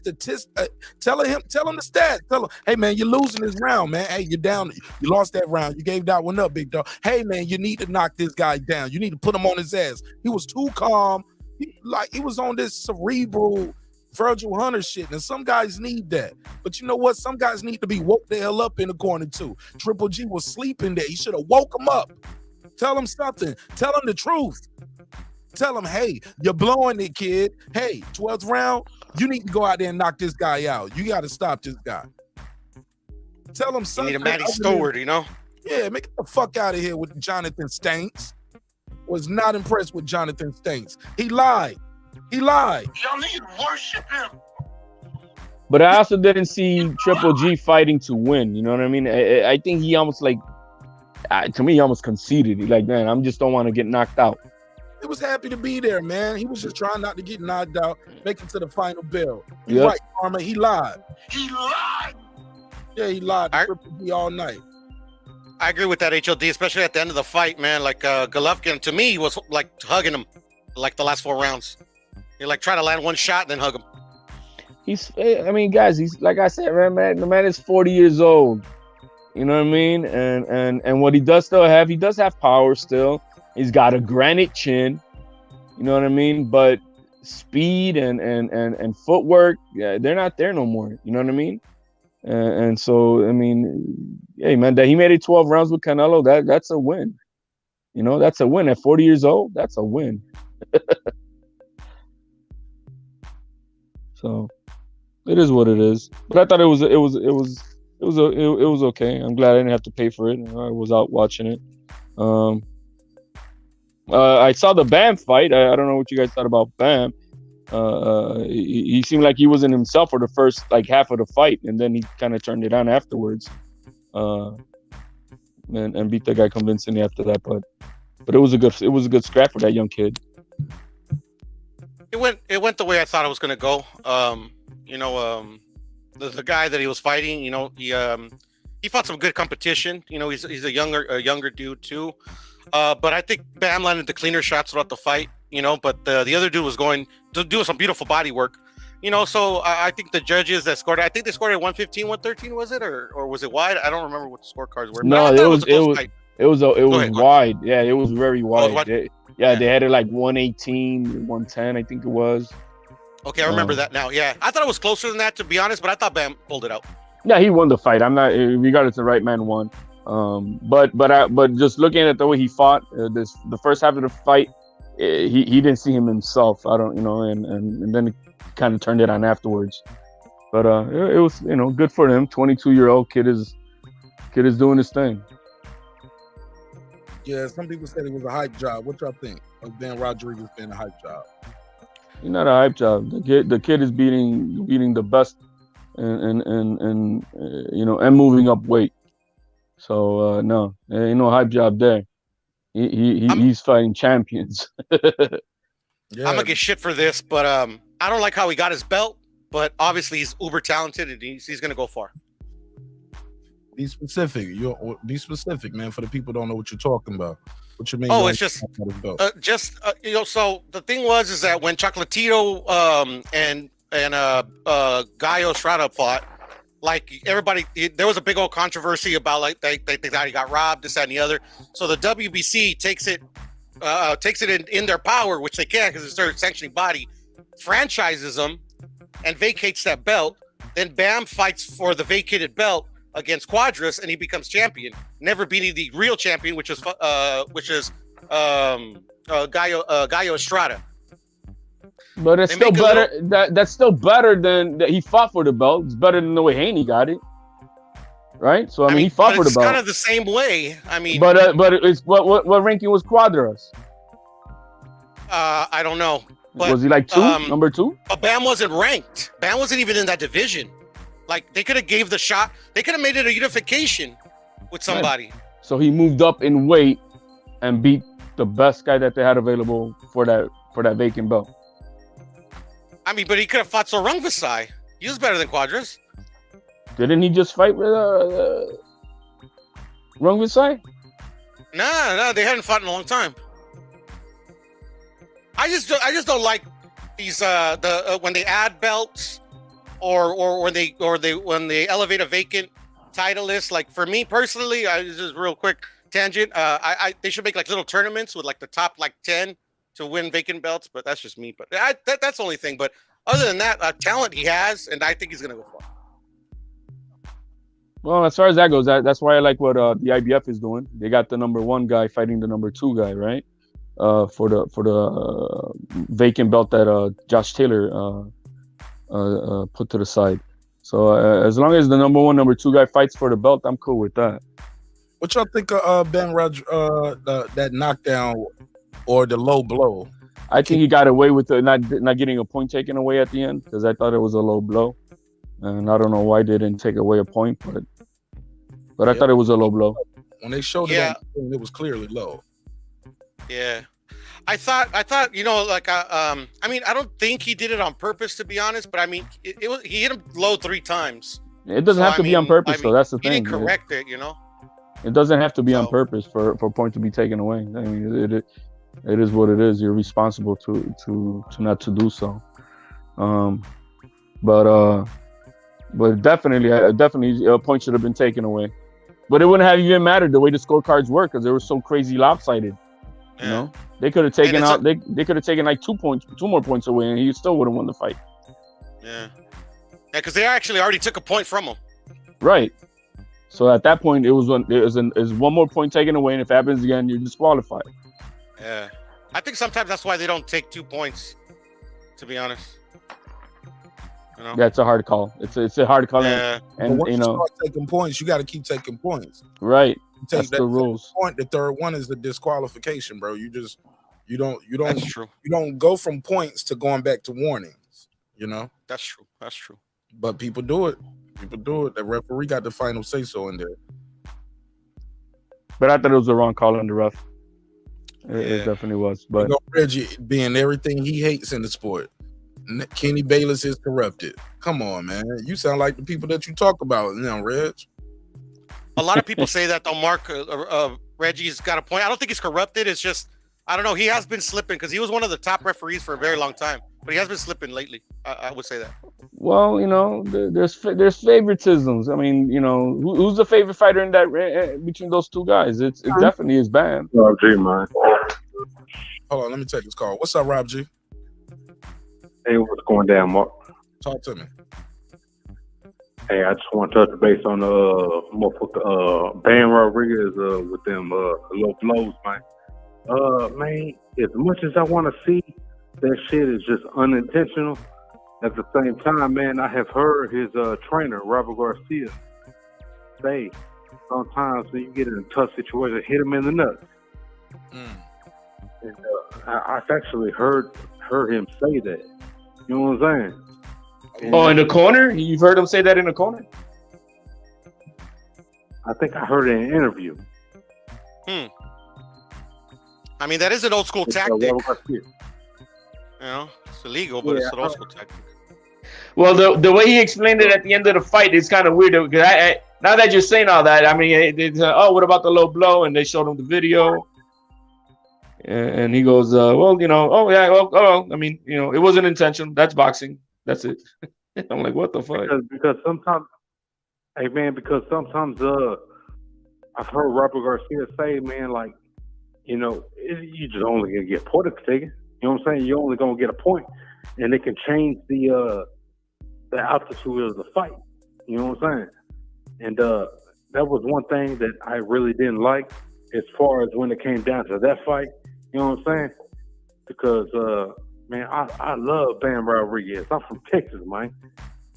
telling him the stats. Tell him, hey man, you're losing this round, man. Hey, you're down. You lost that round. You gave that one up, big dog. Hey man, you need to knock this guy down. You need to put him on his ass. He was too calm. He was on this cerebral Virgil Hunter shit, and some guys need that. But you know what? Some guys need to be woke the hell up in the corner too. Triple G was sleeping there. He should have woke him up. Tell him something. Tell him the truth. Tell him, hey, you're blowing it, kid. Hey, 12th round, you need to go out there and knock this guy out. You got to stop this guy. Tell him something. You need a Matty Stewart, Yeah, make the fuck out of here with Jonathan Stanks. Was not impressed with Jonathan Stanks. He lied. Y'all need to worship him. But I also didn't see Triple G fighting to win. You know what I mean? I think he almost to me, he almost conceded. He man, I just don't want to get knocked out. He was happy to be there, man. He was just trying not to get knocked out, make it to the final bell. You're right, Karma. He lied. He lied. Yeah, he lied to Triple G all night. I agree with that, HOD, especially at the end of the fight, man. Golovkin, to me, was hugging him the last 4 rounds. He try to land one shot and then hug him. Guys, he's like I said, man, the man is 40 years old. You know what I mean? And what he does still have, he does have power still. He's got a granite chin. You know what I mean? But speed and footwork, yeah, they're not there no more. You know what I mean? And so, hey, man, that he made it 12 rounds with Canelo, that's a win. That's a win. At 40 years old, that's a win. So, it is what it is. But I thought it was okay. I'm glad I didn't have to pay for it. I was out watching it. I saw the Bam fight. I don't know what you guys thought about Bam. He seemed like he wasn't himself for the first half of the fight, and then he kind of turned it on afterwards, and beat the guy convincingly after that. But it was a good scrap for that young kid. It went the way I thought it was going to go. The guy that he was fighting, he fought some good competition. He's a younger dude too. But I think Bam landed the cleaner shots throughout the fight. But the other dude was going to do some beautiful body work. So I think the judges that scored, I think they scored at 115, 113, was it, or was it wide? I don't remember what the scorecards were. No, it was wide. Yeah, it was very wide. They had it 118, 110, I think it was. Okay, I remember that now. Yeah, I thought it was closer than that, to be honest, but I thought Bam pulled it out. Yeah, he won the fight. I'm not, regardless, the right man won. But just looking at the way he fought, the first half of the fight, he didn't see himself. I don't, and then it kind of turned it on afterwards. But it was, good for him. 22-year-old kid is doing his thing. Yeah, some people said it was a hype job. What y'all think of Ben Rodriguez being a hype job? He's not a hype job. The kid is beating the best, and moving up weight. So no, there ain't no hype job there. He's fighting champions. Yeah. I'm gonna get shit for this, but I don't like how he got his belt. But obviously he's uber talented and he's gonna go far. Be specific. You be specific, man. For the people who don't know what you're talking about. What you mean? Oh, it's just So the thing is that when Chocolatito and Gallo Estrada fought, like everybody, there was a big old controversy about like they thought he got robbed, this, that, and the other. So the WBC takes it in their power, which they can because it's their sanctioning body, franchises them and vacates that belt. Then Bam fights for the vacated belt against Quadras, and he becomes champion, never beating the real champion, which is Gallo Estrada. But it's still better. That's still better than that he fought for the belt. It's better than the way Haney got it, right? So I mean he fought for the belt. It's kind of the same way. I mean, but it's what ranking was Quadras? I don't know. But, was he like number 2? But Bam wasn't ranked. Bam wasn't even in that division. Like they could have gave the shot. They could have made it a unification with somebody. Yeah. So he moved up in weight and beat the best guy that they had available for that vacant belt. I mean, but he could have fought Sorung Vasai. He was better than Quadras. Didn't he just fight with Rung Vasai? No, they hadn't fought in a long time. I just don't like these when they add belts. Or when they elevate a vacant title list. Like for me personally, just real quick tangent. They should make like little tournaments with like the top like 10 to win vacant belts. But that's just me. But that's the only thing. But other than that, talent he has, and I think he's gonna go far. Well, as far as that goes, that's why I like what the IBF is doing. They got the number 1 guy fighting the number 2 guy, right? For the vacant belt that Josh Taylor put to the side. So as long as the number 1, number 2 guy fights for the belt, I'm cool with that. What y'all think of Ben that knockdown or the low blow? I think he got away with not getting a point taken away at the end because I thought it was a low blow, and I don't know why they didn't take away a point, but I thought it was a low blow. When they showed it, it was clearly low. Yeah. I thought, like, I mean, I don't think he did it on purpose, to be honest, but I mean, he hit him low 3 times. It doesn't have to be on purpose, though. That's the thing. He didn't correct it, It doesn't have to be on purpose for a point to be taken away. I mean, it is what it is. You're responsible to not to do so. But definitely a point should have been taken away. But it wouldn't have even mattered the way the scorecards work because they were so crazy lopsided. You know, they could have taken out. They could have taken like 2 more points away, and he still would have won the fight. Yeah, because they actually already took a point from him. Right. So at that point, it was 1 more point taken away, and if it happens again, you're disqualified. Yeah, I think sometimes that's why they don't take 2 points. To be honest, Yeah, it's a hard call. It's a hard call, and once you start taking points, you got to keep taking points. Right. That's the rules. The 3rd one is the disqualification, bro. You don't That's true. You don't go from points to going back to warnings. That's true. But people do it. The referee got the final say so in there. But I thought it was the wrong call on the ref. It definitely was. But Reggie being everything he hates in the sport. Kenny Bayless is corrupted. Come on, man. You sound like the people that you talk about now, Reg. A lot of people say that though. Mark Reggie's got a point. I don't think he's corrupted. It's just I don't know. He has been slipping because he was one of the top referees for a very long time, but he has been slipping lately. I would say that. Well, there's favoritisms. I mean, who's the favorite fighter in that between those 2 guys? It definitely is Bam. Rob G, man. Hold on, let me take this call. What's up, Rob G? Hey, what's going down, Mark? Talk to me. Hey, I just want to touch base on Bam Rodriguez with them low blows, man. Man, as much as I want to see, that shit is just unintentional. At the same time, man, I have heard his trainer, Robert Garcia, say sometimes when you get in a tough situation, hit him in the nuts. And I've actually heard him say that. You know what I'm saying? In the corner? You've heard him say that in the corner? I think I heard it in an interview. I mean, that is an old school tactic. It's illegal, but it's an old school tactic. Well, the way he explained it at the end of the fight is kind of weird because now that you're saying all that, I mean, oh, what about the low blow? And they showed him the video, and he goes, well, you know, oh yeah, well, I mean, you know, it wasn't intentional. That's boxing. That's it. I'm like, what the fuck? Because sometimes, hey man, because sometimes I've heard Robert Garcia say, man, like, you know, you just only gonna get point taken. You know what I'm saying? You're only gonna get a point, and it can change the altitude of the fight. You know what I'm saying? And that was one thing that I really didn't like as far as when it came down to that fight. You know what I'm saying? Because man, I love Bam Rodriguez. I'm from Texas, man,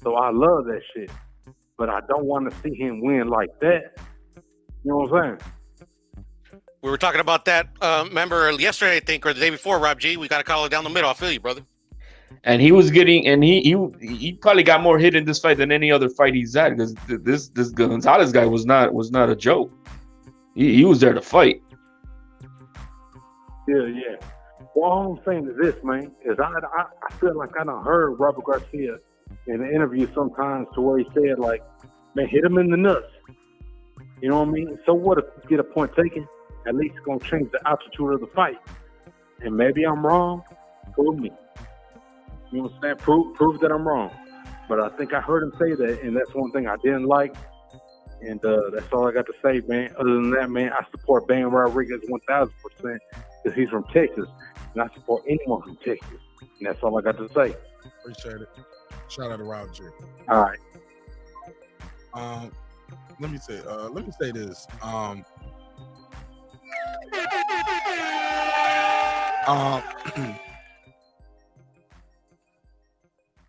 so I love that shit. But I don't want to see him win like that. You know what I'm saying? We were talking about that, remember yesterday, I think, or the day before, Rob G. We got to call it down the middle. I feel you, brother. And he was getting, and he probably got more hit in this fight than any other fight he's had, because this Gonzalez guy was not a joke. He was there to fight. Yeah. Well, all I'm saying is this, man, is I feel like I done heard Robert Garcia in an interview sometimes to where he said, like, man, hit him in the nuts. You know what I mean? So what if you get a point taken? At least it's going to change the altitude of the fight. And maybe I'm wrong. Prove me. You know what I'm saying? Prove that I'm wrong. But I think I heard him say that, and that's one thing I didn't like. And that's all I got to say, man. Other than that, man, I support Bam Rodriguez 1,000% because he's from Texas. And I support anyone from Texas. And that's all I got to say. Appreciate it. Shout out to Rob G. All right. Let me say this.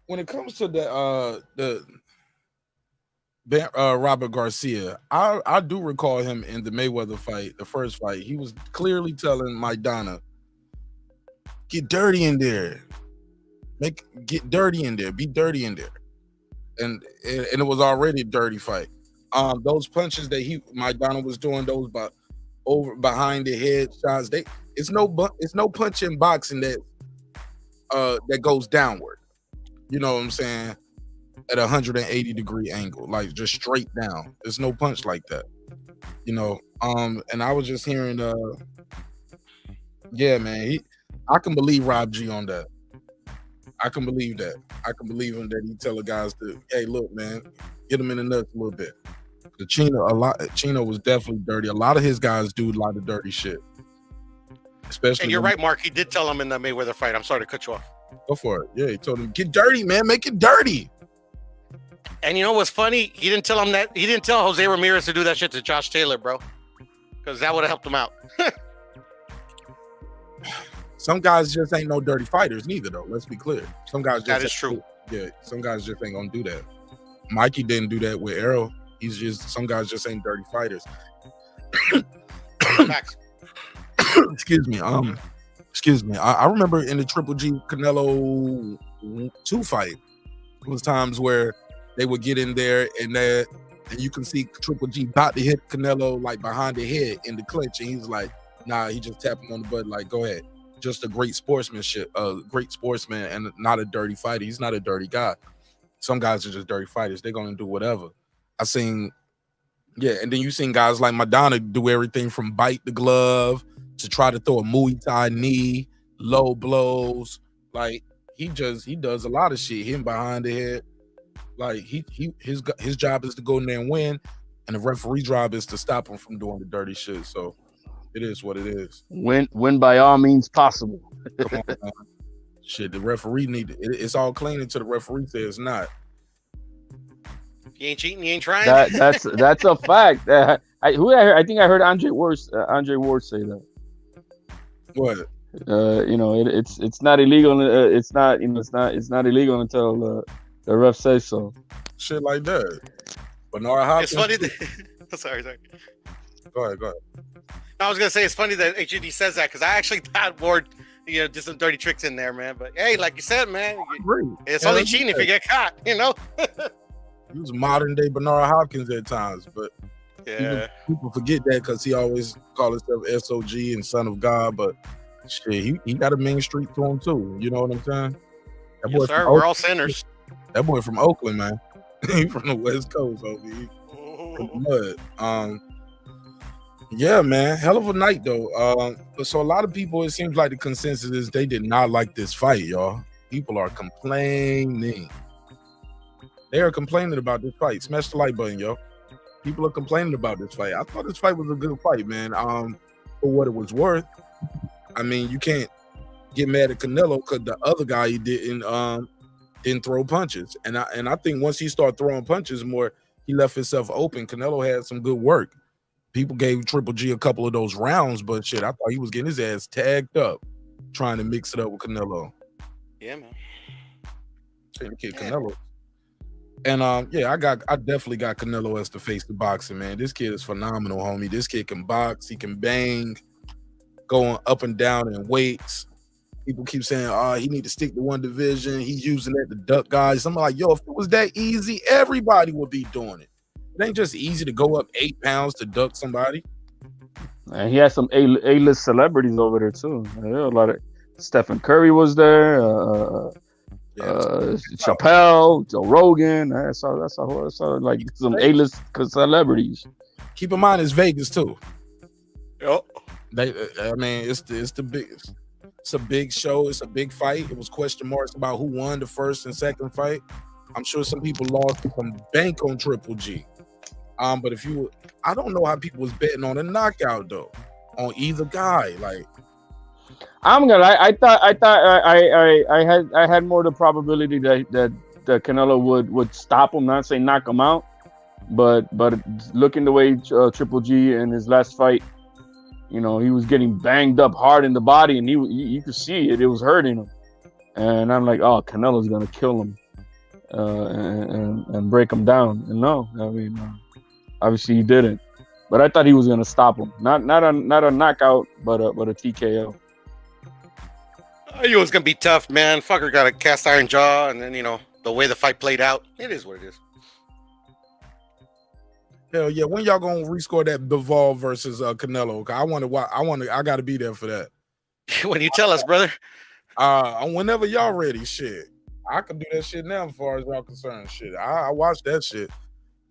When it comes to the Robert Garcia, I do recall him in the Mayweather fight, the first fight. He was clearly telling Maidana, get dirty in there. Get dirty in there. Be dirty in there. And it was already a dirty fight. Those punches that Maidana was doing, those behind the head shots, it's no punch in boxing that goes downward. You know what I'm saying? At a 180-degree angle, like just straight down. There's no punch like that. You know, and I was just hearing yeah, man, I can believe Rob G on that. I can believe that. I can believe him that he tell the guys to, hey, look, man, get him in the nuts a little bit. The Chino was definitely dirty. A lot of his guys do a lot of dirty shit. Especially. And you're right, Mark. He did tell him in the Mayweather fight. I'm sorry to cut you off. Go for it. Yeah, he told him, get dirty, man. Make it dirty. And you know what's funny? He didn't tell him that. He didn't tell Jose Ramirez to do that shit to Josh Taylor, bro. Because that would have helped him out. Some guys just ain't no dirty fighters neither, though. Let's be clear. Some guys just that is true. Yeah, some guys just ain't gonna do that. Mikey didn't do that with Errol. Some guys just ain't dirty fighters. Excuse me. I remember in the Triple G Canelo 2 fight, it was times where they would get in there and you can see Triple G about to hit Canelo like behind the head in the clinch, and he's like, nah, he just tapped him on the butt like, go ahead. Just a great sportsmanship, a great sportsman, and not a dirty fighter. He's not a dirty guy. Some guys are just dirty fighters. They're gonna do whatever. And then you seen guys like Madonna do everything from bite the glove to try to throw a Muay Thai knee, low blows. Like he does a lot of shit. Him behind the head. Like his job is to go in there and win, and the referee job is to stop him from doing the dirty shit. So it is what it is. Win by all means possible. Come on, man. Shit, the referee it's all clean until the referee says it's not. If you ain't cheating, you ain't trying. That's a fact. I think I heard Andre Ward say that. What? It's not illegal. It's not illegal until the ref says so. Shit like that. Bernard Hopkins. It's funny that. Sorry. Go ahead. I was gonna say it's funny that HGD says that because I actually thought Ward, did some dirty tricks in there, man. But hey, like you said, man, it's only cheating if you get caught, He was modern day Bernard Hopkins at times, but yeah, people forget that because he always called himself SOG and Son of God. But shit, he got a mean streak to him too. You know what I'm saying? Yes, sir. We're all sinners. That boy from Oakland, man. He from the West Coast, OB. the mud. Yeah, man, hell of a night though. So a lot of people, it seems like the consensus is they did not like this fight, y'all. People are complaining. They are complaining about this fight. Smash the like button, yo. People are complaining about this fight. I thought this fight was a good fight, man. For what it was worth. I mean, you can't get mad at Canelo because the other guy he didn't throw punches. And I think once he started throwing punches more, he left himself open. Canelo had some good work. People gave Triple G a couple of those rounds, but shit, I thought he was getting his ass tagged up trying to mix it up with Canelo. Yeah, man. Kid Canelo. And yeah, I definitely got Canelo as the face of boxing, man. This kid is phenomenal, homie. This kid can box, he can bang, going up and down in weights. People keep saying, he need to stick to one division. He's using that to duck guys. I'm like, yo, if it was that easy, everybody would be doing it. It ain't just easy to go up 8 pounds to duck somebody. And he had some A-list celebrities over there too. There were a lot of Stephen Curry was there. Chappelle, Joe Rogan. I saw like some A-list celebrities. Keep in mind, it's Vegas too. Yep. I mean, it's the biggest. It's a big show. It's a big fight. It was question marks about who won the first and second fight. I'm sure some people lost some bank on Triple G. But I don't know how people was betting on a knockout though, on either guy. Like, I thought I had more the probability that Canelo would stop him, not say knock him out, but looking the way Triple G in his last fight, you know, he was getting banged up hard in the body, and you could see it was hurting him, and I'm like, oh, Canelo's gonna kill him and break him down. And no, I mean, obviously he didn't, but I thought he was gonna stop him, not a knockout, but a TKO. I knew it was gonna be tough, man. Fucker got a cast iron jaw, and then, you know, the way the fight played out, it is what it is. Hell yeah! When y'all gonna rescore that Bivol versus Canelo? I gotta be there for that. When you tell us, brother. Whenever y'all ready, shit. I can do that shit now as far as y'all concerned. Shit, I watch that shit.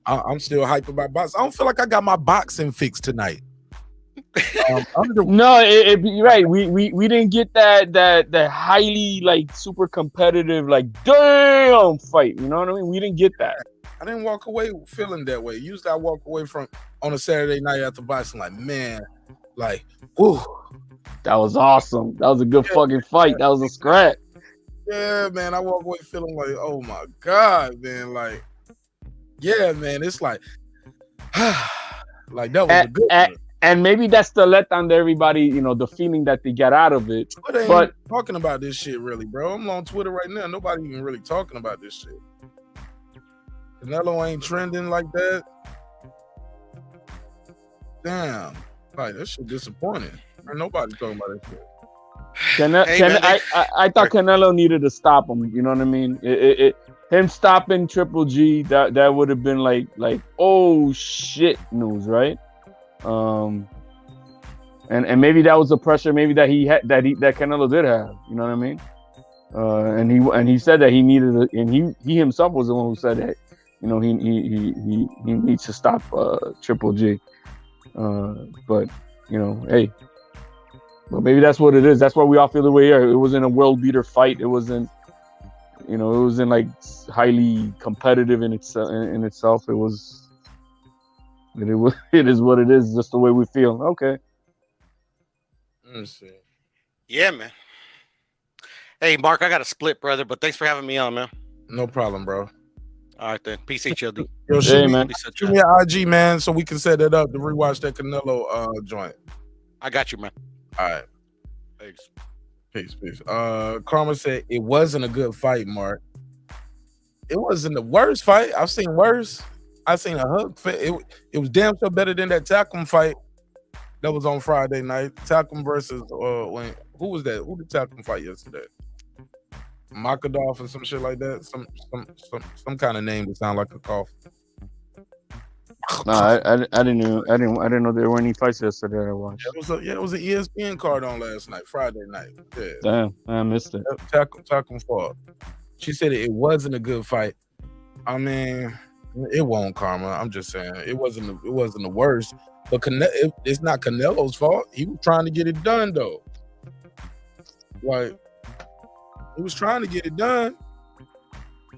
I'm still hyped about boxing. I don't feel like I got my boxing fix tonight. No, you're right. We didn't get that highly like super competitive like damn fight. You know what I mean? We didn't get that. I didn't walk away feeling that way. Usually I walk away from on a Saturday night after boxing like, man, like, whoo. That was awesome. That was a good fucking fight. That was a scrap. Yeah, man. I walk away feeling like, oh my God, man. Like, yeah, man. It's like, like that was a good one. And maybe that's the letdown to everybody, you know, the feeling that they got out of it. But talking about this shit really, bro. I'm on Twitter right now. Nobody even really talking about this shit. Canelo ain't trending like that. Damn. Like, that shit disappointing. Ain't nobody talking about that shit. I thought Canelo needed to stop him. You know what I mean? Him stopping Triple G, that would have been like oh shit news, right? And maybe that was the pressure maybe that he had that Canelo did have. You know what I mean? And he said that he needed it, and he himself was the one who said that. You know, he needs to stop Triple G. But you know, hey. But maybe that's what it is. That's why we all feel the way here. It wasn't a world beater fight. It wasn't, you know, it wasn't like highly competitive in itself. It was. It is what it is. Just the way we feel. Okay. Let's see. Yeah, man. Hey, Mark, I got a split, brother. But thanks for having me on, man. No problem, bro. All right then. Peace, HLD. Yo, shoot me an IG, man, so we can set that up to rewatch that Canelo joint. I got you, man. All right. Thanks. Peace. Karma said it wasn't a good fight, Mark. It wasn't the worst fight. I've seen worse. I've seen a hug fight. It was damn sure better than that Takum fight that was on Friday night. Takum versus who was that? Who did Takum fight yesterday? Makadov or some shit like that. Some kind of name that sound like a cough. No, I didn't know there were any fights yesterday. I watched. It was an ESPN card on last night, Friday night. Yeah. Damn, I missed it. Takum fought. She said it wasn't a good fight. I mean, It won't, Karma. I'm just saying it wasn't the worst, but it's not Canelo's fault. He was trying to get it done though. Like he was trying to get it done,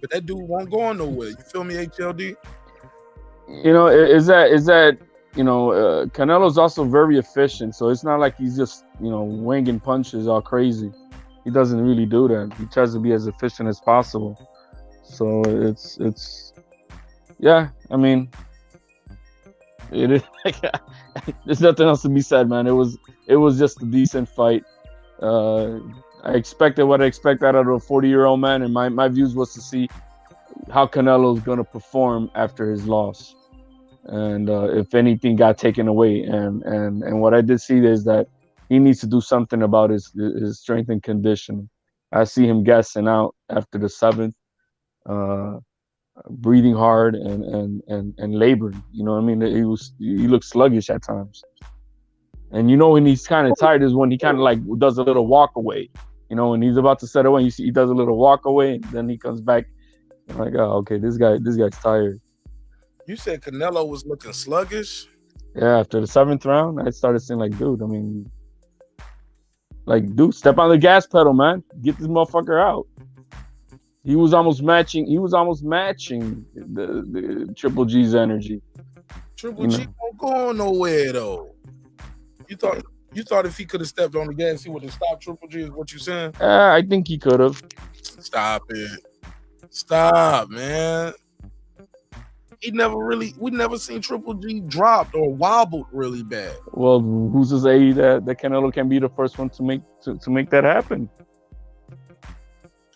but that dude won't go nowhere. You feel me, HLD? You know, is that you know, Canelo's also very efficient, so it's not like he's just, you know, winging punches all crazy. He doesn't really do that. He tries to be as efficient as possible. So it's yeah. I mean, it is. There's nothing else to be said, man. It was just a decent fight. I expected what I expect out of a 40-year-old man, and my views was to see how Canelo's gonna perform after his loss, and if anything got taken away. And what I did see is that he needs to do something about his strength and conditioning. I see him gassing out after the 7th, breathing hard and laboring. You know what I mean? He looks sluggish at times. And you know when he's kind of tired is when he kind of like does a little walk away. You know, when he's about to set away, you see he does a little walk away, and then he comes back. I'm like, oh, okay, this guy's tired. You said Canelo was looking sluggish? Yeah, after the 7th round, I started saying like, dude, I mean, like, dude, step on the gas pedal, man. Get this motherfucker out. He was almost matching the Triple G's energy. Triple G won't go nowhere though. You thought if he could have stepped on the gas, he would have stopped Triple G, is what you saying? I think he could have. Stop it. Stop, man. We never seen Triple G dropped or wobbled really bad. Well, who's to say that Canelo can be the first one to make that happen?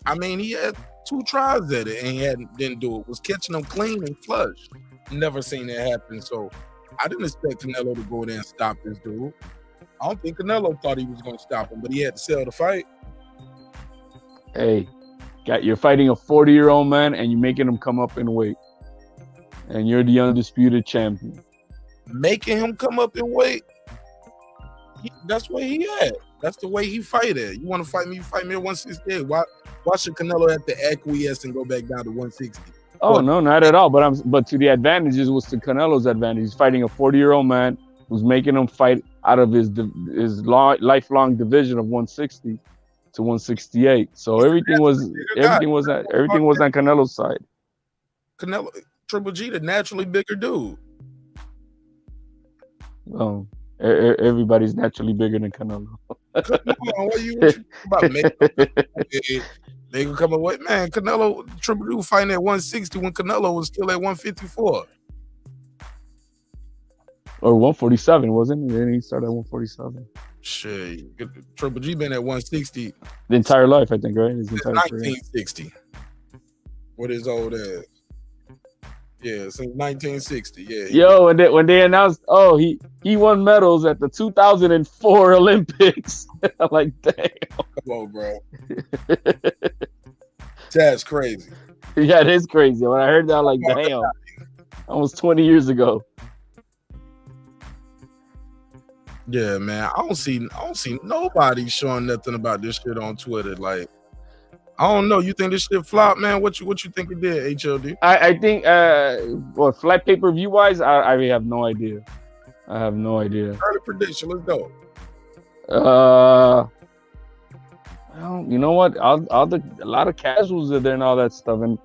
I mean, he had 2 tries at it and he didn't do it. Was catching them clean and flush. Never seen that happen. So I didn't expect Canelo to go there and stop this dude. I don't think Canelo thought he was going to stop him, but he had to sell the fight. Hey, you're fighting a 40-year-old man and you're making him come up in weight. And you're the undisputed champion. Making him come up in weight? That's where he at. That's the way he fight at. You want to fight me? You fight me at 168. Why should Canelo have to acquiesce and go back down to 160? Oh, no, not at all. But to the advantages was to Canelo's advantage. He's fighting a 40-year-old man who's making him fight out of his lifelong division of 160 to 168. So everything was on Canelo's side. Canelo, Triple G, the naturally bigger dude. Oh, everybody's naturally bigger than Canelo. Come on, what you about? They can come away, man. Canelo, Triple G fighting at 160 when Canelo was still at 154. Or 147, wasn't it? Then he started at 147. Shit, Triple G been at 160 the entire life, I think, right? His since entire 1960. What his old ass? Yeah, since 1960. Yeah. Yo, and when they announced, he won medals at the 2004 Olympics. I'm like, damn. Come on, bro. That's crazy. Yeah, it is crazy. When I heard that, I'm like, damn. Almost 20 years ago. Yeah, man. I don't see nobody showing nothing about this shit on Twitter. Like, I don't know. You think this shit flop, man? What you think it did, HLD? I think flight pay-per-view wise, I really have no idea. I have no idea. Early prediction, let's go. Well, you know what? A lot of casuals are there and all that stuff, and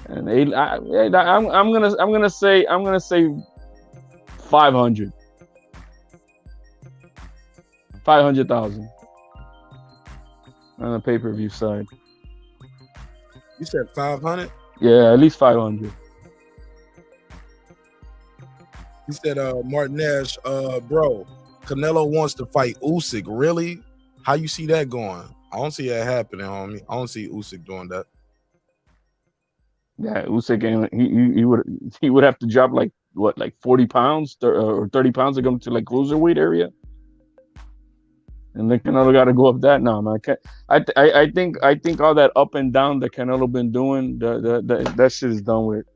I'm gonna say 500. 500,000 on the pay-per-view side. You said 500? Yeah, at least 500. You said marqnash, bro, Canelo wants to fight Usyk. Really? How you see that going? I don't see that happening, homie. I don't see Usyk doing that. Yeah, Usyk, he would have to drop like 40 pounds or 30 pounds to come to like cruiserweight area. And then Canelo got to go up that now, man. I think all that up and down that Canelo been doing, that shit is done with.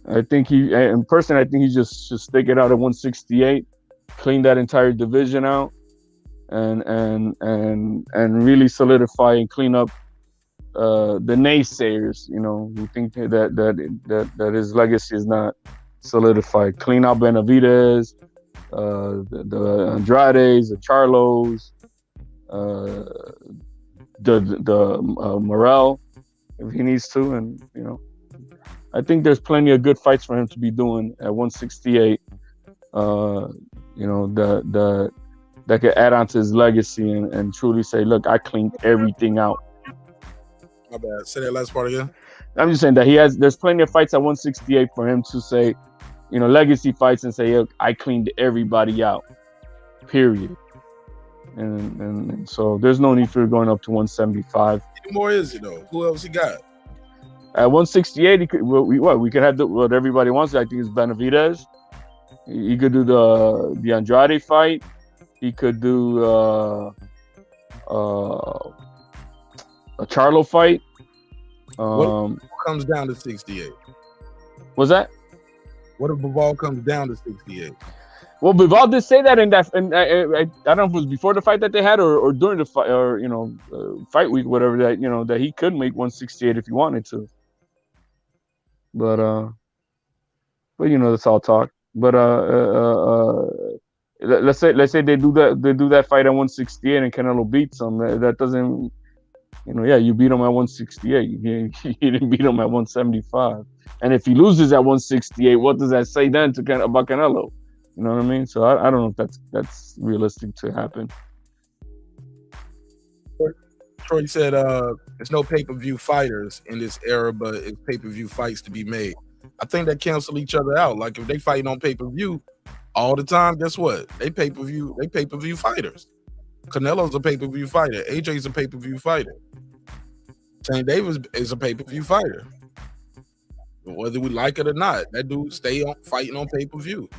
I think he just should stick it out at 168, clean that entire division out, and really solidify and clean up the naysayers, who think that his legacy is not solidified. Clean out Benavidez, the Andrades, the Charlos, the Morel, if he needs to, and I think there's plenty of good fights for him to be doing at 168. That could add on to his legacy and truly say, look, I cleaned everything out. My bad. Say that last part again. I'm just saying that there's plenty of fights at 168 for him to say, legacy fights and say, look, I cleaned everybody out. Period. And so there's no need for going up to 175. How more is it though? Who else he got? At 168, we could have what everybody wants. I think it's Benavidez. He could do the Andrade fight. He could do a Charlo fight. What comes down to 68? What's that? What if Bivol comes down to 68? Well, Bivol did say that in that, and I don't know if it was before the fight that they had or during the fight, or fight week, whatever, that that he could make 168 if he wanted to. But that's all talk. But let's say they do that fight at 168 and Canelo beats him. That doesn't, you beat him at 168. You didn't beat him at 175. And if he loses at 168, what does that say then about Canelo? You know what I mean? So I don't know if that's realistic to happen. Troy said there's no pay-per-view fighters in this era, but it's pay-per-view fights to be made. I think they cancel each other out. Like if they fighting on pay-per-view all the time, guess what? They pay-per-view fighters. Canelo's a pay-per-view fighter. AJ's a pay-per-view fighter. Tank Davis is a pay-per-view fighter. Whether we like it or not, that dude stay on fighting on pay-per-view.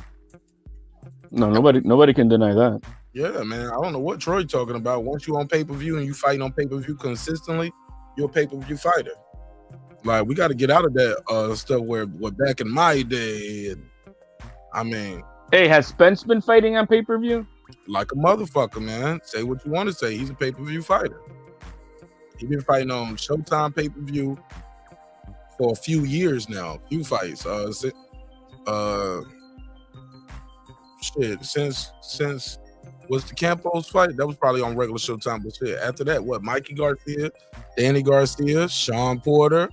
No, nobody can deny that. Yeah, man. I don't know what Troy talking about. Once you on pay-per-view and you fighting on pay-per-view consistently, you're a pay-per-view fighter. Like, we got to get out of that stuff where back in my day, I mean. Hey, has Spence been fighting on pay-per-view? Like a motherfucker, man. Say what you want to say. He's a pay-per-view fighter. He's been fighting on Showtime pay-per-view for a few years now. Few fights. Since was the Campos fight? That was probably on regular Showtime, but shit. After that, what? Mikey Garcia, Danny Garcia, Sean Porter,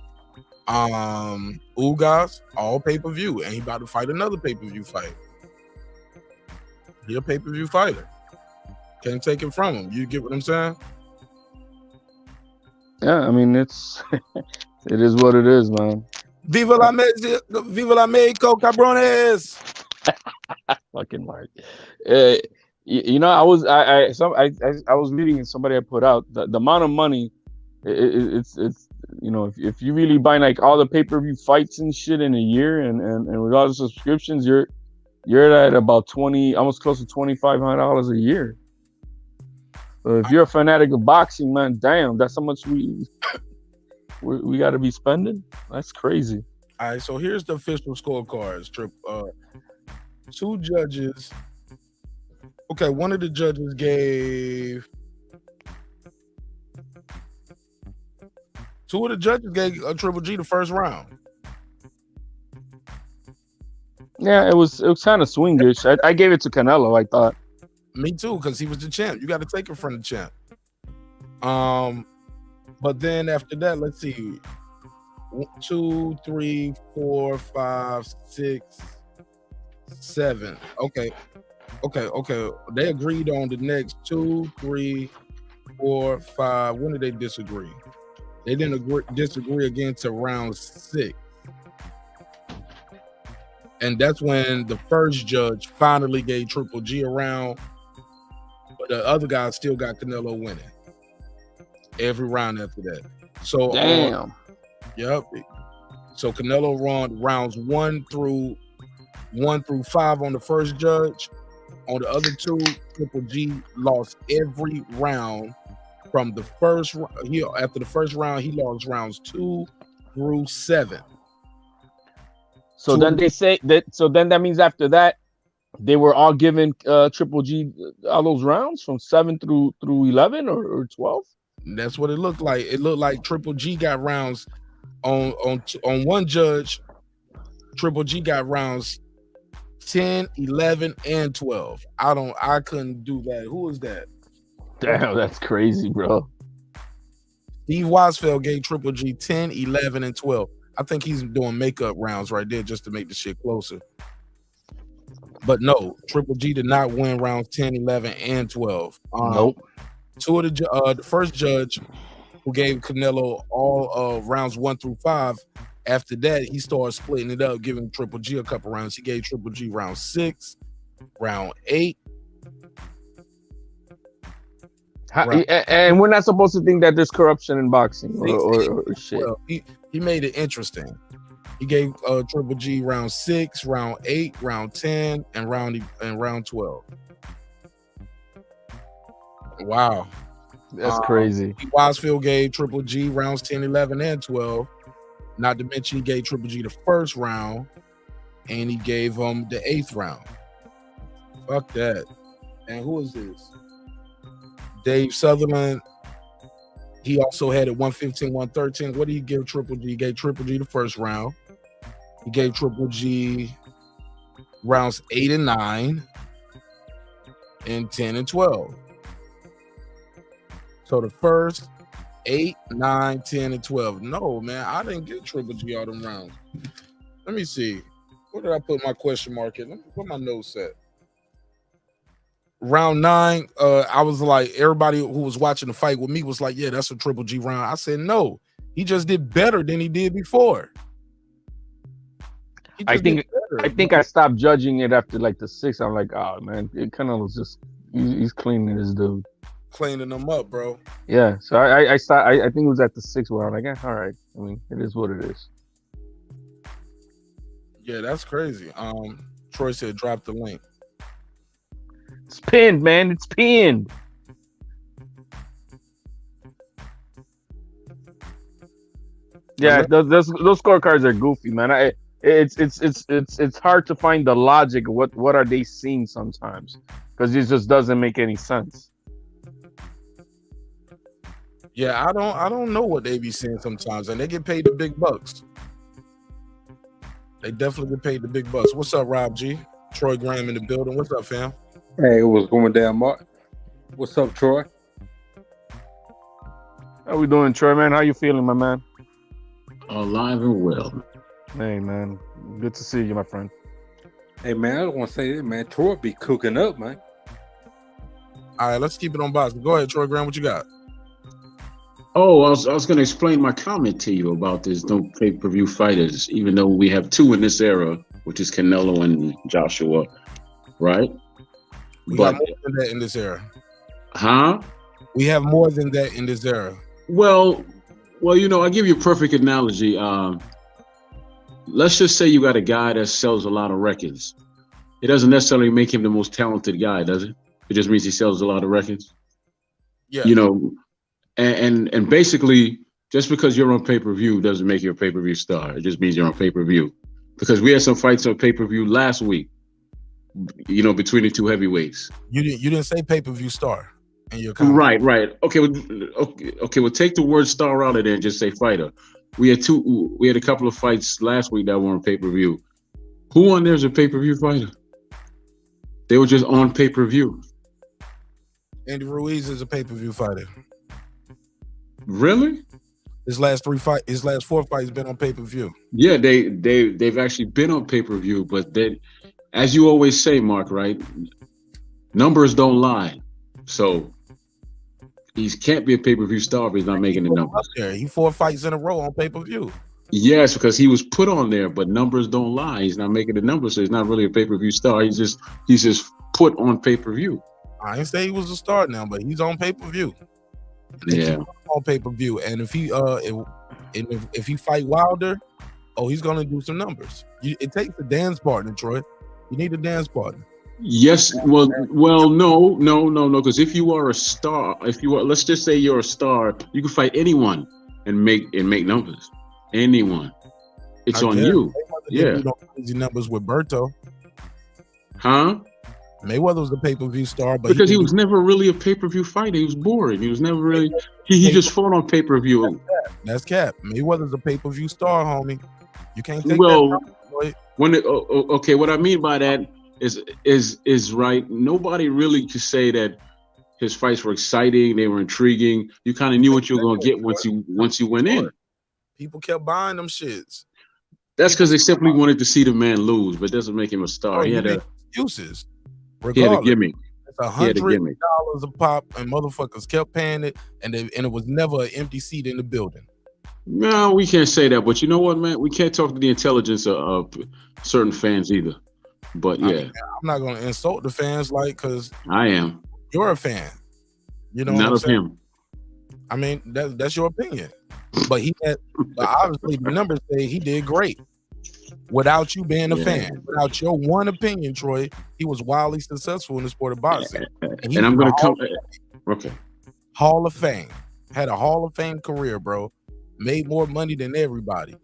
Ugas, all pay-per-view, and he about to fight another pay-per-view fight. He a pay-per-view fighter. Can't take it from him. You get what I'm saying? Yeah, I mean it is what it is, man. Viva la Mexico, cabrones. Fucking Mark. I was reading somebody I put out the amount of money. It's if you really buy like all the pay-per-view fights and shit in a year and with all the subscriptions, you're at about almost close to $2,500 a year. So if you're a fanatic of boxing, man, damn, that's how much we got to be spending. That's crazy. All right, so here's the official scorecards. Two judges. Okay, one of the judges gave. Two of the judges gave a Triple G the first round. Yeah, it was kind of swingish. I gave it to Canelo, I thought. Me too, because he was the champ. You got to take it from the champ. But then after that, let's see. 1, 2, 3, 4, 5, 6, 7. Okay. They agreed on the next 2, 3, 4, 5. When did they disagree? They didn't disagree again to round 6. And that's when the first judge finally gave Triple G a round, but the other guy still got Canelo winning every round after that. So damn. Yep. So Canelo won rounds 1 through 5 on the first judge. On the other two, Triple G lost every round from the first. After the first round, he lost rounds 2 through 7. So then they say that. So then that means after that, they were all given Triple G all those rounds from 7 through 11 or 12. That's what it looked like. It looked like Triple G got rounds on one judge. Triple G got rounds 10, 11, and 12. I couldn't do that. Who was that? Damn, that's crazy, bro. Steve Weisfeld gave Triple G 10, 11, and 12. I think he's doing makeup rounds right there just to make the shit closer. But no, Triple G did not win rounds 10, 11, and 12. Nope. Two of the first judge who gave Canelo all rounds 1 through 5. After that, he started splitting it up, giving Triple G a couple rounds. He gave Triple G round 6, round 8. And we're not supposed to think that there's corruption in boxing or shit. Well, he made it interesting. He gave Triple G round 6, round 8, round 10, and round 12. Wow. That's crazy. Weisfeld gave Triple G rounds 10, 11, and 12. Not to mention he gave Triple G the first round, and he gave him the 8th round. Fuck that. And who is this? Dave Sutherland. He also had it 115, 113. What did he give Triple G? He gave Triple G the first round. He gave Triple G rounds 8 and 9 and 10 and 12. So the first 8, 9, 10, and 12. No, man, I didn't get Triple G all them rounds. Let me see. Where did I put my question mark in? Where my notes at? Round 9, I was like, everybody who was watching the fight with me was like, yeah, that's a Triple G round. I said, no, he just did better than he did before. I think I stopped judging it after like the 6th. I'm like, oh man, it kind of was just he's cleaning this dude. Cleaning them up, bro. Yeah, so I think it was at the 6th where I'm like, all right. I mean, it is what it is. Yeah, that's crazy. Troy said drop the link. It's pinned, man. It's pinned. Yeah, those scorecards are goofy, man. It's hard to find the logic. What are they seeing sometimes? Because it just doesn't make any sense. Yeah, I don't know what they be saying sometimes, and they get paid the big bucks. They definitely get paid the big bucks. What's up, Rob G? Troy Graham in the building. What's up, fam? Hey, what's going down, Mark? What's up, Troy? How we doing, Troy, man? How you feeling, my man? Alive and well. Hey, man. Good to see you, my friend. Hey, man, I just want to say this, man. Troy be cooking up, man. All right, let's keep it on boxing. Go ahead, Troy Graham. What you got? Oh, I was going to explain my comment to you about this no pay-per-view fighters, even though we have 2 in this era, which is Canelo and Joshua, right? We got more than that in this era. Huh? We have more than that in this era. Well, you know, I'll give you a perfect analogy. Let's just say you got a guy that sells a lot of records. It doesn't necessarily make him the most talented guy, does it? It just means he sells a lot of records. Yeah. You know, and basically, just because you're on pay-per-view doesn't make you a pay-per-view star. It just means you're on pay-per-view. Because we had some fights on pay-per-view last week, you know, between the 2 heavyweights. You didn't say pay-per-view star in your comment. Right. Okay. Well, take the word star out of there and just say fighter. We had a couple of fights last week that were on pay-per-view. Who on there is a pay-per-view fighter? They were just on pay-per-view. Andy Ruiz is a pay-per-view fighter. Really? His last 4 fights been on pay-per-view. Yeah, they've actually been on pay-per-view, but they, as you always say, Mark, right? Numbers don't lie. So he can't be a pay-per-view star if he's not making the numbers. He 4 fights in a row on pay-per-view. Yes, because he was put on there, but numbers don't lie. He's not making the numbers, so he's not really a pay-per-view star. He's just put on pay-per-view. I didn't say he was a star now, but he's on pay-per-view. Yeah, on pay-per-view, and if he fight Wilder, he's gonna do some numbers. It takes a dance partner, Troy. You need a dance partner. Yes, well, no, because if you are a star, let's just say you're a star, you can fight anyone and make numbers. Anyone, it's on you. Crazy numbers with Berto. Huh? Mayweather was a pay-per-view star, but because he was never really a pay-per-view fighter. He was boring. He was never really. He just fought on pay-per-view. That's cap. Mayweather's a pay-per-view star, homie. You can't take Well, that from him, when okay, what I mean by that is right. Nobody really could say that his fights were exciting. They were intriguing. You kind of knew what you were going to get once you went in. People kept buying them shits. That's because they simply wanted to see the man lose, but it doesn't make him a star. He had excuses. He had a gimmick. It's $100 a pop, and motherfuckers kept paying it, and it was never an empty seat in the building. No, we can't say that. But you know what, man? We can't talk to the intelligence of certain fans either. But yeah, I'm not gonna insult the fans, because I am. You're a fan. You know, not of him. I mean, that's your opinion. But obviously the numbers say he did great. Without you being a fan, without your one opinion, Troy, he was wildly successful in the sport of boxing. And I'm going to come. Okay. Hall of Fame. Had a Hall of Fame career, bro. Made more money than everybody.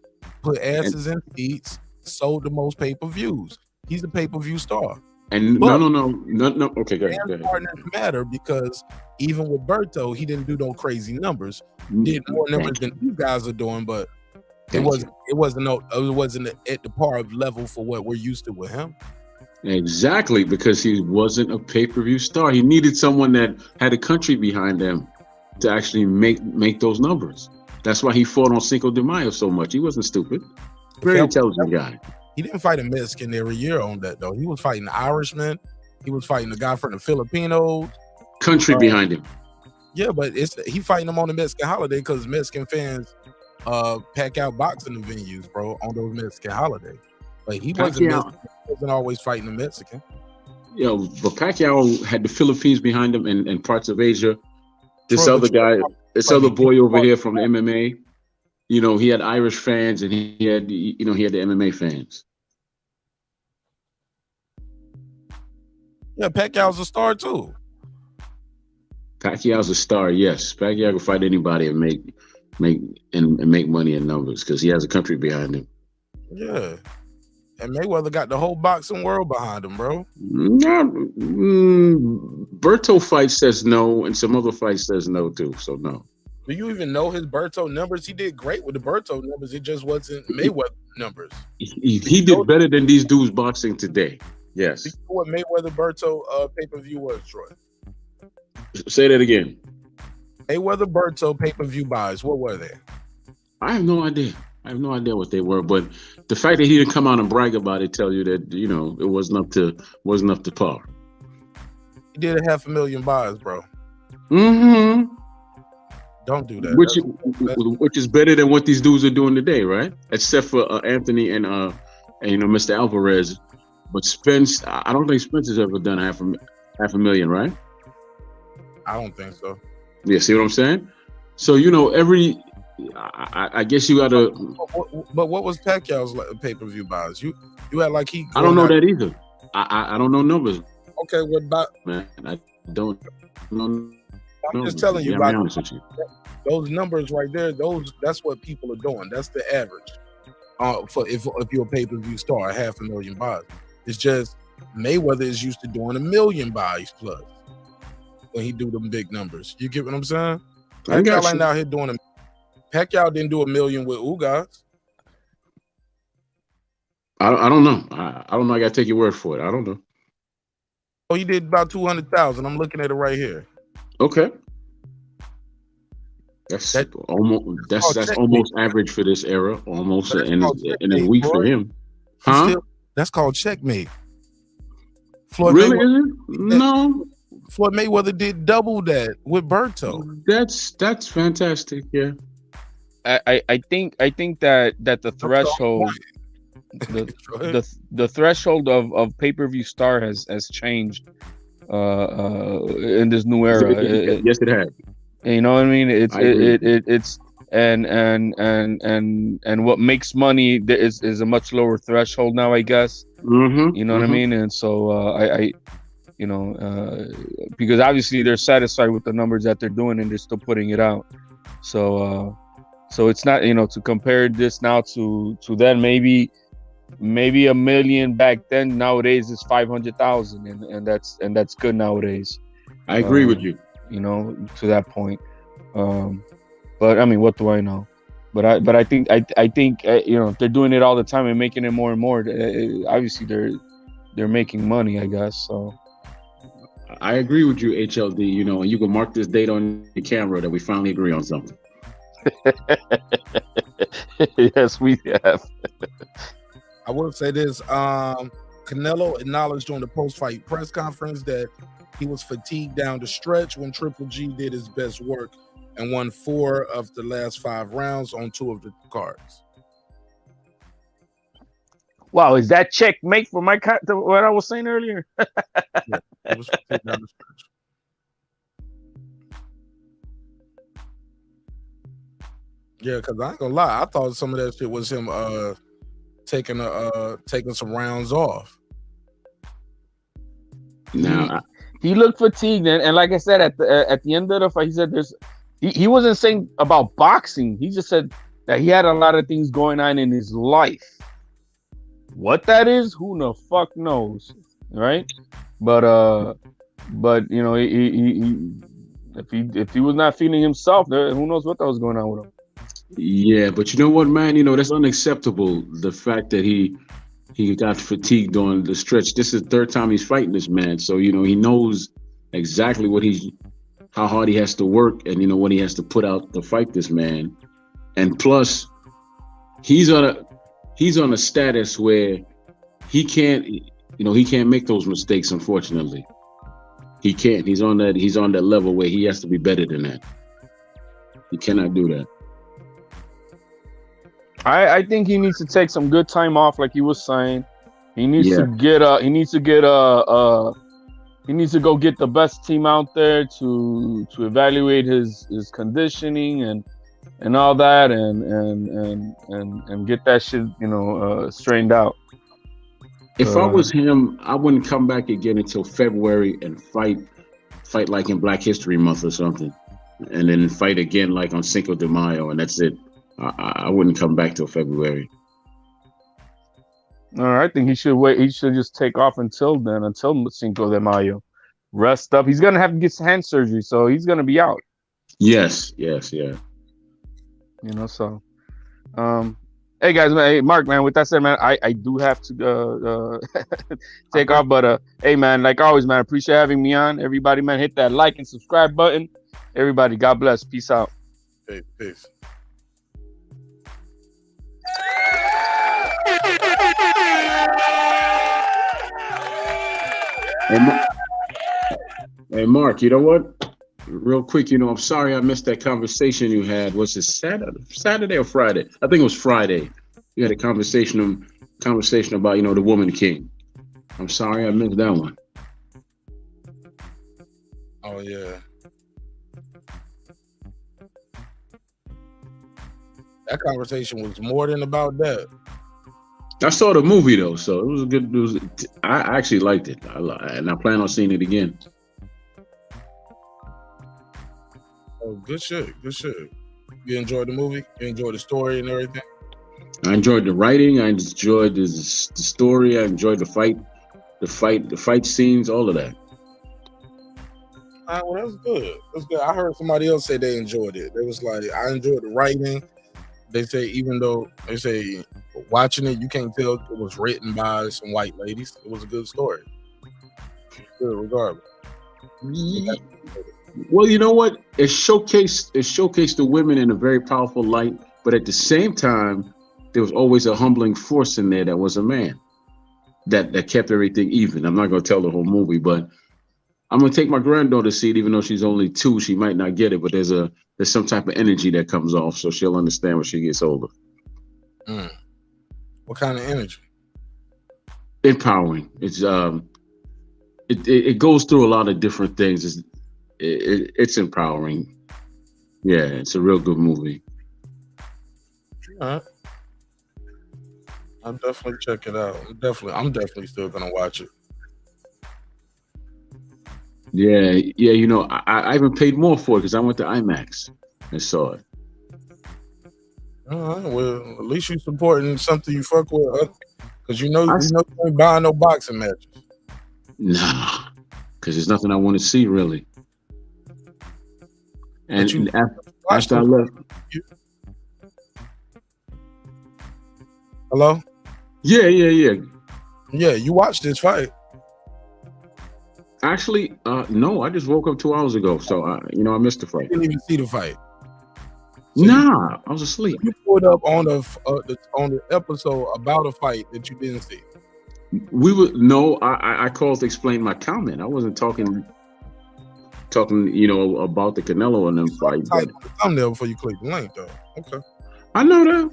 Put asses in seats. Sold the most pay-per-views. He's a pay-per-view star. And but no. Okay, go ahead. Doesn't matter because even with Berto, he didn't do no crazy numbers. Did more numbers than you guys are doing, but it wasn't at the par of level for what we're used to with him. Exactly, because he wasn't a pay-per-view star. He needed someone that had a country behind them to actually make those numbers. That's why he fought on Cinco de Mayo so much. He wasn't stupid. Very intelligent guy. He didn't fight a Mexican every year on that, though. He was fighting Irishmen. He was fighting a guy from the Filipinos. Country behind him. Yeah, but he fighting them on the Mexican holiday because Mexican fans pack out boxing venues, bro, on those Mexican holidays. Like he wasn't always fighting a Mexican. Yeah, but Pacquiao had the Philippines behind him and parts of Asia. This other guy, this other boy over here from the MMA, you know, he had Irish fans and he had the MMA fans. Yeah, Pacquiao's a star too. Pacquiao's a star, yes. Pacquiao can fight anybody and make money in numbers because he has a country behind him. Yeah. And Mayweather got the whole boxing world behind him, bro. Berto fight says no, and some other fight says no too. So no. Do you even know his Berto numbers? He did great with the Berto numbers. It just wasn't Mayweather numbers. He did better than these dudes boxing today. Yes. Do you know what Mayweather Berto pay-per-view was, Troy? Say that again. Mayweather Berto pay-per-view buys. What were they? I have no idea. I have no idea what they were, but the fact that he didn't come out and brag about it tell you that, you know, it wasn't up to par. He did 500,000 buys, bro. Mm-hmm. Don't do that. Which is better than what these dudes are doing today, right? Except for Anthony and Mr. Alvarez. But Spence, I don't think Spence has ever done half a million, right? I don't think so. Yeah, see what I'm saying? So, you know, I guess you got to. But what was Pacquiao's pay-per-view buys? You had like he. I don't know that either. I don't know numbers. Okay, what about? Man, I don't know. I'm just telling you about those numbers right there. That's what people are doing. That's the average. For if you're a pay-per-view star, 500,000 buys. It's just Mayweather is used to doing 1 million buys plus when he do them big numbers. You get what I'm saying? Pacquiao ain't out here doing Pacquiao didn't do 1 million with Ugas. I don't know. I don't know. I got to take your word for it. I don't know. Oh, he did about 200,000. I'm looking at it right here. Okay. That's almost average for this era. Almost in a week for him. Huh? That's called checkmate. Really? Is it? No. Floyd Mayweather did double that with Berto. That's fantastic. Yeah. I think that the threshold the threshold of pay-per-view star has changed in this new era. Yes, it has. You know what I mean? It's and what makes money is a much lower threshold now, I guess. Mm-hmm. You know what I mean? And so I because obviously they're satisfied with the numbers that they're doing and they're still putting it out. So it's not, to compare this now to then, maybe maybe $1 million back then. Nowadays it's 500,000, and that's good nowadays. I agree with you. You know, to that point. But I mean, what do I know? But I think you know, if they're doing it all the time and making it more and more, obviously they're making money, I guess. So I agree with you, HLD. You know, and you can mark this date on the camera that we finally agree on something. Yes, we have. I will say this: Canelo acknowledged on the post-fight press conference that he was fatigued down the stretch when Triple G did his best work and won 4 of the last 5 rounds on 2 of the cards. Wow, is that checkmate for what I was saying earlier? Yeah, it was fatigued down the stretch. Yeah, because I ain't gonna lie, I thought some of that shit was him taking some rounds off. Now he looked fatigued, and like I said at the end of the fight, he said he wasn't saying about boxing. He just said that he had a lot of things going on in his life. What that is, who the fuck knows, right? But you know, if he was not feeling himself, who knows what that was going on with him. Yeah, but you know what, man? You know, that's unacceptable. The fact that he got fatigued on the stretch. This is the 3rd time he's fighting this man. So, you know, he knows exactly how hard he has to work and, you know, what he has to put out to fight this man. And plus, he's on a status where he can't make those mistakes, unfortunately. He can't. He's on that level where he has to be better than that. He cannot do that. I think he needs to take some good time off, like he was saying. He needs to go get the best team out there to evaluate his conditioning and all that and get that shit, you know, straightened out. If I was him, I wouldn't come back again until February and fight like in Black History Month or something, and then fight again like on Cinco de Mayo, and that's it. I wouldn't come back till February. I think he should wait. He should just take off until then, until Cinco de Mayo. Rest up. He's gonna have to get hand surgery, so he's gonna be out. Yes. You know, so. Hey guys, man. Hey Mark, man. With that said, man, I do have to take off, but hey man, like always, man, appreciate having me on. Everybody, man, hit that like and subscribe button. Everybody, God bless. Peace out. Hey, peace. Hey, Mark, you know what? Real quick, you know, I'm sorry I missed that conversation you had. Was it Saturday or Friday? I think it was Friday. You had a conversation about, you know, the Woman King. I'm sorry I missed that one. Oh, yeah. That conversation was more than about that. I saw the movie though, so it was a good. I actually liked it, and I plan on seeing it again. Oh, good shit. You enjoyed the movie? You enjoyed the story and everything? I enjoyed the writing. I enjoyed the story. I enjoyed the fight scenes, all of that. Well, that's good. That's good. I heard somebody else say they enjoyed it. They was like, I enjoyed the writing. They say even though they say watching it, you can't tell it was written by some white ladies. It was a good story. Good, regardless. Well, you know what? It showcased the women in a very powerful light, but at the same time, there was always a humbling force in there that was a man that kept everything even. I'm not going to tell the whole movie, but I'm going to take my granddaughter to see it, even though she's only 2. She might not get it, but there's some type of energy that comes off, so she'll understand when she gets older. What kind of energy? Empowering. It's it goes through a lot of different things. It's empowering. Yeah, it's a real good movie. All right. I'll definitely check it out. I'm definitely still gonna watch it. Yeah. You know, I even paid more for it because I went to IMAX and saw it. All right. Well, at least you're supporting something you fuck with. Because you ain't buying no boxing matches. Nah, because there's nothing I want to see really. And after I left. Hello? Yeah. Yeah, you watched this fight. Actually, no, I just woke up 2 hours ago, so I missed the fight. You didn't even see the fight. Nah, I was asleep. You pulled up on the episode about a fight that you didn't see. I called to explain my comment. I wasn't talking, about the Canelo and them fight. Type the thumbnail before you click the link, though. Okay. I know that.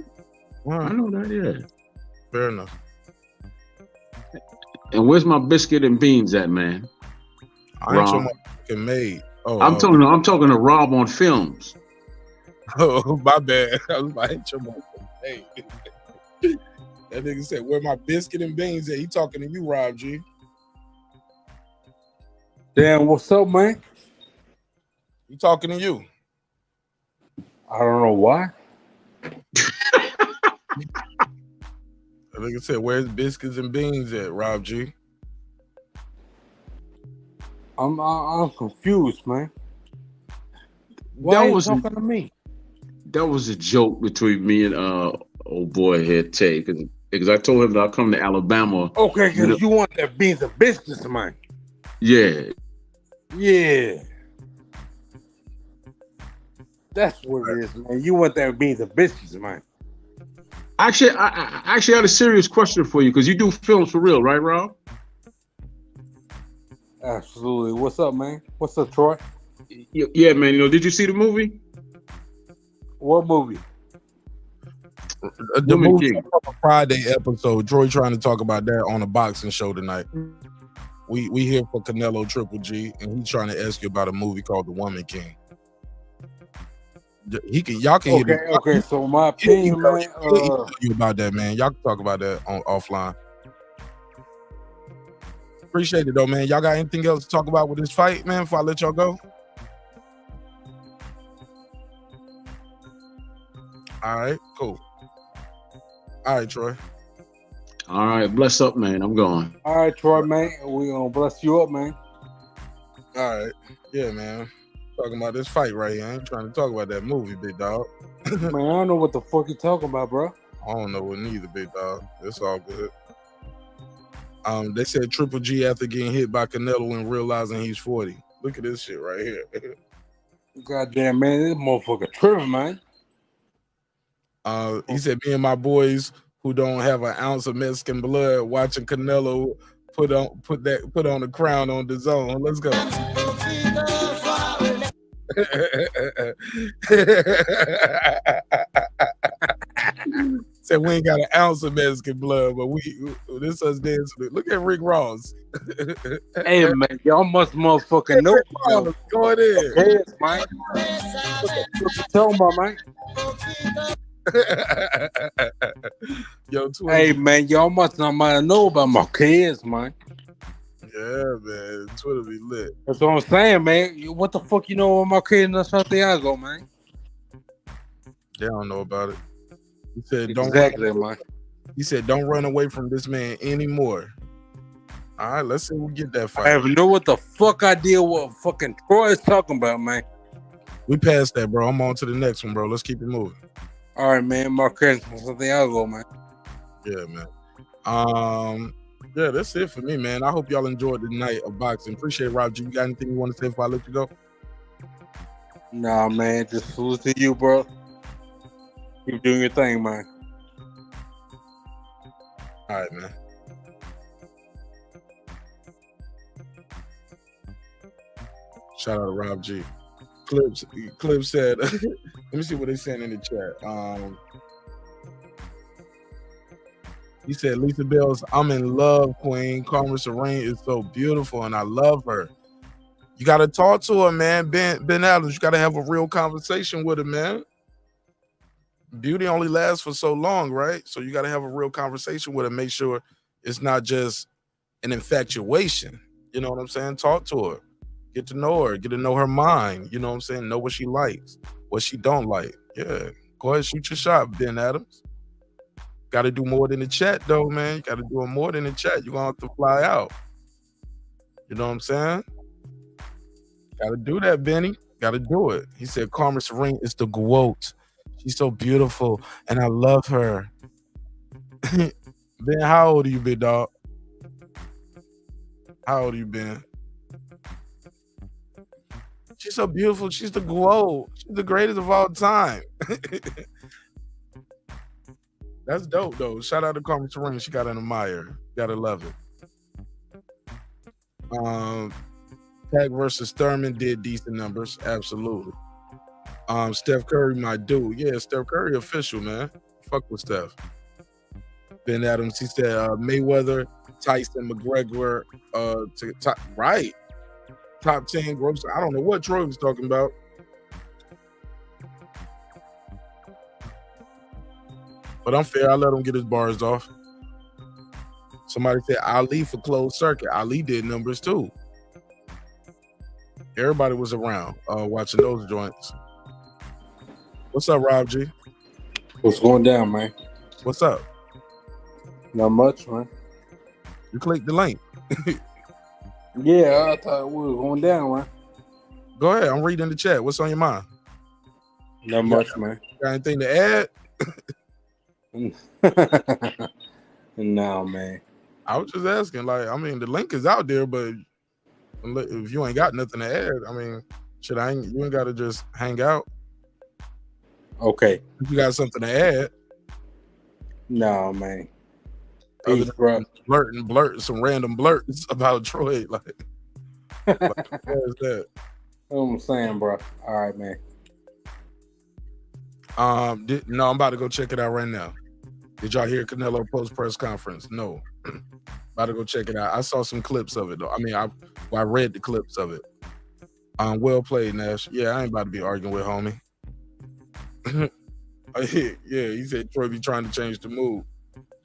Right. I know that. Yeah. Fair enough. And where's my biscuit and beans at, man? I ain't so much fucking made. Oh, I'm talking to Rob on films. Oh, my bad. I was like, ain't your motherfucking made. That nigga said, "Where my biscuit and beans at?" He talking to you, Rob G. Damn, what's up, man? He talking to you. I don't know why. That nigga said, "Where's biscuits and beans at, Rob G?" I'm confused, man. Why are you talking to me? That was a joke between me and old boy here, Tay, because I told him that I'll come to Alabama. Okay, because you want that beans and biscuits, man. Yeah. Yeah. That's what it is, man. You want that beans and biscuits, man. Actually, I actually had a serious question for you because you do films for real, right, Rob? Absolutely. What's up, man? What's up, Troy? Yeah, man. Did you see the movie? What movie? The movie Friday episode. Troy trying to talk about that on a boxing show tonight. We here for Canelo Triple G, and he's trying to ask you about a movie called The Woman King. Y'all can hear Okay. So my opinion, man. You about that, man. Y'all can talk about that offline. Appreciate it though, man. Y'all got anything else to talk about with this fight, man? Before I let y'all go. All right, cool. All right, Troy. All right, bless up, man. I'm going. All right, Troy, man. We gonna bless you up, man. All right, yeah, man. Talking about this fight right here. I ain't trying to talk about that movie, big dog. Man, I don't know what the fuck you talking about, bro. I don't know what neither, big dog. It's all good. They said Triple G after getting hit by Canelo and realizing he's 40. Look at this shit right here. Goddamn, man, this motherfucker tripping, man. He said, "Me and my boys who don't have an ounce of Mexican blood watching Canelo put on the crown on dazn. Let's go." Said we ain't got an ounce of Mexican blood, but this us dancing. Look at Rick Ross. Hey man, y'all must motherfucking know. Go ahead. Yes, man. What you talking about, man? Yo, Twitter. Hey man, y'all must not know about my kids, man. Yeah, man. Twitter be lit. That's what I'm saying, man. What the fuck you know about my kids in Santiago, man? They don't know about it. He said, man. He said, "Don't run away from this man anymore." All right, let's see if we get that fight. I have no what the fuck idea what fucking Troy is talking about, man. We passed that, bro. I'm on to the next one, bro. Let's keep it moving. All right, man. Marquez from Santiago, man. Yeah, man. Yeah, that's it for me, man. I hope y'all enjoyed the night of boxing. Appreciate it, Rob G. You got anything you want to say before I let you go? Nah, man. Just salute to you, bro. Keep doing your thing, man. All right, man. Shout out to Rob G. Clip said, let me see what they saying in the chat. He said, Lisa Bells, "I'm in love, Queen. Carmen Serene is so beautiful and I love her." You got to talk to her, man. Ben Adams, you got to have a real conversation with her, man. Beauty only lasts for so long, right? So you got to have a real conversation with her. Make sure it's not just an infatuation. You know what I'm saying? Talk to her. Get to know her. Get to know her mind. You know what I'm saying? Know what she likes, what she don't like. Yeah. Go ahead, shoot your shot, Ben Adams. Got to do more than the chat, though, man. You got to do more than the chat. You're going to have to fly out. You know what I'm saying? Got to do that, Benny. Got to do it. He said, Carmen Serene is the GOAT. She's so beautiful, and I love her. Ben, how old are you, big dog? How old are you, Ben? She's so beautiful. She's the GOAT. She's the greatest of all time. That's dope, though. Shout out to Carmen Serene. She got an admire. Gotta love it. Pack versus Thurman did decent numbers. Absolutely. Steph Curry, my dude. Yeah, Steph Curry official, man. Fuck with Steph. Ben Adams, he said Mayweather, Tyson, McGregor, right. Top 10 gross. I don't know what Troy was talking about. But I'm fair. I let him get his bars off. Somebody said Ali for closed circuit. Ali did numbers too. Everybody was around watching those joints. What's up, Rob G? What's going down, man? What's up? Not much, man. You clicked the link. Yeah, I thought we were going down, man. Go ahead. I'm reading the chat. What's on your mind? Not much, man. Got anything to add? No, man. I was just asking. Like, I mean, the link is out there, but if you ain't got nothing to add, I mean, you ain't got to just hang out. Okay. If you got something to add. No, man. Other than blurting some random blurts about Troy. Like what is that? What I'm saying, bro. All right, man. No, I'm about to go check it out right now. Did y'all hear Canelo post press conference? No. About to go check it out. I saw some clips of it though. I mean, I read the clips of it. Well played, Nash. Yeah, I ain't about to be arguing with homie. Yeah, he said Troy be trying to change the mood,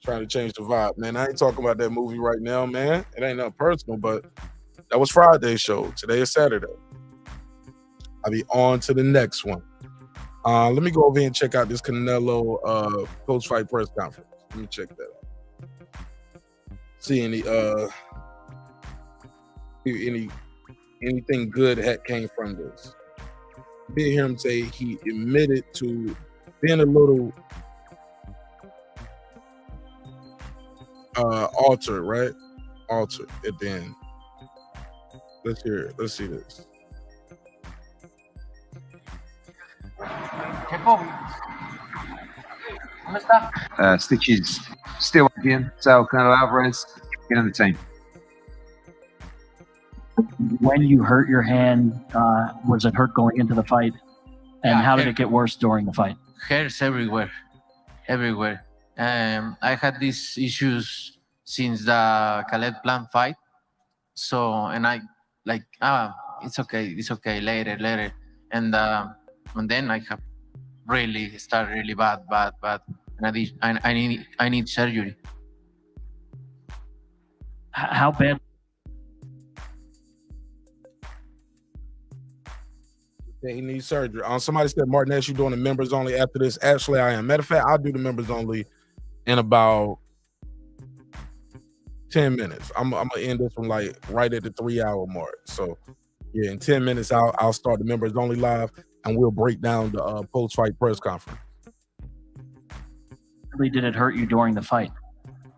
trying to change the vibe. Man, I ain't talking about that movie right now, man. It ain't nothing personal, but that was Friday's show. Today is Saturday. I'll be on to the next one. Let me go over here and check out this Canelo post-fight press conference. Let me check that out. See anything good came from this. Did hear him say he admitted to being a little altered, right? Altered at the end. Let's hear it. Let's see this. Stitches still again. So Canelo Alvarez, get on the team. When you hurt your hand, was it hurt going into the fight? And Yeah, how did it get worse during the fight? Hairs everywhere. I had these issues since the Khaled Plan fight. So, and I like, it's okay, later. And then I have really started really bad. And I need surgery. How bad? Yeah, he needs surgery. Somebody said, marqnash, you doing the members only after this? Actually, I am. Matter of fact, I'll do the members only in about 10 minutes. I'm gonna end this one like right at the 3-hour mark. So yeah, in 10 minutes, I'll start the members only live and we'll break down the post-fight press conference. Really, did it hurt you during the fight?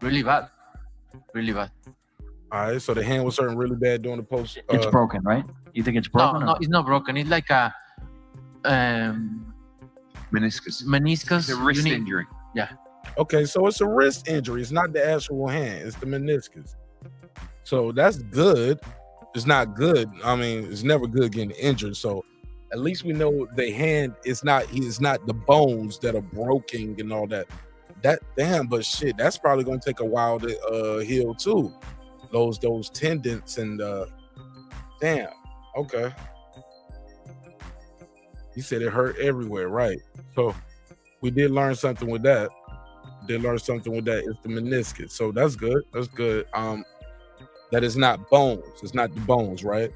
Really bad. All right, so the hand was hurting really bad during the post. It's broken, right? You think it's broken? No, it's not broken. It's like a Meniscus. meniscus. The wrist You need- injury. Yeah. Okay, so it's a wrist injury. It's not the actual hand. It's the meniscus. So that's good. It's not good. I mean, it's never good getting injured. So at least we know the hand is not. It's not the bones that are broken and all that. But shit, that's probably gonna take a while to heal too. Those tendons and damn. Okay. He said it hurt everywhere, right? So we did learn something with that. It's the meniscus. So that's good. That is not bones. It's not the bones, right?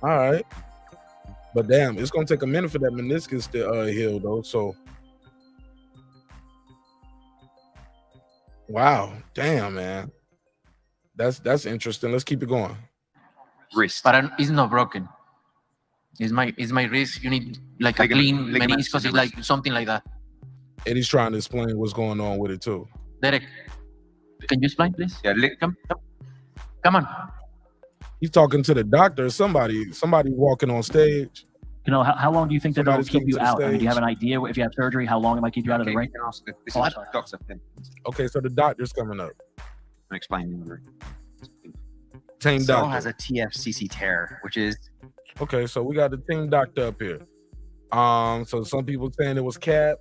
All right. But damn, it's gonna take a minute for that meniscus to heal though. So Wow. Damn, man. That's interesting. Let's keep it going. Wrist. But it's not broken. It's my wrist. You need like a clean meniscus. It's like something like that. And he's trying to explain what's going on with it too. Derek, can you explain, please? Yeah, come on. He's talking to the doctor. Somebody walking on stage. You know, how long do you think that it'll keep you out? I mean, do you have an stage. idea if you have surgery, how long it might keep you out of the ring? Okay, so the doctor's coming up. I'm explaining. Team Saul doctor. has a TFCC tear, which is Okay, so we got the team doctor up here. So some people saying it was Cap.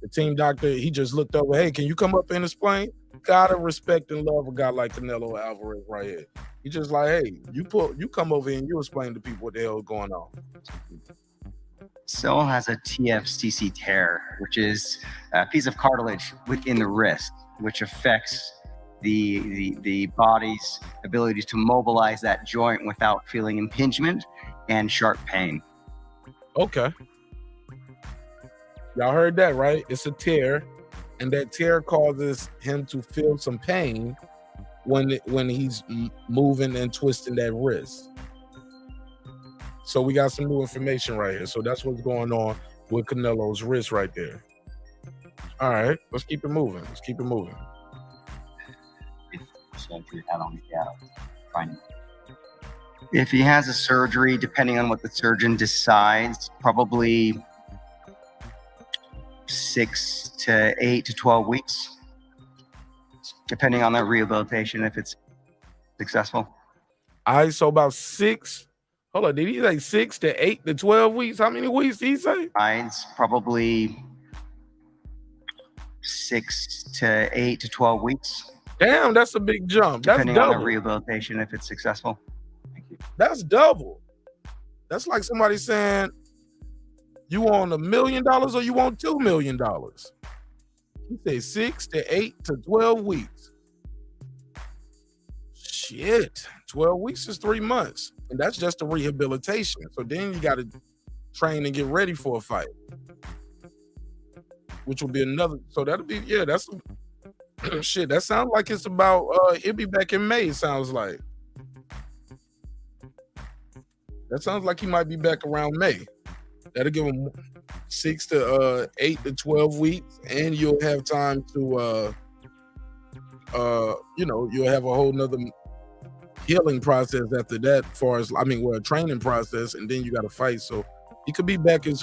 The team doctor, he just looked over. Hey, can you come up and explain? Gotta respect and love a guy like Canelo Alvarez right here. He just like, hey, you come over here and you explain to people what the hell is going on. Saul has a TFCC tear, which is a piece of cartilage within the wrist, which affects the body's ability to mobilize that joint without feeling impingement and sharp pain. Okay. Y'all heard that, right? It's a tear, and that tear causes him to feel some pain when he's moving and twisting that wrist. So we got some new information right here. So that's what's going on with Canelo's wrist right there. All right, let's keep it moving. If he has a surgery, depending on what the surgeon decides, probably 6 to 8 to 12 weeks, depending on the rehabilitation, if it's successful. All right, so about 6. Hold on, did he say 6 to 8 to 12 weeks? How many weeks did he say? It's probably 6 to 8 to 12 weeks. Damn, that's a big jump. That's Depending on the double. rehabilitation, if it's successful. That's double. That's like somebody saying, you want $1 million or you want $2 million? He said 6 to 8 to 12 weeks. Shit, 12 weeks is 3 months. And that's just a rehabilitation. So then you got to train and get ready for a fight. Which will be another. So that'll be, yeah, that's shit. That sounds like it's about, he'll be back in May, it sounds like. That sounds like he might be back around May. That'll give him 6 to 8 to 12 weeks, and you'll have time to, you'll have a whole nother healing process after that. As far as a training process, and then you got to fight. So he could be back in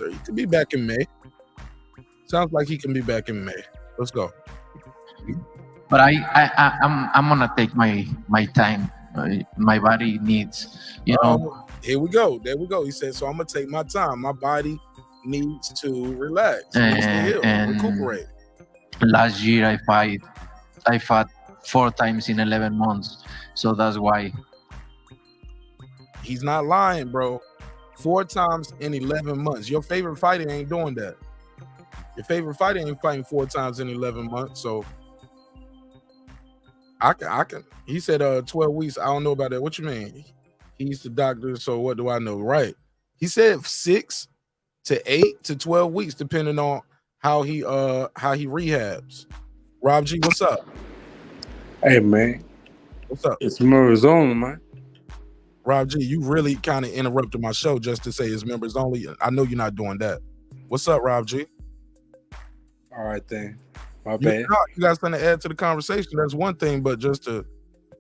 May. Sounds like he can be back in May. Let's go. But I'm gonna take my time. My body needs, Here we go. There we go. He said, so I'm gonna take my time. My body needs to relax, needs to heal, recuperate. Last year I fought 4 times in 11 months, so that's why. He's not lying, bro. 4 times in 11 months. Your favorite fighter ain't doing that. Your favorite fighter ain't fighting 4 times in 11 months. So I can. He said 12 weeks. I don't know about that. What you mean? He's the doctor, so what do I know? Right. He said 6 to 8 to 12 weeks, depending on how he rehabs. Rob G, what's up? Hey man. What's up? It's members only, man. Rob G, you really kind of interrupted my show just to say it's members only. I know you're not doing that. What's up, Rob G? All right then. My bad. You got something to add to the conversation. That's one thing, but just to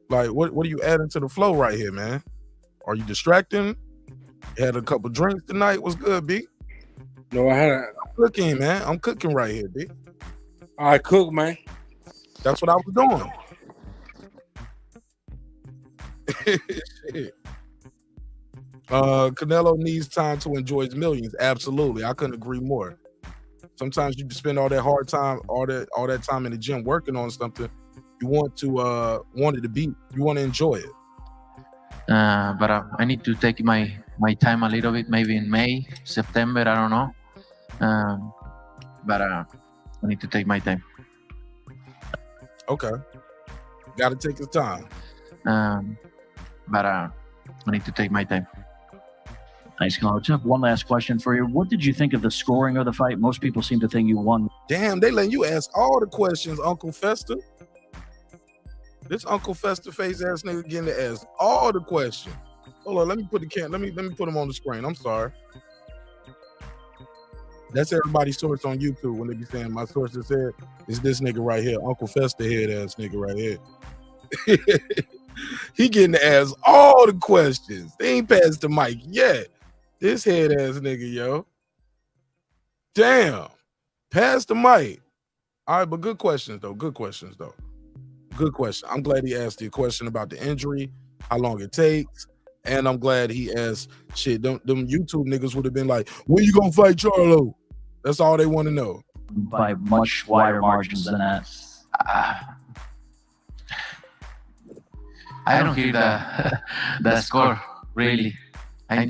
what are you adding to the flow right here, man? Are you distracting? You had a couple drinks tonight. What's good, B? No, I'm cooking, man. I'm cooking right here, B. I cook, man. That's what I was doing. Shit. Canelo needs time to enjoy his millions. Absolutely. I couldn't agree more. Sometimes you spend all that hard time, all that time in the gym working on something. You want it to be. You want to enjoy it. But I need to take my time a little bit, maybe in May, September, I don't know. But I need to take my time. Okay. Got to take his time. But I need to take my time. Nice, Canelo. Just have one last question for you. What did you think of the scoring of the fight? Most people seem to think you won. Damn, they letting you ask all the questions, Uncle Fester. This Uncle Fester face ass nigga getting to ask all the questions. Hold on, let me put the let me put him on the screen. I'm sorry. That's everybody's source on YouTube when they be saying my sources said is this nigga right here, Uncle Fester head ass nigga right here. He getting to ask all the questions. They ain't passed the mic yet. This head ass nigga, yo. Damn. Pass the mic. All right, but good questions though. Good questions though. Good question. I'm glad he asked the question about the injury, how long it takes, and I'm glad he asked shit. Them YouTube niggas would have been like, when you gonna fight Charlo? That's all they want to know. By much wider margins than that. I don't hear the score really. I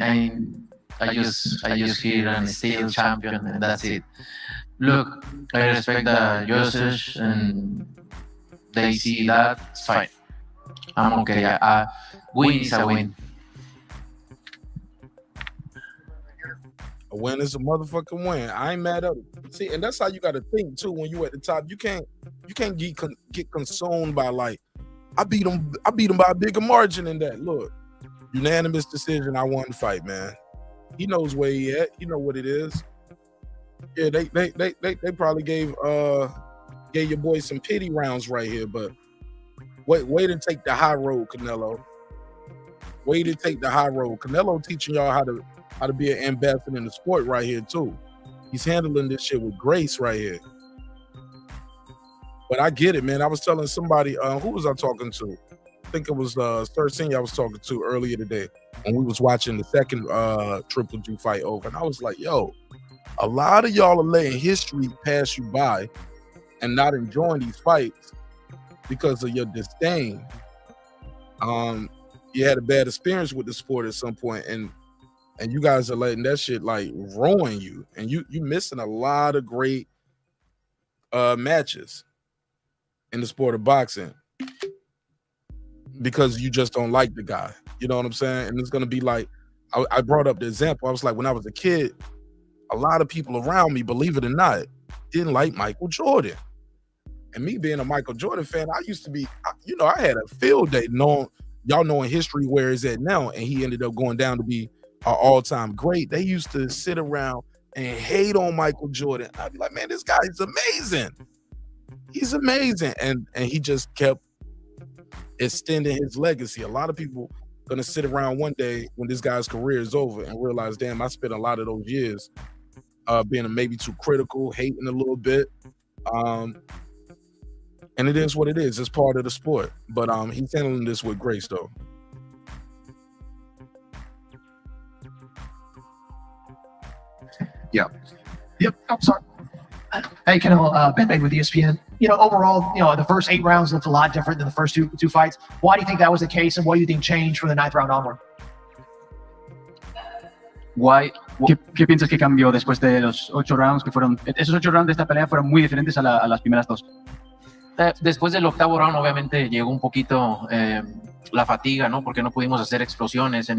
just hear an still champion and that's it. Look, I respect the judges and they see that, it's fine. I'm okay. Win is a win. A win is a motherfucking win. I ain't mad at it. See, and that's how you got to think too. When you at the top, you can't get consumed by like, I beat him by a bigger margin than that. Look, unanimous decision. I won the fight, man. He knows where he at. He know what it is. Yeah, they probably gave your boy some pity rounds right here, but wait to take the high road, Canelo. Way to take the high road. Canelo teaching y'all how to be an ambassador in the sport right here too. He's handling this shit with grace right here. But I get it, man. I was telling somebody, who was I talking to? I think it was Sir Senior I was talking to earlier today when we was watching the second Triple G fight over. And I was like, yo, a lot of y'all are letting history pass you by and not enjoying these fights because of your disdain. You had a bad experience with the sport at some point, and you guys are letting that shit like ruin you. And you missing a lot of great matches in the sport of boxing because you just don't like the guy. You know what I'm saying? And it's gonna be like, I brought up the example. I was like, when I was a kid, a lot of people around me, believe it or not, didn't like Michael Jordan. And me being a Michael Jordan fan, I used to be, I had a field day knowing history where it's at now, and he ended up going down to be an all-time great. They used to sit around and hate on Michael Jordan. I'd be like, man, this guy is amazing. He's amazing. And he just kept extending his legacy. A lot of people gonna sit around one day when this guy's career is over and realize, damn, I spent a lot of those years being maybe too critical, hating a little bit. And it is what it is. It's part of the sport. But he's handling this with grace, though. Yep. I'm sorry. Hey, Canelo, Ben with ESPN. Overall, the first 8 rounds looked a lot different than the first two fights. Why do you think that was the case, and what do you think changed from the 9th round onward? Why? ¿Qué piensas que cambió después de los 8 rounds que fueron? Esos 8 rounds de esta pelea fueron muy diferentes a las primeras 2. Después del 8º round, obviamente, llegó un poquito la fatiga, ¿no? Porque no pudimos hacer explosiones,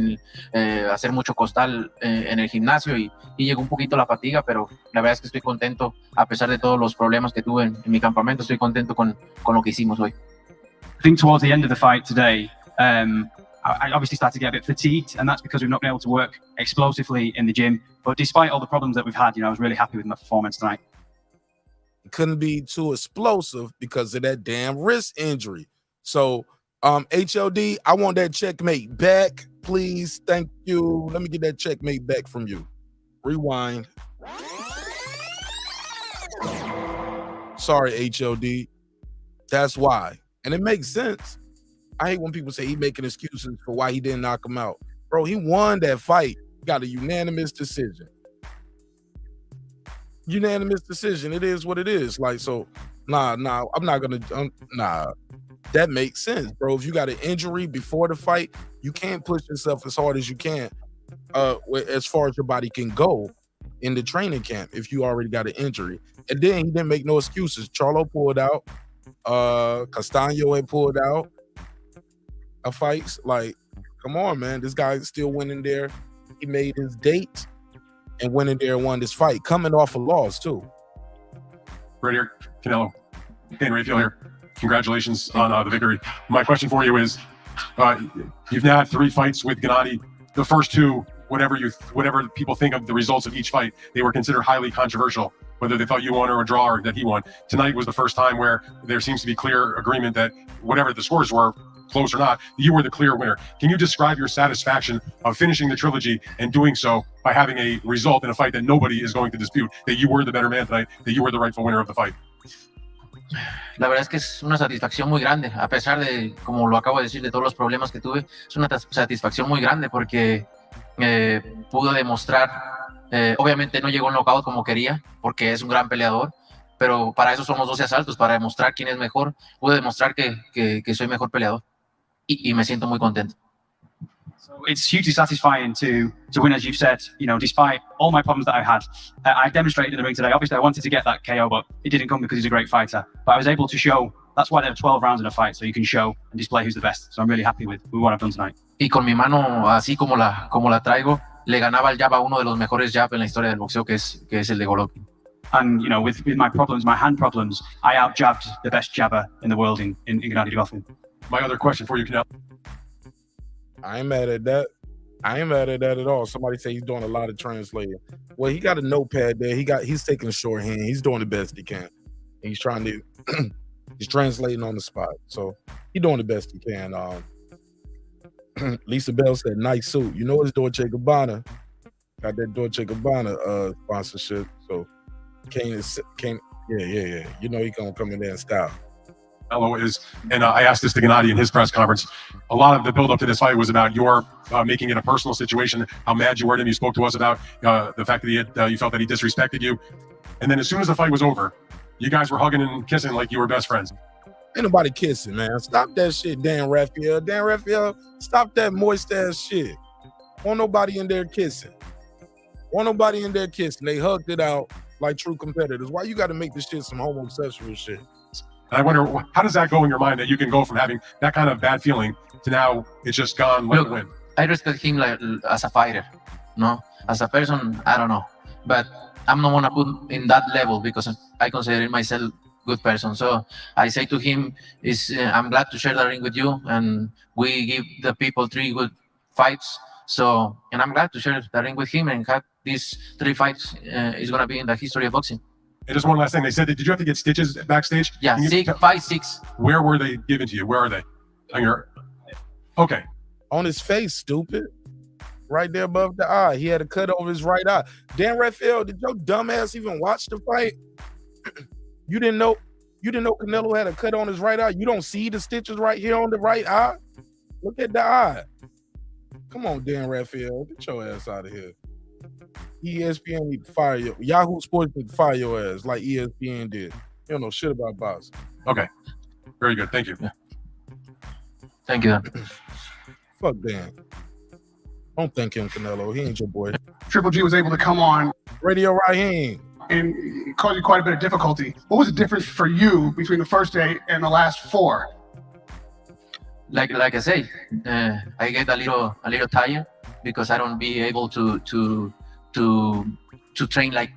hacer mucho costal en el gimnasio y llegó un poquito la fatiga, pero la verdad es que estoy contento, a pesar de todos los problemas que tuve en mi campamento, estoy contento con lo que hicimos hoy. I think towards the end of the fight today, I obviously started to get a bit fatigued, and that's because we've not been able to work explosively in the gym. But despite all the problems that we've had, I was really happy with my performance tonight. Couldn't be too explosive because of that damn wrist injury. So, HLD, I want that checkmate back, please. Thank you. Let me get that checkmate back from you. Rewind. Sorry, HLD. That's why. And it makes sense. I hate when people say he making excuses for why he didn't knock him out. Bro, he won that fight. Got a unanimous decision. Unanimous decision. It is what it is. Like, so, nah, I'm not gonna, that makes sense, bro. If you got an injury before the fight, you can't push yourself as hard as you can, as far as your body can go in the training camp if you already got an injury. And then he didn't make no excuses. Charlo pulled out. Castaño had pulled out of fights. Like, come on, man. This guy's still winning there. He made his date and went in there and won this fight, coming off a loss too. Right here, Canelo. Hey, Rayfield here. Congratulations on the victory. My question for you is, you've now had 3 fights with Gennady. The first 2, whatever people think of the results of each fight, they were considered highly controversial, whether they thought you won or a draw or that he won. Tonight was the first time where there seems to be clear agreement that whatever the scores were, close or not, you were the clear winner. Can you describe your satisfaction of finishing the trilogy and doing so by having a result in a fight that nobody is going to dispute, that you were the better man tonight, that you were the rightful winner of the fight? La verdad es que es una satisfacción muy grande, a pesar de, como lo acabo de decir, de todos los problemas que tuve, es una satisfacción muy grande porque pudo demostrar, obviamente no llegó a un knockout como quería, porque es un gran peleador, pero para eso somos 12 asaltos, para demostrar quién es mejor. Pude demostrar que soy mejor peleador y me siento muy contento. So it's hugely satisfying to win, as you've said. You know, despite all my problems that I had, I demonstrated in the ring today. Obviously, I wanted to get that KO, but it didn't come because he's a great fighter. But I was able to show. That's why there are 12 rounds in a fight, so you can show and display who's the best. So I'm really happy with what I've done tonight. Y con mi mano, así como la traigo, le ganaba el jab a uno de los mejores jab en la historia del boxeo, que es el de Golovkin. And you know, with my problems, my hand problems, I out-jabbed the best jabber in the world in Gennady Golovkin. My other question for you, Canelo. I ain't mad at that. I ain't mad at that at all. Somebody say he's doing a lot of translating. Well, he got a notepad there. He's taking shorthand. He's doing the best he can. He's trying to he's translating on the spot. So he's doing the best he can. Lisa Bell said, nice suit. You know it's Dolce & Gabbana. Got that Dolce & Gabbana sponsorship. So Kane, yeah. You know he gonna come in there in style. Canelo is, and I asked this to Gennady in his press conference, a lot of the build-up to this fight was about your making it a personal situation, how mad you were at him. You spoke to us about the fact that you felt that he disrespected you. And then as soon as the fight was over, you guys were hugging and kissing like you were best friends. Ain't nobody kissing, man. Stop that shit, Dan Raphael. Dan Raphael, stop that moist-ass shit. Won't nobody in there kissing. They hugged it out like true competitors. Why you got to make this shit some homosexual shit? I wonder, how does that go in your mind that you can go from having that kind of bad feeling to now it's just gone, let it win? I respect him like as a fighter, no? As a person, I don't know. But I'm not gonna put in that level because I consider myself a good person. So I say to him, I'm glad to share the ring with you, and we give the people 3 good fights. So, and I'm glad to share the ring with him and have these 3 fights is gonna be in the history of boxing. And just one last thing, they said, did you have to get stitches backstage? Yeah, 5, 6. Where were they given to you? Where are they? On your, okay. On his face, stupid. Right there above the eye. He had a cut over his right eye. Dan Raphael, did your dumb ass even watch the fight? You didn't know Canelo had a cut on his right eye? You don't see the stitches right here on the right eye? Look at the eye. Come on, Dan Raphael. Get your ass out of here. ESPN need to fire you. Yahoo Sports need to fire your ass like ESPN did. You don't know shit about boxing. Okay. Very good. Thank you. Yeah. Thank you. Fuck Dan. Don't thank him, Canelo. He ain't your boy. Triple G was able to come on Radio Raheem and cause you quite a bit of difficulty. What was the difference for you between the first day and the last 4? Like I say, I get a little tired because I don't be able to train like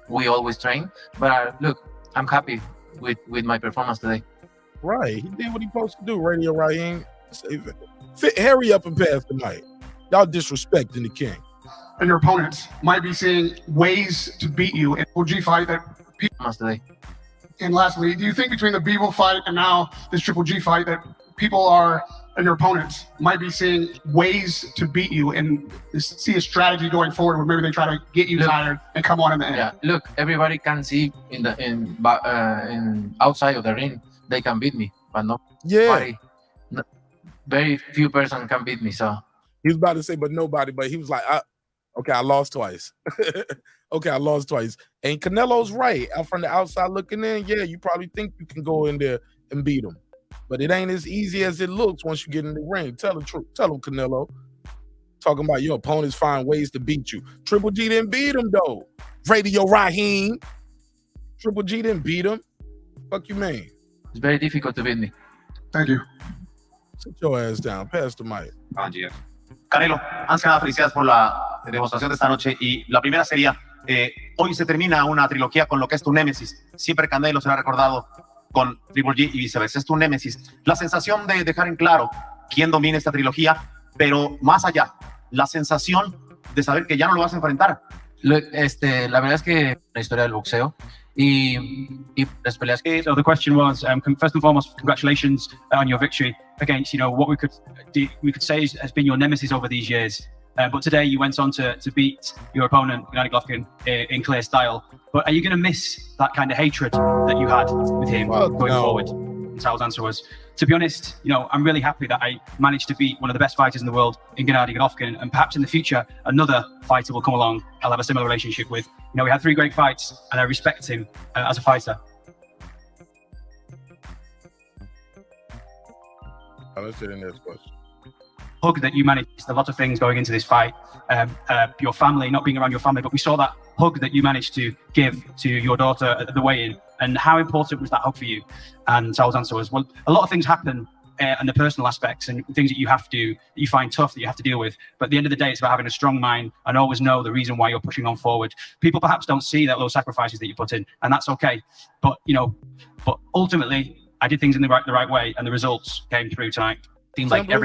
we always train. But look, I'm happy with my performance today. Right, he did what he supposed to do. Radio Raheem, hurry up and pass the mic. Y'all disrespecting the king. And your opponents might be seeing ways to beat you in the G fight that people today. And lastly, do you think between the Bivol fight and now this Triple G fight that people are, and your opponents might be seeing ways to beat you and see a strategy going forward where maybe they try to get you tired and come on in the end? Yeah, look, everybody can see in outside of the ring they can beat me, but very few person can beat me. So he was about to say, but nobody, but he was like, okay, I lost twice. Okay, I lost twice. And Canelo's right. Out from the outside looking in, yeah, you probably think you can go in there and beat him. But it ain't as easy as it looks once you get in the ring. Tell the truth. Tell him, Canelo. Talking about your opponents find ways to beat you. Triple G didn't beat him, though. Radio Raheem. Triple G didn't beat him. Fuck you, man. It's very difficult to beat me. Thank you. Sit your ass down. Pass the mic. Canelo, antes que nada, felicidades por la demostración de esta noche. Y la primera sería, hoy se termina una trilogía con lo que es tu némesis. Siempre Canelo será recordado con Triple G y viceversa. Es tu némesis. La sensación de dejar en claro quién domina esta trilogía, pero más allá, la sensación de saber que ya no lo vas a enfrentar. La verdad es que la historia del boxeo y las peleas. So the question was, first and foremost, congratulations on your victory against, what we could say has been your nemesis over these years. But today you went on to beat your opponent, Gennady Golovkin, in clear style. But are you going to miss that kind of hatred that you had with him going forward? And Sal's answer was, to be honest, I'm really happy that I managed to beat one of the best fighters in the world in Gennady Golovkin, and perhaps in the future another fighter will come along I'll have a similar relationship with. We had 3 great fights, and I respect him as a fighter. Let's get in this question. Hug that you managed, a lot of things going into this fight, your family, not being around your family, but we saw that hug that you managed to give to your daughter at the weigh-in, and how important was that hug for you? And Sal's answer was, well, a lot of things happen and the personal aspects and things that you find tough, that you have to deal with, but at the end of the day, it's about having a strong mind and always know the reason why you're pushing on forward. People perhaps don't see those sacrifices that you put in, and that's okay, but ultimately I did things in the right way, and the results came through tonight. Seemed like Yeah,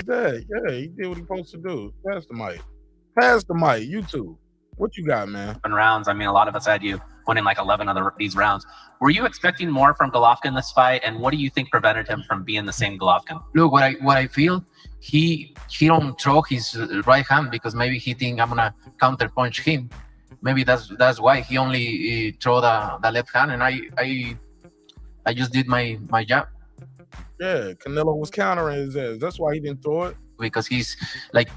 he did what he supposed to do. Pass the mic. You two. What you got, man? Rounds. I mean, a lot of us had you winning like 11 of these rounds. Were you expecting more from Golovkin this fight, and what do you think prevented him from being the same Golovkin? Look, what I feel, he don't throw his right hand because maybe he think I'm gonna counter punch him. Maybe that's why he only throw the left hand, and I just did my job. Yeah, Canelo was countering his ass. That's why he didn't throw it. Because he's like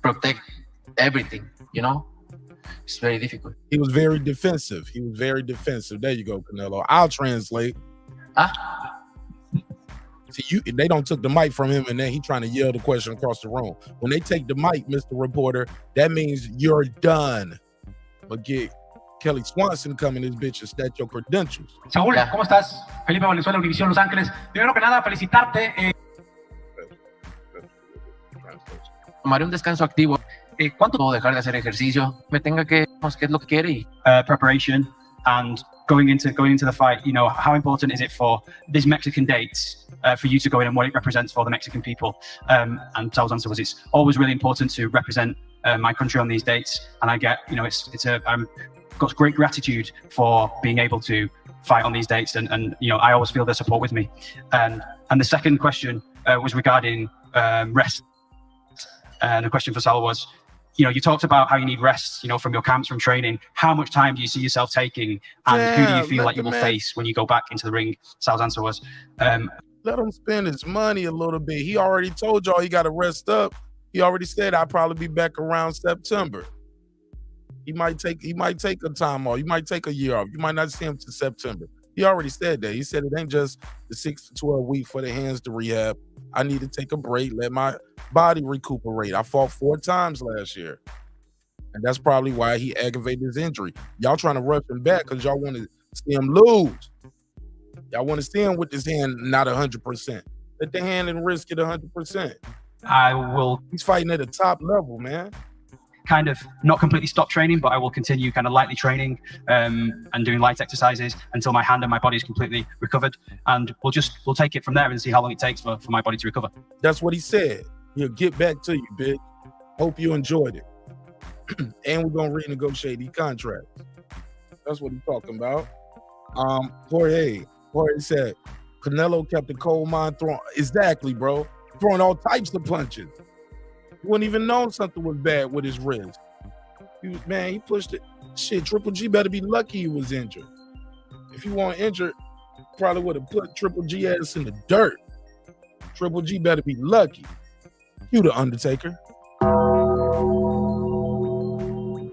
protect everything, It's very difficult. He was very defensive. There you go, Canelo. I'll translate. See, they don't took the mic from him, and then he trying to yell the question across the room. When they take the mic, Mr. Reporter, that means you're done. But get Kelly Swanson come in this bitch and stat your credentials. Saúl, ¿cómo estás? Felipe Valenzuela, Univisión Los Ángeles. Primero que nada, felicitarte. Tomaré un descanso activo. ¿Cuánto puedo dejar de hacer ejercicio? Me tenga que, ¿qué es lo que quiere? Preparation and going into the fight, how important is it for these Mexican dates for you to go in and what it represents for the Mexican people? And Sal's answer was, it's always really important to represent my country on these dates, and I get, I'm got great gratitude for being able to fight on these dates, and I always feel their support with me. And the second question was regarding rest, and the question for Sal was, you talked about how you need rest, from your camps, from training. How much time do you see yourself taking, and who do you feel like you will face when you go back into the ring? Sal's answer was, let him spend his money a little bit. He already told y'all he got to rest up. He already said I'll probably be back around September. He might take a time off. You might take a year off. You might not see him till September. He already said that. He said it ain't just the 6 to 12 week for the hands to rehab. I need to take a break, let my body recuperate. I fought 4 times last year. And that's probably why he aggravated his injury. Y'all trying to rush him back because y'all want to see him lose. Y'all want to see him with his hand not 100%. Let the hand and wrist get 100%. He's fighting at a top level, man. Kind of not completely stop training, but I will continue kind of lightly training and doing light exercises until my hand and my body is completely recovered, and we'll take it from there and see how long it takes for my body to recover. That's what he said. He'll get back to you, bitch. Hope you enjoyed it. And we're gonna renegotiate these contracts. That's what he's talking about. Jorge said Canelo kept the cold mind throwing. Exactly, bro. Throwing all types of punches. He wouldn't even know something was bad with his wrist. He pushed it. Shit, Triple G better be lucky he was injured. If he wasn't injured, probably would have put Triple G ass in the dirt. Triple G better be lucky. Cue the Undertaker.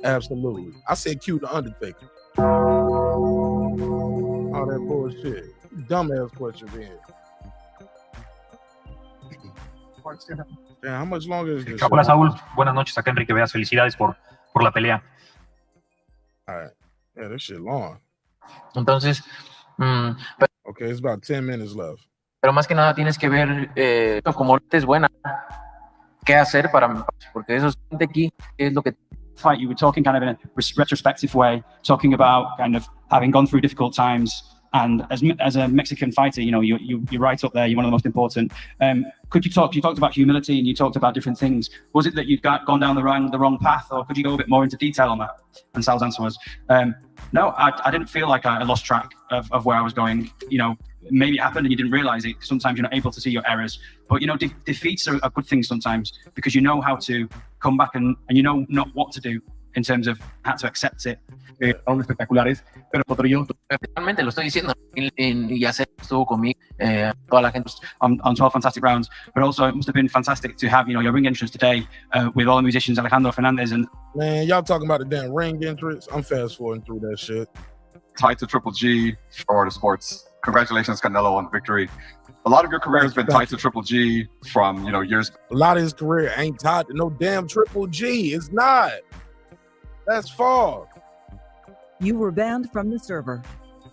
Absolutely. I said cue the Undertaker. All that bullshit. Dumbass question here. Damn, how much longer is this? Hola, Saúl. Buenas noches. Acá Enrique Veas. Felicidades por la pelea. All right. Yeah, this shit long. Entonces, okay, it's about 10 minutes left. Pero más que nada tienes que ver como es buena. ¿Qué hacer porque eso es aquí es lo que fight? You were talking kind of in a retrospective way, talking about kind of having gone through difficult times And as a Mexican fighter, you know, you're right up there. You're one of the most important. You talked about humility and you talked about different things. Was it that you'd gone down the wrong path, or could you go a bit more into detail on that? And Sal's answer was, no, I didn't feel like I lost track of where I was going. You know, maybe it happened and you didn't realize it. Sometimes you're not able to see your errors, but you know, defeats are good things sometimes, because you know how to come back and you know not what to do in terms of how to accept it. Son espectaculares, pero Potrillo, Realmente lo estoy diciendo, y ya sé, estuvo conmigo, toda la gente. On 12 fantastic rounds, but also it must have been fantastic to have, you know, your ring entrance today with all the musicians, Alejandro Fernandez and. Man, y'all talking about the damn ring entrance? I'm fast forwarding through that shit. Tied to Triple G for the sports. Congratulations, Canelo, on victory. A lot of your career has been tied to Triple G from, you know, years. A lot of his career ain't tied to no damn Triple G. It's not. That's false. You were banned from the server.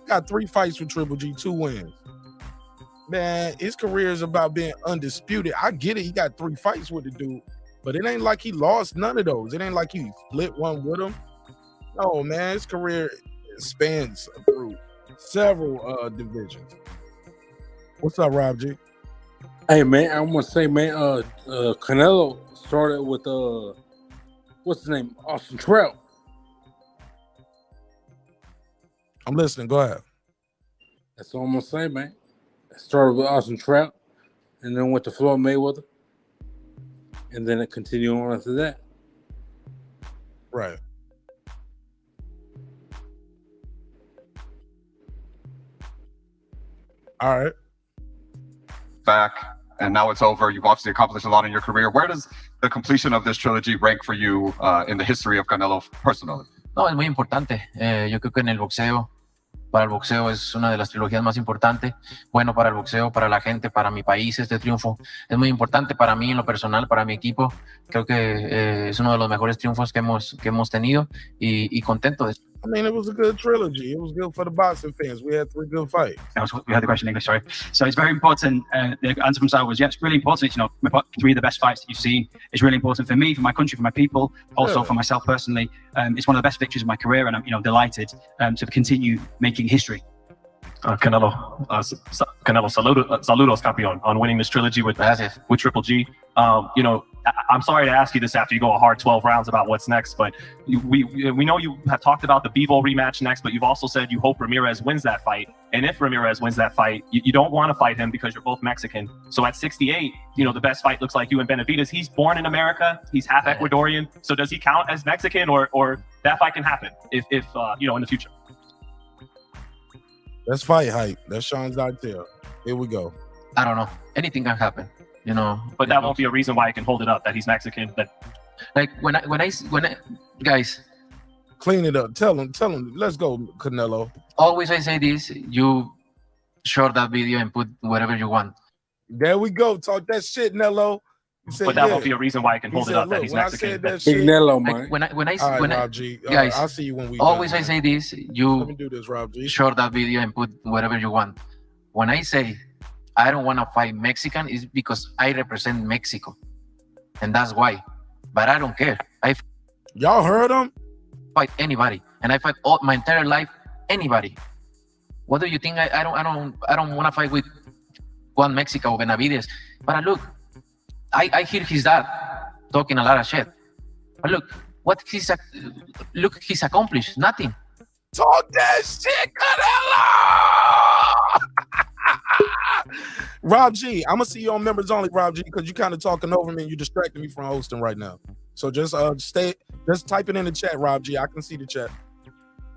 Got 3 fights with Triple G, 2 wins. Man, his career is about being undisputed. I get it. He got 3 fights with the dude, but it ain't like he lost none of those. It ain't like he split one with him. No, man, his career spans through several divisions. What's up, Rob G? Hey, man, I want to say, man, Canelo started with, what's his name? Austin Trout. I'm listening. Go ahead. That's all I'm going to say, man. I started with Austin Trout and then went to Floyd Mayweather. And then it continued on after that. Right. All right. Back, and now it's over. You've obviously accomplished a lot in your career. Where does the completion of this trilogy rank for you in the history of Canelo personally? No, es muy importante. Yo creo que en el boxeo, para el boxeo es una de las trilogías más importantes. Bueno, para el boxeo, para la gente, para mi país, este triunfo es muy importante para mí en lo personal, para mi equipo. Creo que es uno de los mejores triunfos que hemos tenido y contento de eso. I mean, it was a good trilogy. It was good for the boxing fans. We had 3 good fights. We had the question in English, sorry. So it's very important. The answer from Sal was, yeah, it's really important. You know, 3 of the best fights that you've seen. It's really important for me, for my country, for my people, also for myself personally. It's one of the best victories of my career, and I'm, you know, delighted to continue making history. Canelo, saludos, campeón, on winning this trilogy with Triple G. You know, I'm sorry to ask you this after you go a hard 12 rounds about what's next, but we know you have talked about the Bivol rematch next, but you've also said you hope Ramirez wins that fight. And if Ramirez wins that fight, you don't want to fight him because you're both Mexican. So at 68, you know, the best fight looks like you and Benavidez. He's born in America. He's half Ecuadorian. So does he count as Mexican, or that fight can happen if you know, in the future? That's fight hype. That's Sean's idea. Here we go. I don't know. Anything can happen, you know. But that won't be a reason why I can hold it up that he's Mexican. But like when I guys, clean it up. Tell him. Let's go, Canelo. Always I say this. You share that video and put whatever you want. There we go. Talk that shit, Nello. Said, but that won't be a reason why I can hold it up that he's Mexican. Big Nello, man. When I Rob G. Guys, I'll see you when we always I say this. You let me do this, Rob G. Share that video and put whatever you want. When I say I don't want to fight Mexican, it's because I represent Mexico, and that's why. But I don't care. Y'all heard him? Fight anybody, and I fight all my entire life anybody. What do you think? I don't want to fight with Juan Mexico or Benavidez. But look. I hear his dad talking a lot of shit. But look, he's accomplished nothing. Talk that shit, Canelo! Rob G, I'm gonna see you on members only, Rob G, because you kind of talking over me and you distracting me from hosting right now. So just type it in the chat, Rob G. I can see the chat.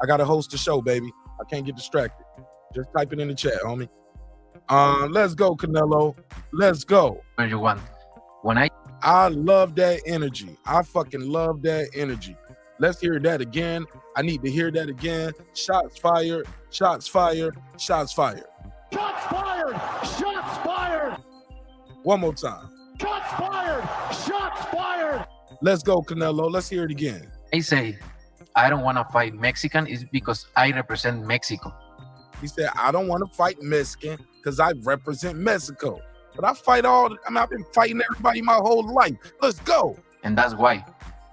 I gotta host the show, baby. I can't get distracted. Just type it in the chat, homie. Let's go, Canelo. Let's go. Where you want? I love that energy. I fucking love that energy. Let's hear that again. I need to hear that again. Shots fired. Shots fired. Shots fired. Shots fired. Shots fired. One more time. Shots fired. Shots fired. Let's go, Canelo. Let's hear it again. I say I don't want to fight Mexican is because I represent Mexico. He said I don't want to fight Mexican because I represent Mexico. But I've been fighting everybody my whole life. Let's go. And that's why.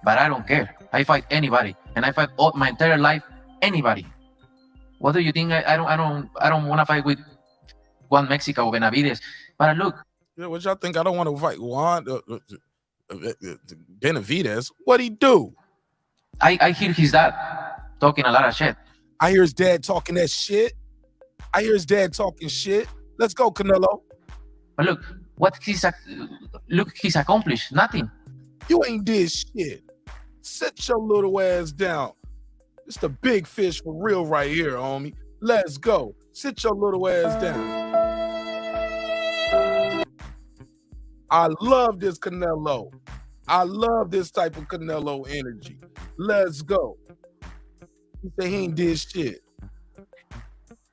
But I don't care. I fight anybody. And I fight all my entire life anybody. What do you think? I don't want to fight with Juan Mexico or Benavides. But look. Yeah, what y'all think? I don't want to fight Juan Benavides. What'd he do? I hear his dad talking a lot of shit. I hear his dad talking that shit. I hear his dad talking shit. Let's go, Canelo. But look, what he's accomplished. Nothing. You ain't did shit. Sit your little ass down. It's the big fish for real right here, homie. Let's go. Sit your little ass down. I love this Canelo. I love this type of Canelo energy. Let's go. He said he ain't did shit.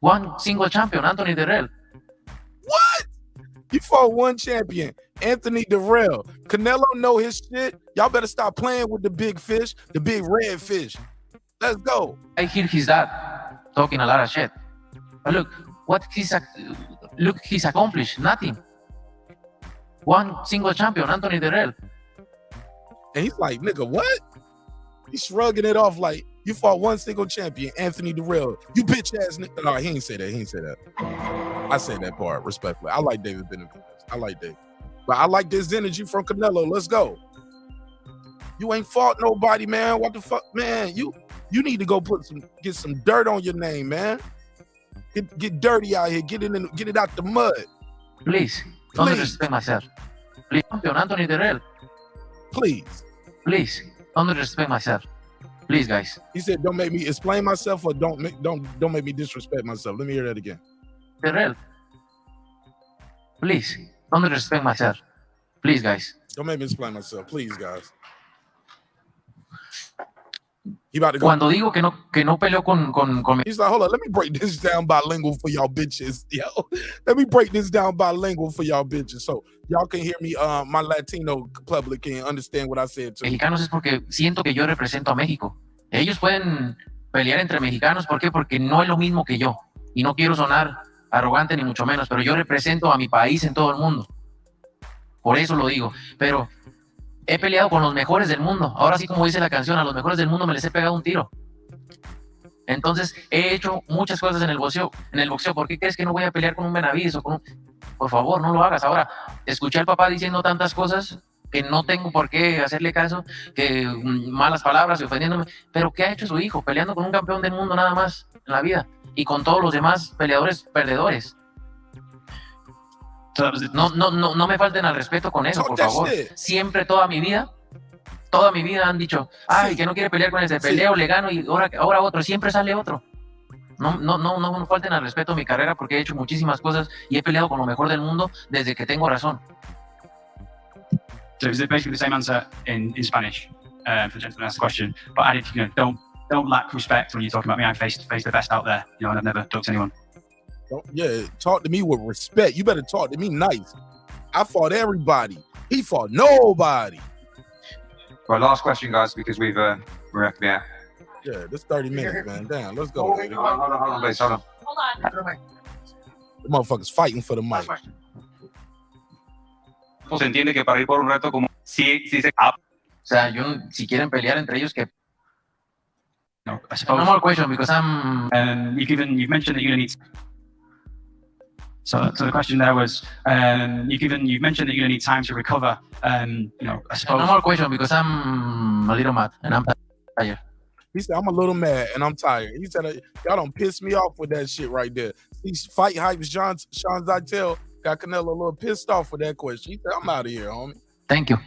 One single champion, Anthony Dirrell. What? He fought one champion, Anthony Dirrell. Canelo know his shit. Y'all better stop playing with the big fish, the big red fish. Let's go. I hear his dad talking a lot of shit. But look, what he's accomplished. Nothing. One single champion, Anthony Dirrell. And he's like, nigga, what? He's shrugging it off like, you fought one single champion, Anthony Dirrell. You bitch ass nigga. No, he ain't say that. He ain't say that. I say that part respectfully. I like David Benavidez. I like David. But I like this energy from Canelo. Let's go. You ain't fought nobody, man. What the fuck? Man, you need to go get some dirt on your name, man. Get dirty out here. Get it out the mud. Please, don't disrespect myself. Please, champion Anthony Dirrell. Please, don't disrespect myself. Please, guys. He said, "Don't make me explain myself, or don't make me disrespect myself." Let me hear that again. Dirrell. Please, don't disrespect myself. Please, guys. Don't make me explain myself. Please, guys. He about to go. Cuando digo que no peleo con He's like, hold on, let me break this down bilingual for y'all bitches. Yo, let me break this down bilingual for y'all bitches. So y'all can hear me, my Latino public can understand what I said to mexicanos es porque siento que yo represento a México. Ellos pueden pelear entre mexicanos, ¿por qué? Porque no es lo mismo que yo. Y no quiero sonar arrogante ni mucho menos, pero yo represento a mi país en todo el mundo. Por eso lo digo. Pero he peleado con los mejores del mundo. Ahora sí, como dice la canción, a los mejores del mundo me les he pegado un tiro. Entonces, he hecho muchas cosas en el boxeo. ¿Por qué crees que no voy a pelear con un Benavides o con un... Por favor, no lo hagas. Ahora, escuché al papá diciendo tantas cosas que no tengo por qué hacerle caso, que malas palabras y ofendiéndome. Pero ¿qué ha hecho su hijo? Peleando con un campeón del mundo nada más en la vida. Y con todos los demás peleadores perdedores. No me falten al respeto con eso, por favor. Siempre, toda mi vida han dicho, ay, que no quiere pelear con ese, peleo, le gano y ahora otro, siempre sale otro. No falten al respeto a mi carrera porque he hecho muchísimas cosas y he peleado con lo mejor del mundo desde que tengo razón. So it's basically the same answer in Spanish for the gentleman asked the question, but added, don't lack respect when you're talking about me. I face the best out there, and I've never ducked anyone. Talk to me with respect. You better talk to me nice. I fought everybody. He fought nobody. Right, last question, guys, because we're up there. Yeah, this 30 minutes, man. Damn, let's go. Hold on, please, hold on. The motherfuckers fighting for the mic. Se entiende que para ir por un reto como si se... O sea, si quieren pelear entre ellos, que... No, I suppose. No more question because I'm... You've mentioned that you're gonna need... So the question there was, you've mentioned that you're gonna need time to recover. I suppose. No more question because I'm a little mad and I'm tired. He said, I'm a little mad and I'm tired. He said, y'all don't piss me off with that shit right there. These fight hypes, Sean Zytel got Canelo a little pissed off with that question. He said, I'm out of here, homie. Thank you.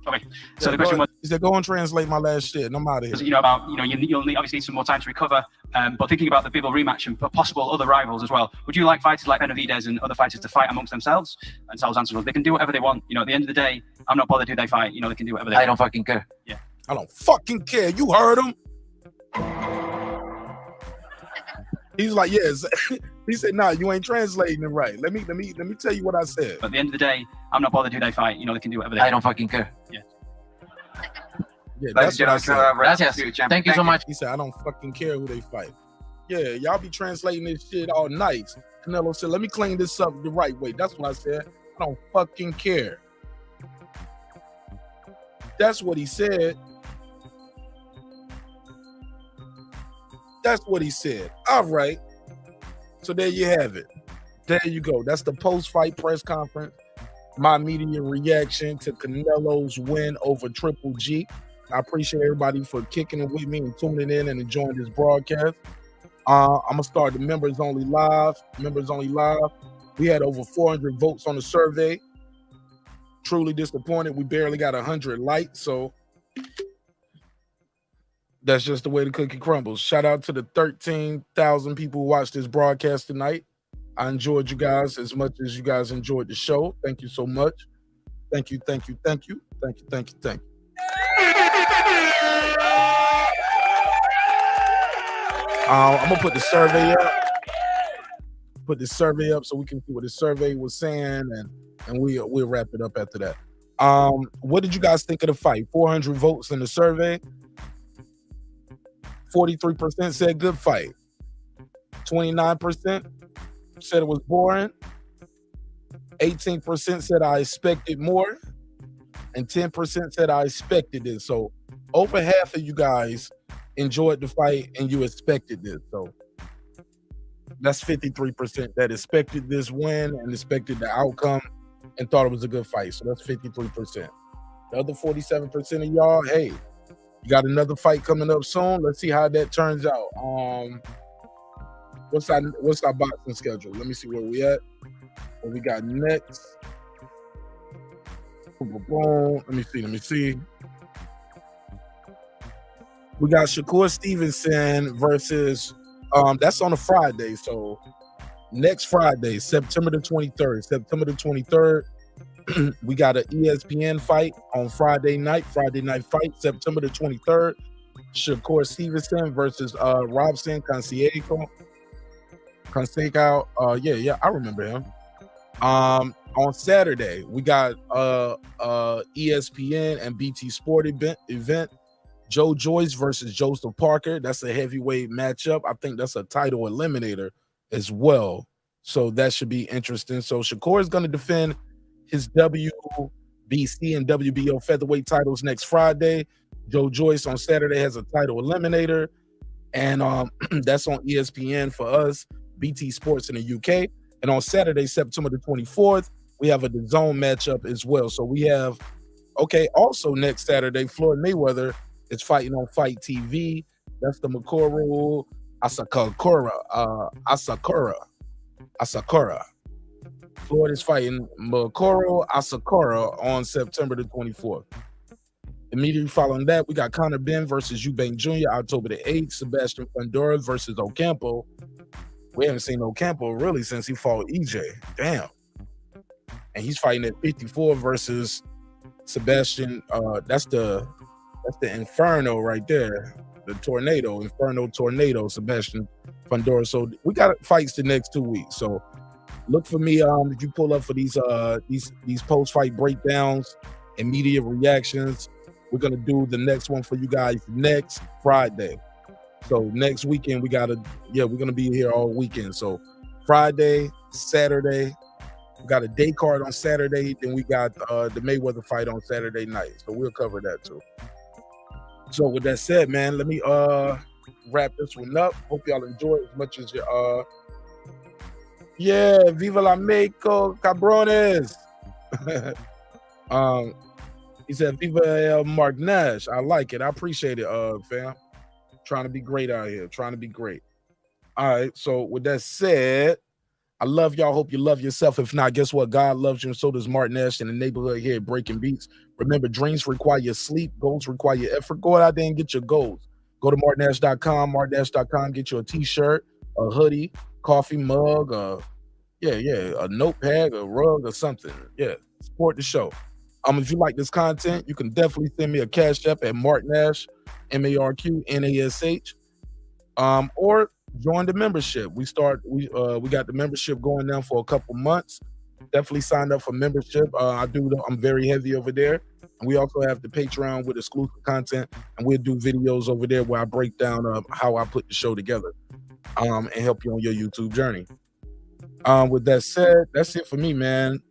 Okay. So the question was, he said, go and translate my last shit and I'm out of here. You'll need obviously some more time to recover. But thinking about the Bivol rematch and possible other rivals as well, would you like fighters like Benavidez and other fighters to fight amongst themselves? And Sal's answer was, they can do whatever they want. At the end of the day, I'm not bothered who they fight. They can do whatever they want. I don't fucking care. Yeah. I don't fucking care. You heard him. He's like, yes. He said, nah, you ain't translating it right. Let me tell you what I said. But at the end of the day, I'm not bothered who they fight. They can do whatever they want. I don't fucking care. Yeah. Yeah, that's what I said. Gracias. Thank you so much. He said, I don't fucking care who they fight. Yeah, y'all be translating this shit all night. Canelo said, let me clean this up the right way. That's what I said. I don't fucking care. That's what he said. That's what he said. All right. So there you have it. There you go. That's the post-fight press conference. My media reaction to Canelo's win over Triple G. I appreciate everybody for kicking it with me and tuning in and enjoying this broadcast. I'm gonna start the members only live. Members only live. We had over 400 votes on the survey. Truly disappointed. We barely got 100 likes, so that's just the way the cookie crumbles. Shout out to the 13,000 people who watched this broadcast tonight. I enjoyed you guys as much as you guys enjoyed the show. Thank you so much. Thank you, thank you, thank you, thank you, thank you, thank you. I'm gonna put the survey up. Put the survey up so we can see what the survey was saying, and we'll wrap it up after that. What did you guys think of the fight? 400 votes in the survey. 43% said good fight. 29% said it was boring. 18% said I expected more. And 10% said I expected this. So over half of you guys enjoyed the fight and you expected this. So that's 53% that expected this win and expected the outcome and thought it was a good fight. So that's 53%. The other 47% of y'all, hey, you got another fight coming up soon. Let's see how that turns out. What's our boxing schedule? Let me see where we at. What we got next? Boom. Let me see. We got Shakur Stevenson versus that's on a Friday. So next Friday, September the 23rd. September the 23rd. We got an ESPN fight on Friday night fight, September the 23rd. Shakur Stevenson versus Robson Canseco. Yeah, I remember him. On Saturday, we got ESPN and BT Sport event. Joe Joyce versus Joseph Parker. That's a heavyweight matchup. I think that's a title eliminator as well. So that should be interesting. So Shakur is going to defend his WBC and WBO featherweight titles next Friday. Joe Joyce on Saturday has a title eliminator. And that's on ESPN for us, BT Sports in the UK. And on Saturday, September the 24th, we have a DAZN matchup as well. So we have, also next Saturday, Floyd Mayweather is fighting on Fight TV. That's the Makoru Asakura. Floyd is fighting Makoru Asakura on September the 24th. Immediately following that, we got Conor Benn versus Eubank Jr. October the 8th. Sebastian Fundora versus Ocampo. We haven't seen Ocampo really since he fought EJ. Damn. And he's fighting at 54 versus Sebastian. That's the Inferno right there. The Inferno Tornado, Sebastian Fundora. So we got fights the next 2 weeks. So look for me if you pull up for these post-fight breakdowns and media reactions. We're gonna do the next one for you guys next Friday. So next weekend we're gonna be here all weekend. So Friday, Saturday, we got a day card on Saturday, then we got the Mayweather fight on Saturday night. So we'll cover that too. So with that said, man, let me wrap this one up. Hope y'all enjoy it as much as you Viva la Mexico, cabrones. He said, Viva el marqnash. I like it. I appreciate it, fam. Trying to be great out here. Trying to be great. All right. So with that said, I love y'all. Hope you love yourself. If not, guess what? God loves you, and so does marqnash in the neighborhood here at Breaking Beats. Remember, dreams require sleep. Goals require effort. Go out there and get your goals. Go to marqnash.com. Marqnash.com. Get you a t-shirt, a hoodie, coffee mug, a notepad, a rug, or something. Yeah. Support the show. If you like this content, you can definitely send me a cash app at marqnash, MARQNASH, or join the membership. We got the membership going now for a couple months. Definitely sign up for membership. I'm very heavy over there. And we also have the Patreon with exclusive content, and we'll do videos over there where I break down how I put the show together and help you on your YouTube journey. With that said, that's it for me, man.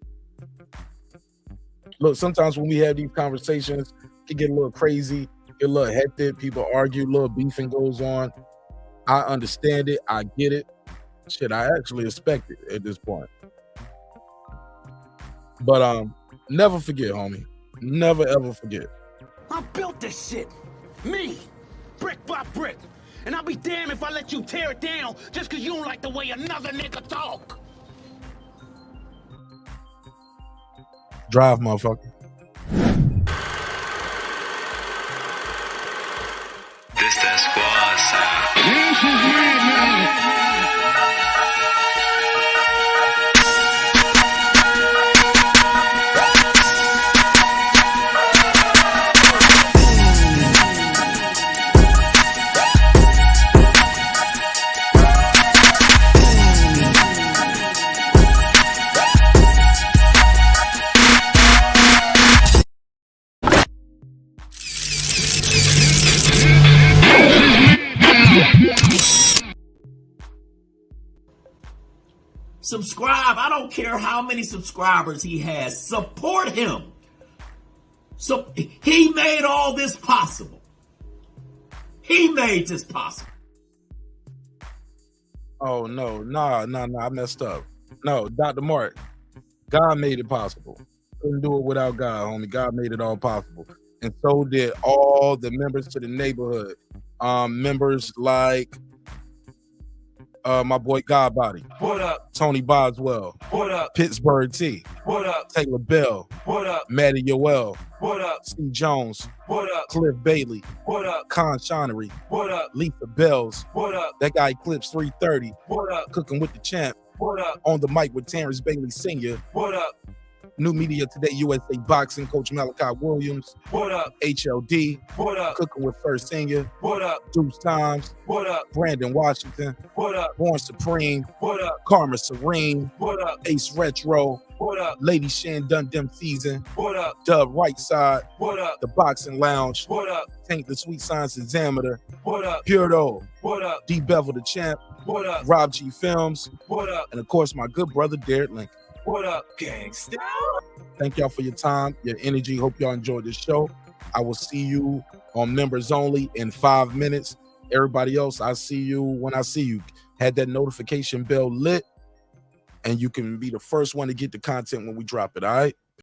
Look, sometimes when we have these conversations, it can get a little crazy, get a little hectic. People argue, a little beefing goes on. I understand it. I get it. Shit, I actually expect it at this point. But never forget, homie. Never ever forget. I built this shit. Me. Brick by brick. And I'll be damned if I let you tear it down just because you don't like the way another nigga talk. Drive, motherfucker. This that squad side. Subscribe. I don't care how many subscribers he has. Support him. So he made all this possible. He made this possible. Oh no, nah, I messed up. No, Dr. Mark, God made it possible. Couldn't do it without God, homie. God made it all possible. And so did all the members to the neighborhood. Members like my boy Godbody. What up? Tony Boswell. What up? Pittsburgh T. What up? Taylor Bell. What up? Maddie Yoel. What up? C. Jones. What up? Cliff Bailey. What up? Con Shonery. What up? Lisa Bells. What up? That guy Eclipse 330. What up? Cooking with the champ. What up? On the mic with Terrence Bailey Sr. What up? New Media Today USA Boxing, Coach Malachi Williams. What up? HLD. What up? Cooking with First Senior. What up? Deuce Times. What up? Brandon Washington. What up? Born Supreme. What up? Karma Serene. What up? Ace Retro. What up? Lady Shan Dun Dem Season. What up? Dub Right Side. What up? The Boxing Lounge. What up? Tank the Sweet Science Examiner. What up? Pure Dough. What up? D Bevel the Champ. What up? Rob G Films. What up? And of course, my good brother Derek Lincoln. What up, gangsta? Thank y'all for your time, your energy. Hope y'all enjoyed this show. I will see you on Members Only in 5 minutes. Everybody else, I see you when I see you. Had that notification bell lit, and you can be the first one to get the content when we drop it, all right?